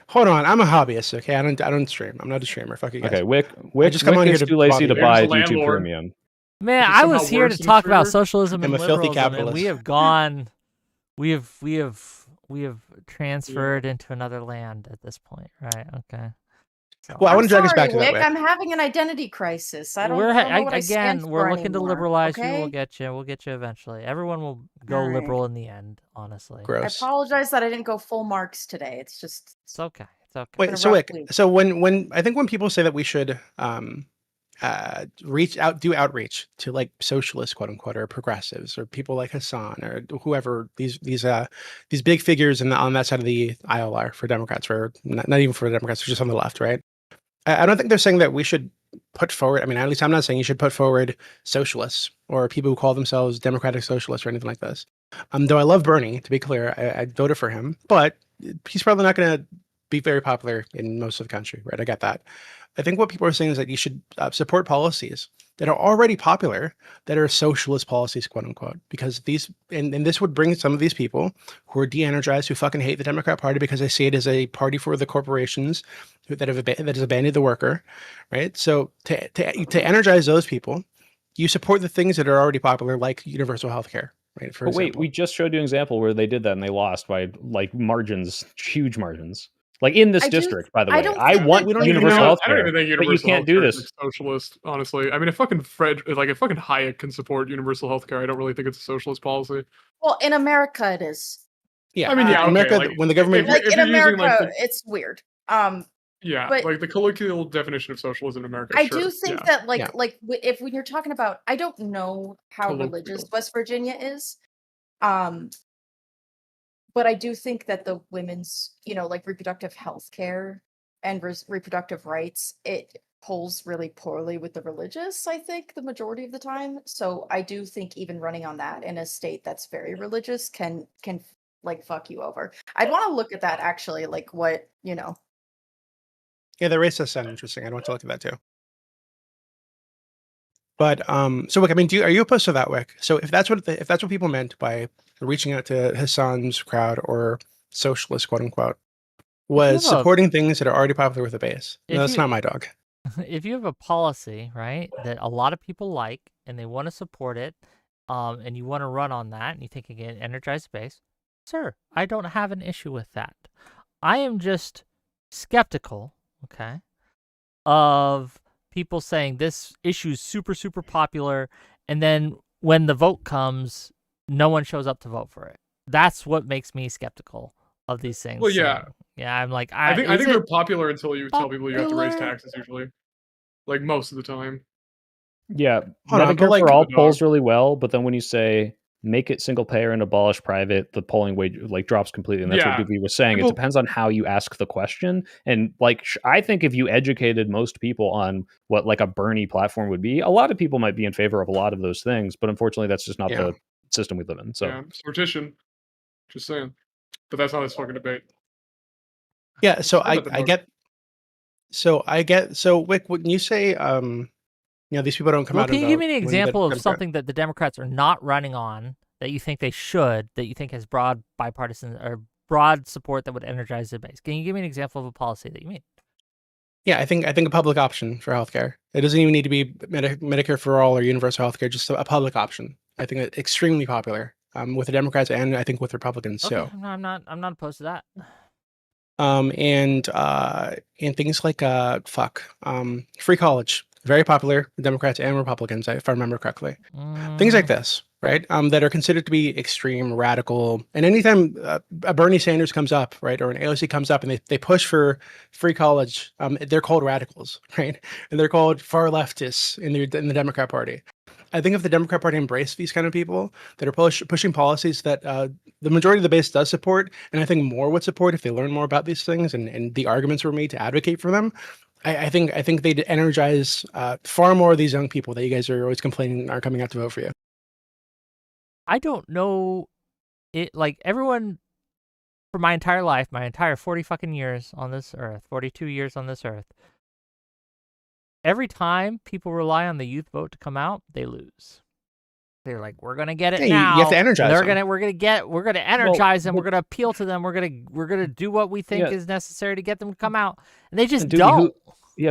Hold on, I'm a hobbyist. Okay, I don't stream. I'm not a streamer. Fuck you guys. Okay, Wick just come on here too lazy to buy YouTube Premium. Man, I was here to talk about socialism and liberalism, and we have gone. We have transferred into another land at this point, right? Okay. So, Well, I I'm want to drag us sorry, back to that, Wick. Wick. I'm having an identity crisis. I don't we're know what I stand again, for we're looking to anymore, liberalize you. okay? We'll get you. We'll get you eventually. Everyone will go All right. liberal in the end. Honestly, I Gross. apologize that I didn't go full Marx today. It's just it's okay. It's okay. been a Wait, so rough Wick, week. so when I think when people say that we should do outreach to like socialists, quote unquote, or progressives, or people like Hasan or whoever these big figures on that side of the aisle are for Democrats, or not even for Democrats, just on the left, right? I don't think they're saying that we should put forward. I mean, at least I'm not saying you should put forward socialists or people who call themselves democratic socialists or anything like this. Though I love Bernie, to be clear, I voted for him, but he's probably not going to be very popular in most of the country, right? I get that. I think what people are saying is that you should support policies that are already popular, that are socialist policies, quote unquote, because these, and this would bring some of these people who are de-energized, who fucking hate the Democrat Party because they see it as a party for the corporations that has abandoned the worker, right? So to energize those people, you support the things that are already popular, like universal health care, right? For But wait, example. we just showed you an example where they did that and they lost by like margins, huge margins. Like in this I do- district, by the I way, don't I think want that don't they- even universal know- health I don't care, even think but you universal can't do healthcare is, this. like, socialist, honestly. I mean, if fucking Hayek can support universal healthcare, I don't really think it's a socialist policy. Well, in America, it is. Yeah, I mean, yeah, in America, okay, like, when the government, Like in you're using, America, like, it's weird. yeah, but- like the colloquial definition of socialism in America. I sure, do think yeah. that, Yeah. if when you're talking about, I don't know how Colloquial. religious West Virginia is, but I do think that the women's, like reproductive health care and reproductive rights, it polls really poorly with the religious, I think, the majority of the time. So I do think even running on that in a state that's very religious can like fuck you over. I'd want to look at that actually, like what, yeah, the racist sound interesting. I'd want to look at that too. But so Wick, I mean, are you opposed to that, Wick? So if that's what people meant by reaching out to Hasan's crowd or socialist, quote unquote, was have a- supporting things that are already popular with the base. If No, that's you- not my dog. if you have a policy, right, that a lot of people like and they want to support it, and you want to run on that and you think you can energize the base, sir, I don't have an issue with that. I am just skeptical, okay, of people saying this issue is super, super popular, and then when the vote comes, no one shows up to vote for it. That's what makes me skeptical of these things. Well, yeah. Yeah, I'm like, I think is they're it popular until you tell people you have to raise popular? taxes. Usually, like most of the time. Yeah, Hold on, Medicare but, like- for all The polls dog. really well, but then when you say make it single payer and abolish private, the polling wage like drops completely, and that's Yeah. what Doobie was saying. People- It depends on how you ask the question, and like I think if you educated most people on what like a Bernie platform would be, a lot of people might be in favor of a lot of those things, but unfortunately, that's just not Yeah. the system we live in. So Yeah, sortition. Just saying. But that's not this fucking debate. Yeah, so Sorry about the I get. So Wick, when you say these people don't come Well, out can and you give vote me an when the example of Democrat- something that the Democrats are not running on that you think they should, that you think has broad bipartisan or broad support that would energize the base? Can you give me an example of a policy that you mean? Yeah, I think a public option for healthcare. It doesn't even need to be Medicare for all or universal healthcare. Just a public option. I think it's extremely popular with the Democrats and I think with Republicans too. Okay, no, I'm not opposed to that. And things like free college, very popular with Democrats and Republicans, if I remember correctly. Things like this, right? That are considered to be extreme, radical. And anytime a Bernie Sanders comes up, right, or an AOC comes up and they push for free college, they're called radicals, right? And they're called far leftists in the Democrat Party. I think if the Democrat Party embraced these kind of people that are pushing policies that the majority of the base does support, and I think more would support if they learn more about these things and the arguments were made to advocate for them, I think they'd energize far more of these young people that you guys are always complaining aren't coming out to vote for you. I don't know it, like everyone for my entire life, my entire 40 fucking years on this earth, 42 years on this earth. Every time people rely on the youth vote to come out, they lose. They're like, we're gonna get it Yeah, now. you have to energize them. We're gonna energize them. We're gonna appeal to them. We're gonna do what we think is necessary to get them to come out, and they just Doobie, don't.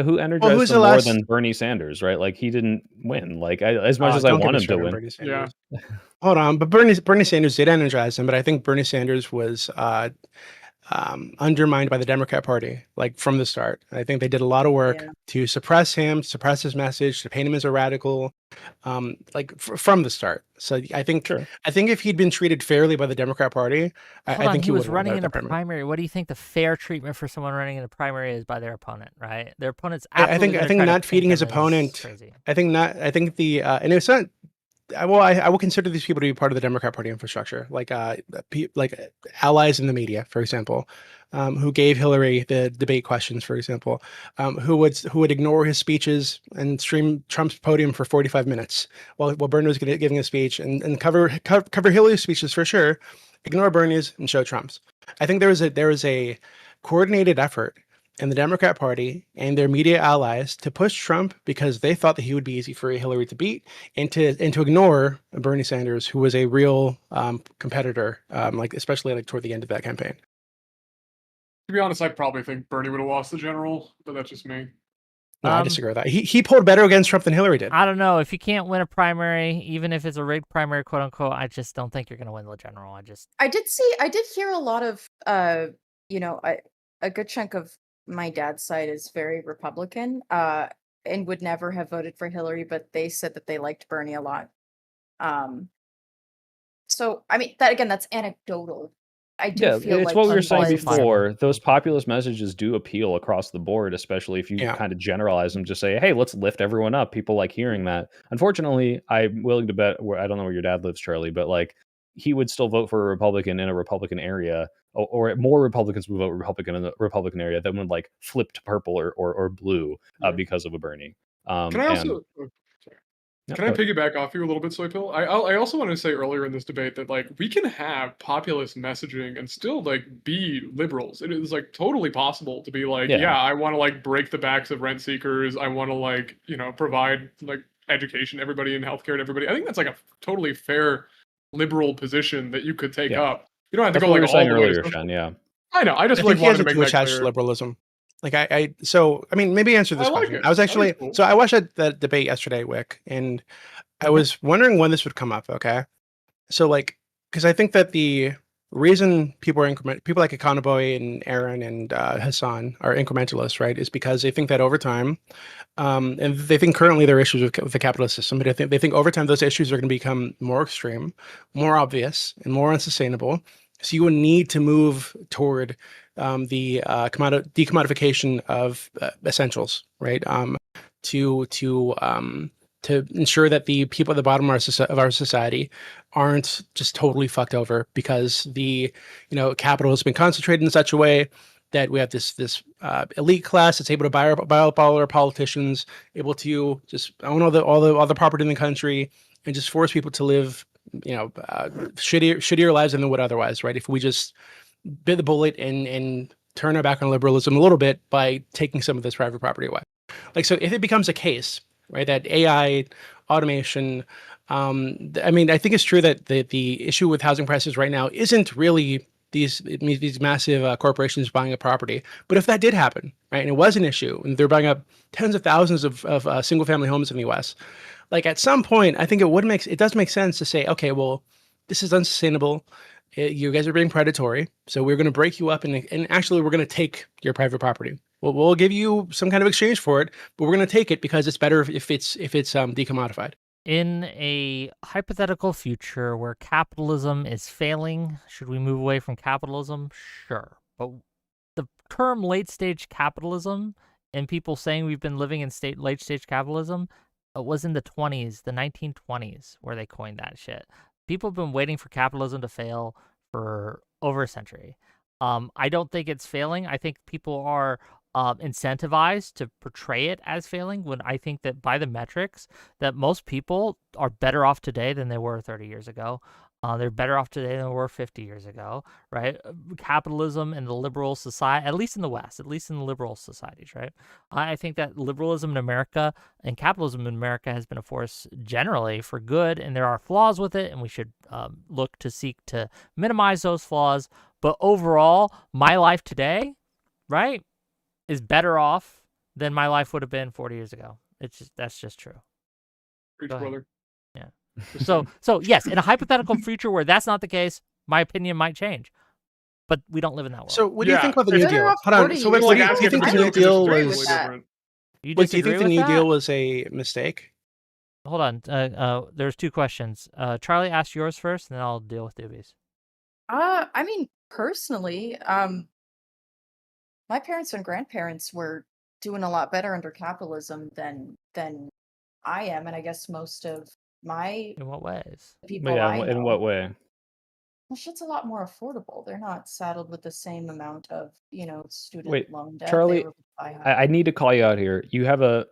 who energized who's them the more last- than Bernie Sanders, right? Like he didn't win. Like as much as I Don't get want me him to started on win. Bernie Sanders. Yeah. Hold on, but Bernie Sanders did energize him, but I think Bernie Sanders was undermined by the Democrat Party, like from the start. I think they did a lot of work Yeah. to suppress him, suppress his message, to paint him as a radical, from the start. So Sure. I think if he'd been treated fairly by the Democrat Party, Hold I on, think he would was have won running in the a primary. primary. What do you think the fair treatment for someone running in a primary is by their opponent, right? Their opponent's I absolutely think gonna try to not paint feeding his them as opponent. crazy. I think not. I think the and it's not. I will consider these people to be part of the Democrat Party infrastructure, like allies in the media, for example, who gave Hillary the debate questions, for example, who would ignore his speeches and stream Trump's podium for 45 minutes while Bernie was giving a speech, and cover Hillary's speeches for sure, ignore Bernie's and show Trump's. I think there was a coordinated effort in the Democrat Party and their media allies to push Trump because they thought that he would be easy for Hillary to beat, and to ignore Bernie Sanders, who was a real competitor, especially toward the end of that campaign. To be honest, I probably think Bernie would have lost the general, but that's just me. No, I disagree with that. He pulled better against Trump than Hillary did. I don't know. If you can't win a primary, even if it's a rigged primary, quote unquote, I just don't think you're going to win the general. I did hear a lot of, a good chunk of my dad's side is very Republican, and would never have voted for Hillary, but they said that they liked Bernie a lot. So I mean, that again, that's anecdotal. I do Yeah, feel it's like what we were he saying was. before. Those populist messages do appeal across the board, especially if you Yeah. kind of generalize them. Just say, hey, let's lift everyone up. People like hearing that. Unfortunately, I'm willing to bet, I don't know where your dad lives, Charlie, but like he would still vote for a Republican in a Republican area, or more Republicans would vote Republican in the Republican area than would like flip to purple or blue Yeah. because of a Bernie. Can I also can I piggyback off you a little bit, Soypil? I also wanted to say earlier in this debate that like we can have populist messaging and still like be liberals. It is like totally possible to be like, Yeah. yeah, I want to like break the backs of rent seekers. I want to like, provide like education to everybody and healthcare to everybody. I think that's like a totally fair liberal position that you could take Yeah. up. You don't have to That's go what we like were all saying the way to earlier, social. Shen. Yeah. I know. I just I like think he has wanted to it make too that attached to clear. liberalism. Maybe answer this I like question. it. I was I think actually it's cool. so I watched that debate yesterday, Wick, and I was wondering when this would come up. Okay, so because I think that the reason people like Econoboy and Aaron and Hasan are incrementalists, right, is because they think that over time, and they think currently there are issues with the capitalist system, but they think over time those issues are going to become more extreme, more obvious, and more unsustainable. So you would need to move toward the decommodification of essentials, right? To ensure that the people at the bottom of our society aren't just totally fucked over because the capital has been concentrated in such a way that we have this elite class that's able to buy up all our politicians, able to just own all the property in the country, and just force people to live shittier lives than they would otherwise, right? If we just bit the bullet and turn our back on liberalism a little bit by taking some of this private property away. So if it becomes a case, right, that AI, automation, I mean, I think it's true that the issue with housing prices right now isn't really these massive corporations buying up property. But if that did happen, right, and it was an issue, and they're buying up tens of thousands of single family homes in the U.S., at some point, I think it does make sense to say, okay, well, this is unsustainable. You guys are being predatory, so we're going to break you up, and actually, we're going to take your private property. We'll give you some kind of exchange for it, but we're going to take it because it's better if it's decommodified. In a hypothetical future where capitalism is failing, should we move away from capitalism? Sure. But the term late-stage capitalism and people saying we've been living in late-stage capitalism was in the 20s, the 1920s, where they coined that shit. People have been waiting for capitalism to fail for over a century. I don't think it's failing. I think people are incentivized to portray it as failing, when I think that by the metrics that most people are better off today than they were 30 years ago. They're better off today than they were 50 years ago, right? Capitalism and the liberal society, at least in the West, at least in the liberal societies, right? I think that liberalism in America and capitalism in America has been a force generally for good, and there are flaws with it, and we should look to seek to minimize those flaws. But overall, my life today, right, is better off than my life would have been 40 years ago. That's just true. Preach, Go ahead. brother. Yeah. So yes, in a hypothetical future where that's not the case, my opinion might change. but we don't live in that world. So what do you Yeah, think about the it's New better Deal? off Hold on. 40 So years wait, like do ago. you think the asking New if it's Deal extremely was? different. You Wait, do you disagree think the with New that? Deal was a mistake? Hold on. There's two questions. Charlie, ask yours first, and then I'll deal with Doobies. I mean, personally, my parents and grandparents were doing a lot better under capitalism than I am, and I guess most of my In what ways? people Yeah, I in know. what way? Well, shit's a lot more affordable. They're not saddled with the same amount of, student Wait, loan debt Charlie, they were I had. I need to call you out here. You have a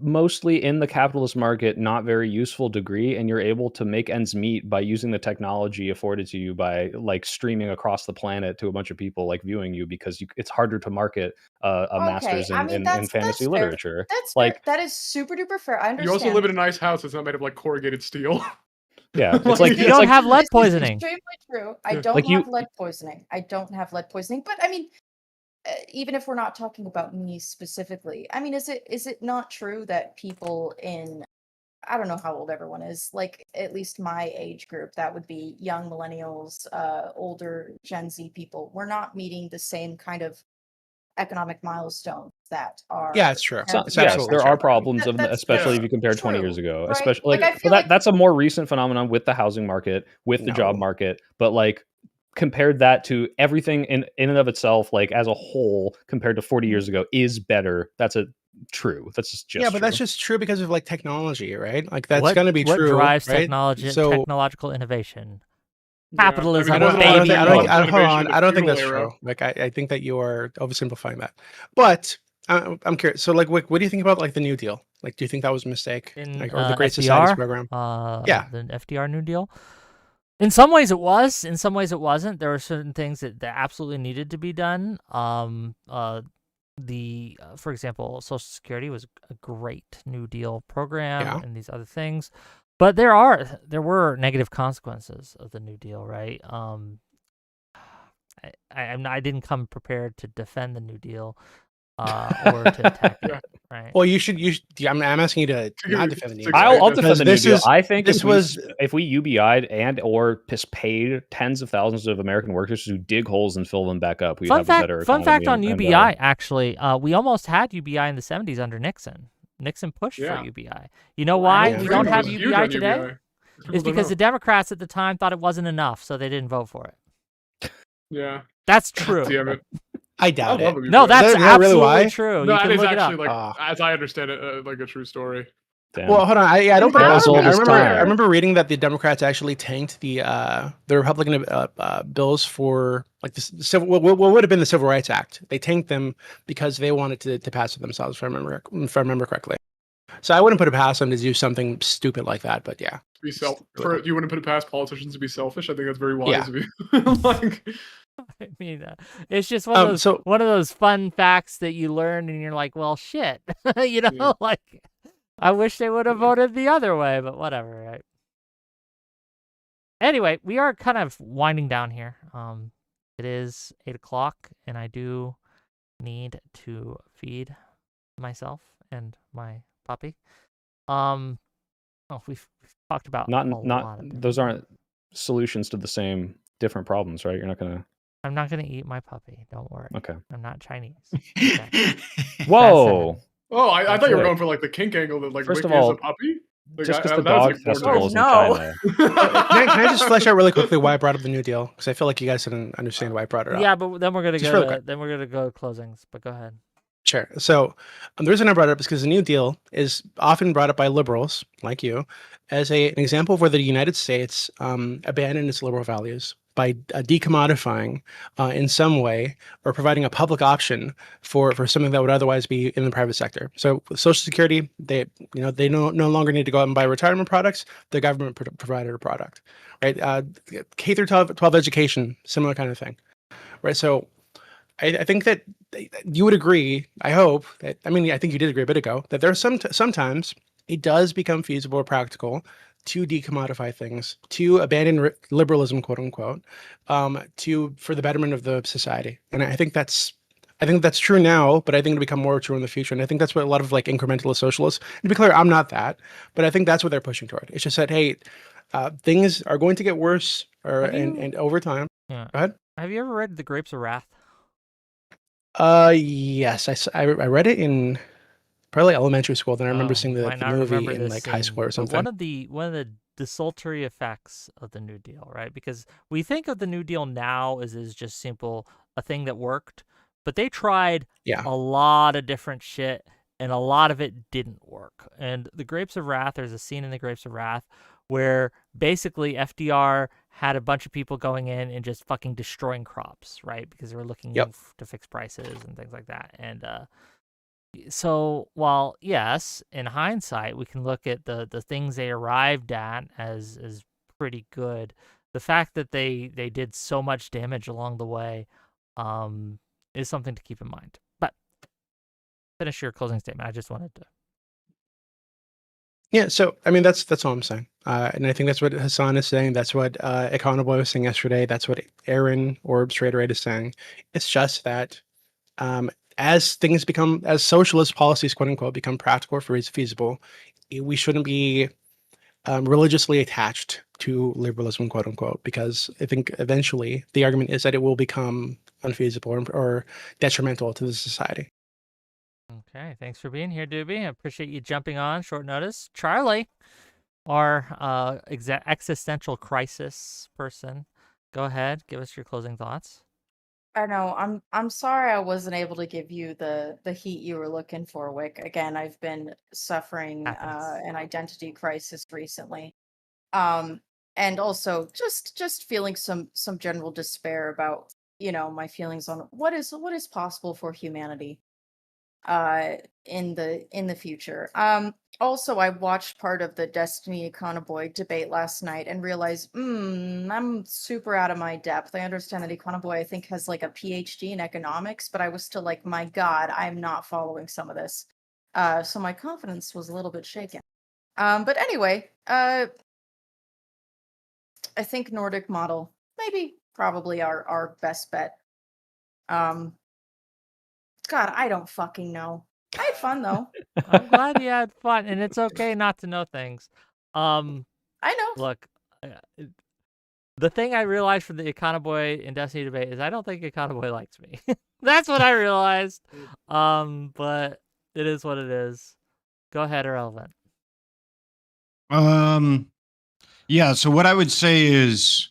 mostly in the capitalist market not very useful degree, and you're able to make ends meet by using the technology afforded to you by like streaming across the planet to a bunch of people like viewing you, because it's harder to market a master's I mean, in that's fantasy fair. literature. That's fair. Like, That is super duper fair. I understand. You also live in a nice house that's not made of like corrugated steel. yeah, it's Like, like You it's don't like have lead This is poisoning. extremely true. I Yeah. don't Like have lead poisoning. But I mean, even if we're not talking about me specifically, I mean, is it not true that people in, I don't know how old everyone is, like at least my age group, that would be young millennials, older Gen Z people, we're not meeting the same kind of economic milestones that are. Yeah, it's true. parents It's and yes, absolutely there true. are problems, That's especially yeah, if you compare 20 years true, ago. right? Especially Like, I but feel like that's a more recent phenomenon with the housing market, with the job No. market. But like compared that to everything in and of itself, like as a whole, compared to 40 years ago, is better. That's true. That's just Yeah, but true. that's just true because of like technology, right? Like that's What gonna be what true, drives right? technology, So technological innovation? Yeah, Capitalism, I mean, I it don't, wasn't I like don't think, I baby. don't, I, hold innovation on, in the I don't think feudal that's era. true. Like I think that you are oversimplifying that. But I'm curious. So like, what do you think about like the New Deal? Like, do you think that was a mistake, In like, or the Great Societies FDR, program? Yeah. the FDR New Deal. In some ways it was, in some ways it wasn't. There were certain things that absolutely needed to be done. For example, Social Security was a great New Deal program, Yeah. and these other things. But there were negative consequences of the New Deal, right? I didn't come prepared to defend the New Deal, or to attack Yeah. it, right? Well, you should. I'm asking you to To not give- defend the New to- Deal. I'll Because defend the New this Deal. is- I think this was- if we UBI'd and or just paid tens of thousands of American workers to dig holes and fill them back up, we'd have a better Fun fact on economy and, UBI, actually, we almost had UBI in the 70s under Nixon. Nixon pushed Yeah. for UBI. You know Wow. why Yeah. we don't Freeman have was huge UBI on today? UBI. People It's don't because know. the Democrats at the time thought it wasn't enough, so they didn't vote for it. Yeah. That's true. Damn it. I I doubt it. love the No, UBI. that's Is that really absolutely why? true. No, You it can is look it actually up. like, as I understand it, like a true story. Damn. Well, hold on. I don't. How I is all remember, this time? I remember reading that the Democrats actually tanked the Republican bills for like the civil. What would have been the Civil Rights Act? They tanked them because they wanted to pass it themselves. If I remember correctly. So I wouldn't put it past them to do something stupid like that. But yeah. Be you wouldn't put it past politicians to be selfish. I think that's very wise Yeah. of you. Like, I mean, it's just one of those fun facts that you learn, and you're like, well, shit, you know, Yeah. like I wish they would have voted the other way, but whatever, right? Anyway, we are kind of winding down here. It is 8:00, and I do need to feed myself and my puppy. We've talked about a lot of those aren't solutions to the same different problems, right? You're not gonna. I'm not gonna eat my puppy. Don't worry. Okay. I'm not Chinese. Okay. Whoa. oh, I thought you were Good. going for like the kink angle that like First of Wiki is all, a puppy. Like, Just because the that was dog like more festival is in no. China. Can I just flesh out really quickly why I brought up the New Deal? Because I feel like you guys didn't understand why I brought it up. Yeah, but then we're gonna Just go. really quick. Then we're gonna go to closings. But go ahead. Sure. So the reason I brought it up is because the New Deal is often brought up by liberals like you as an example of where the United States abandoned its liberal values by decommodifying in some way or providing a public option for something that would otherwise be in the private sector. So with Social Security, they no longer need to go out and buy retirement products. The government provided a product, right? K through 12 education, similar kind of thing, right? So I think that you would agree, I hope, that, I mean, I think you did agree a bit ago, that there are sometimes it does become feasible or practical to decommodify things, to abandon liberalism, quote unquote, for the betterment of the society. And I think that's true now, but I think it'll become more true in the future. And I think that's what a lot of like incrementalist socialists, to be clear, I'm not that, but I think that's what they're pushing toward. It's just that, hey, things are going to get worse and over time. Yeah. Go ahead. Have you ever read The Grapes of Wrath? Yes, I read it in probably elementary school. Then I remember seeing You the, might the not movie remember in this like high scene, school or but something. one of the desultory effects of the New Deal, right? Because we think of the New Deal now as just simple a thing that worked, but they tried Yeah. a lot of different shit, and a lot of it didn't work. And The Grapes of Wrath, there's a scene in The Grapes of Wrath where basically FDR had a bunch of people going in and just fucking destroying crops, right? Because they were looking Yep. to fix prices and things like that. And so while yes, in hindsight, we can look at the things they arrived at as pretty good, the fact that they did so much damage along the way is something to keep in mind. But finish your closing statement. I just wanted to. Yeah, so I mean that's all I'm saying, and I think that's what Hasan is saying. That's what Econoboy was saying yesterday. That's what Aaron Orbs Traderite is saying. It's just that as things become, as socialist policies, quote unquote, become practical or feasible, we shouldn't be religiously attached to liberalism, quote unquote, because I think eventually the argument is that it will become unfeasible or detrimental to the society. Okay, thanks for being here, Doobie. I appreciate you jumping on short notice. Charlie, our existential crisis person, go ahead, give us your closing thoughts. I know. I'm sorry I wasn't able to give you the heat you were looking for, Wick. Again, I've been suffering Happens. an identity crisis recently. Um and also just feeling some general despair about, my feelings on what is possible for humanity in the future. Also, I watched part of the Destiny Econoboy debate last night and realized I'm super out of my depth. I understand that Econoboy, I think, has like a PhD in economics, but I was still like, my god, I'm not following some of this. So my confidence was a little bit shaken. But anyway, I think Nordic model, maybe probably our best bet. um God, I don't fucking know. I had fun though. I'm glad you had fun, and it's okay not to know things. Um, I know. Look, the thing I realized from the Econoboy and Destiny debate is I don't think Econoboy likes me. That's what I realized. But it is what it is. Go ahead, Ahrelevant. Yeah, so what I would say is,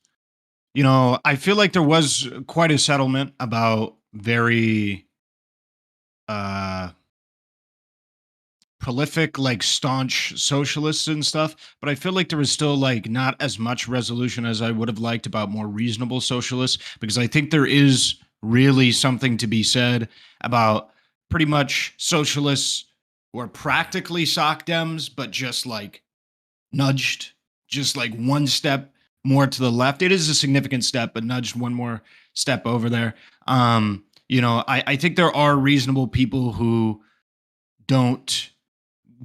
I feel like there was quite a settlement about very prolific, like staunch socialists and stuff, but I feel like there was still like not as much resolution as I would have liked about more reasonable socialists, because I think there is really something to be said about pretty much socialists who are practically sock dems, but just like nudged just like one step more to the left. It is a significant step, but nudged one more step over there. I think there are reasonable people who don't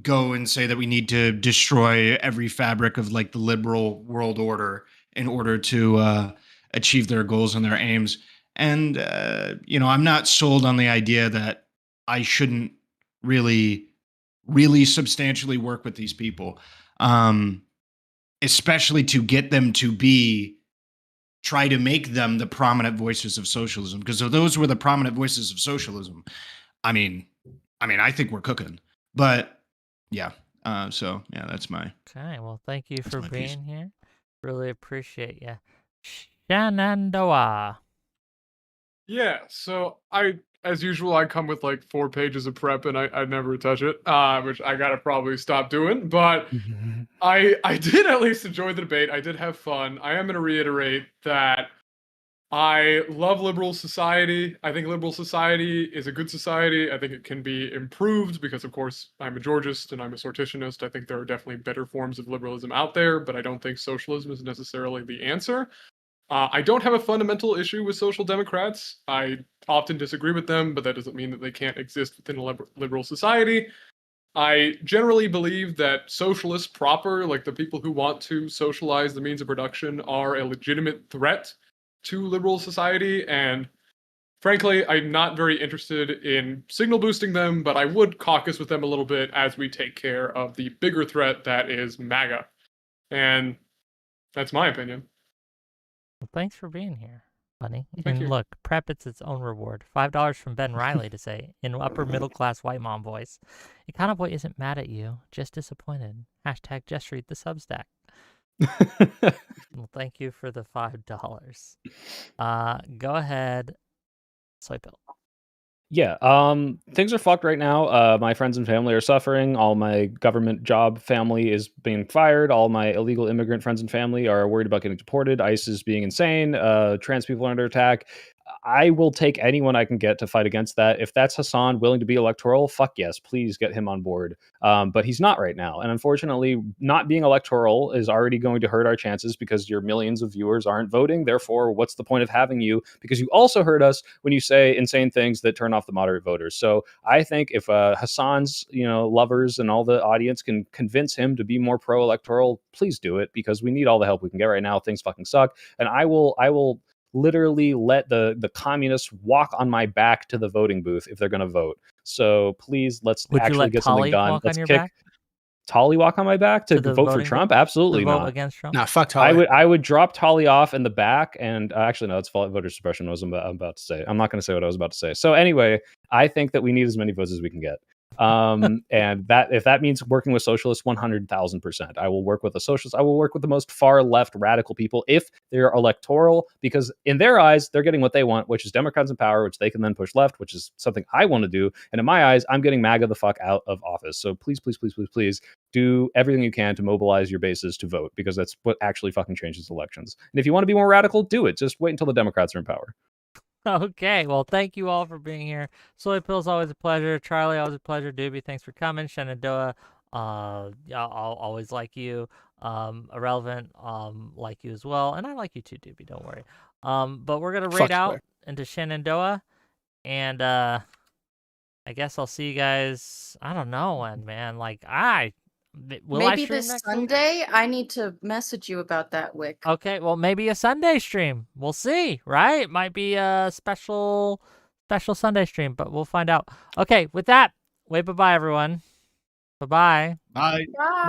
go and say that we need to destroy every fabric of like the liberal world order in order to achieve their goals and their aims. And I'm not sold on the idea that I shouldn't really, really substantially work with these people, especially to get them to try to make them the prominent voices of socialism. Because if those were the prominent voices of socialism, I think we're cooking. But yeah. So yeah, that's my. Okay, well, thank you for my piece. being here. Really appreciate you. Shenandoah. Yeah, so as usual, I come with like 4 pages of prep and I never touch it, which I gotta probably stop doing. But I did at least enjoy the debate. I did have fun. I am gonna reiterate that I love liberal society. I think liberal society is a good society. I think it can be improved because, of course, I'm a Georgist and I'm a sortitionist. I think there are definitely better forms of liberalism out there, but I don't think socialism is necessarily the answer. I don't have a fundamental issue with social democrats. I often disagree with them, but that doesn't mean that they can't exist within a liberal society. I generally believe that socialists proper, like the people who want to socialize the means of production, are a legitimate threat to liberal society. And frankly, I'm not very interested in signal boosting them, but I would caucus with them a little bit as we take care of the bigger threat that is MAGA. And that's my opinion. Well, thanks for being here. funny. Thank And you. look, prep, it's its own reward. $5 from Ben Riley to say, in upper middle class white mom voice, a kind of boy isn't mad at you, just disappointed. Hashtag just read the Substack. Well, thank you for the $5. Go ahead, Soy Pill. Yeah, things are fucked right now. My friends and family are suffering. All my government job family is being fired. All my illegal immigrant friends and family are worried about getting deported. ICE is being insane. Trans people are under attack. I will take anyone I can get to fight against that. If that's Hasan willing to be electoral, fuck yes, please get him on board. But he's not right now. And unfortunately, not being electoral is already going to hurt our chances because your millions of viewers aren't voting. Therefore, what's the point of having you? Because you also hurt us when you say insane things that turn off the moderate voters. So I think if Hasan's lovers and all the audience can convince him to be more pro-electoral, please do it, because we need all the help we can get right now. Things fucking suck. And I will literally let the communists walk on my back to the voting booth if they're going to vote. So please, let's Would you actually let get something Tolly done. walk Let's on your kick back Tolly walk on my back to to the vote for voting Trump. booth? Absolutely to vote not. against Trump? Nah, fuck Tolly. I would drop Tolly off in the back, and actually no, it's voter suppression. I'm about to say. I'm not going to say what I was about to say. So anyway, I think that we need as many votes as we can get. And that if that means working with socialists, 100,000%. I will work with the socialists. I will work with the most far left radical people if they're electoral, because in their eyes, they're getting what they want, which is Democrats in power, which they can then push left, which is something I want to do. And in my eyes, I'm getting MAGA the fuck out of office. So please, please, please, please, please do everything you can to mobilize your bases to vote, because that's what actually fucking changes elections. And if you want to be more radical, do it. Just wait until the Democrats are in power. Okay, well, thank you all for being here. Soy Pill's always a pleasure. Charlie, always a pleasure. Doobie, thanks for coming. Shenandoah, I'll always like you. Irrelevant, like you as well. And I like you too, Doobie, don't worry. But we're going to raid out into Shenandoah. And I guess I'll see you guys, I don't know when, man. Will I Maybe stream this next week? Sunday. I need to message you about that, Wick. Okay, well, maybe a Sunday stream. We'll see, right? Might be a special Sunday stream, but we'll find out. Okay, with that, bye-bye, everyone. Bye-bye. Bye. Bye.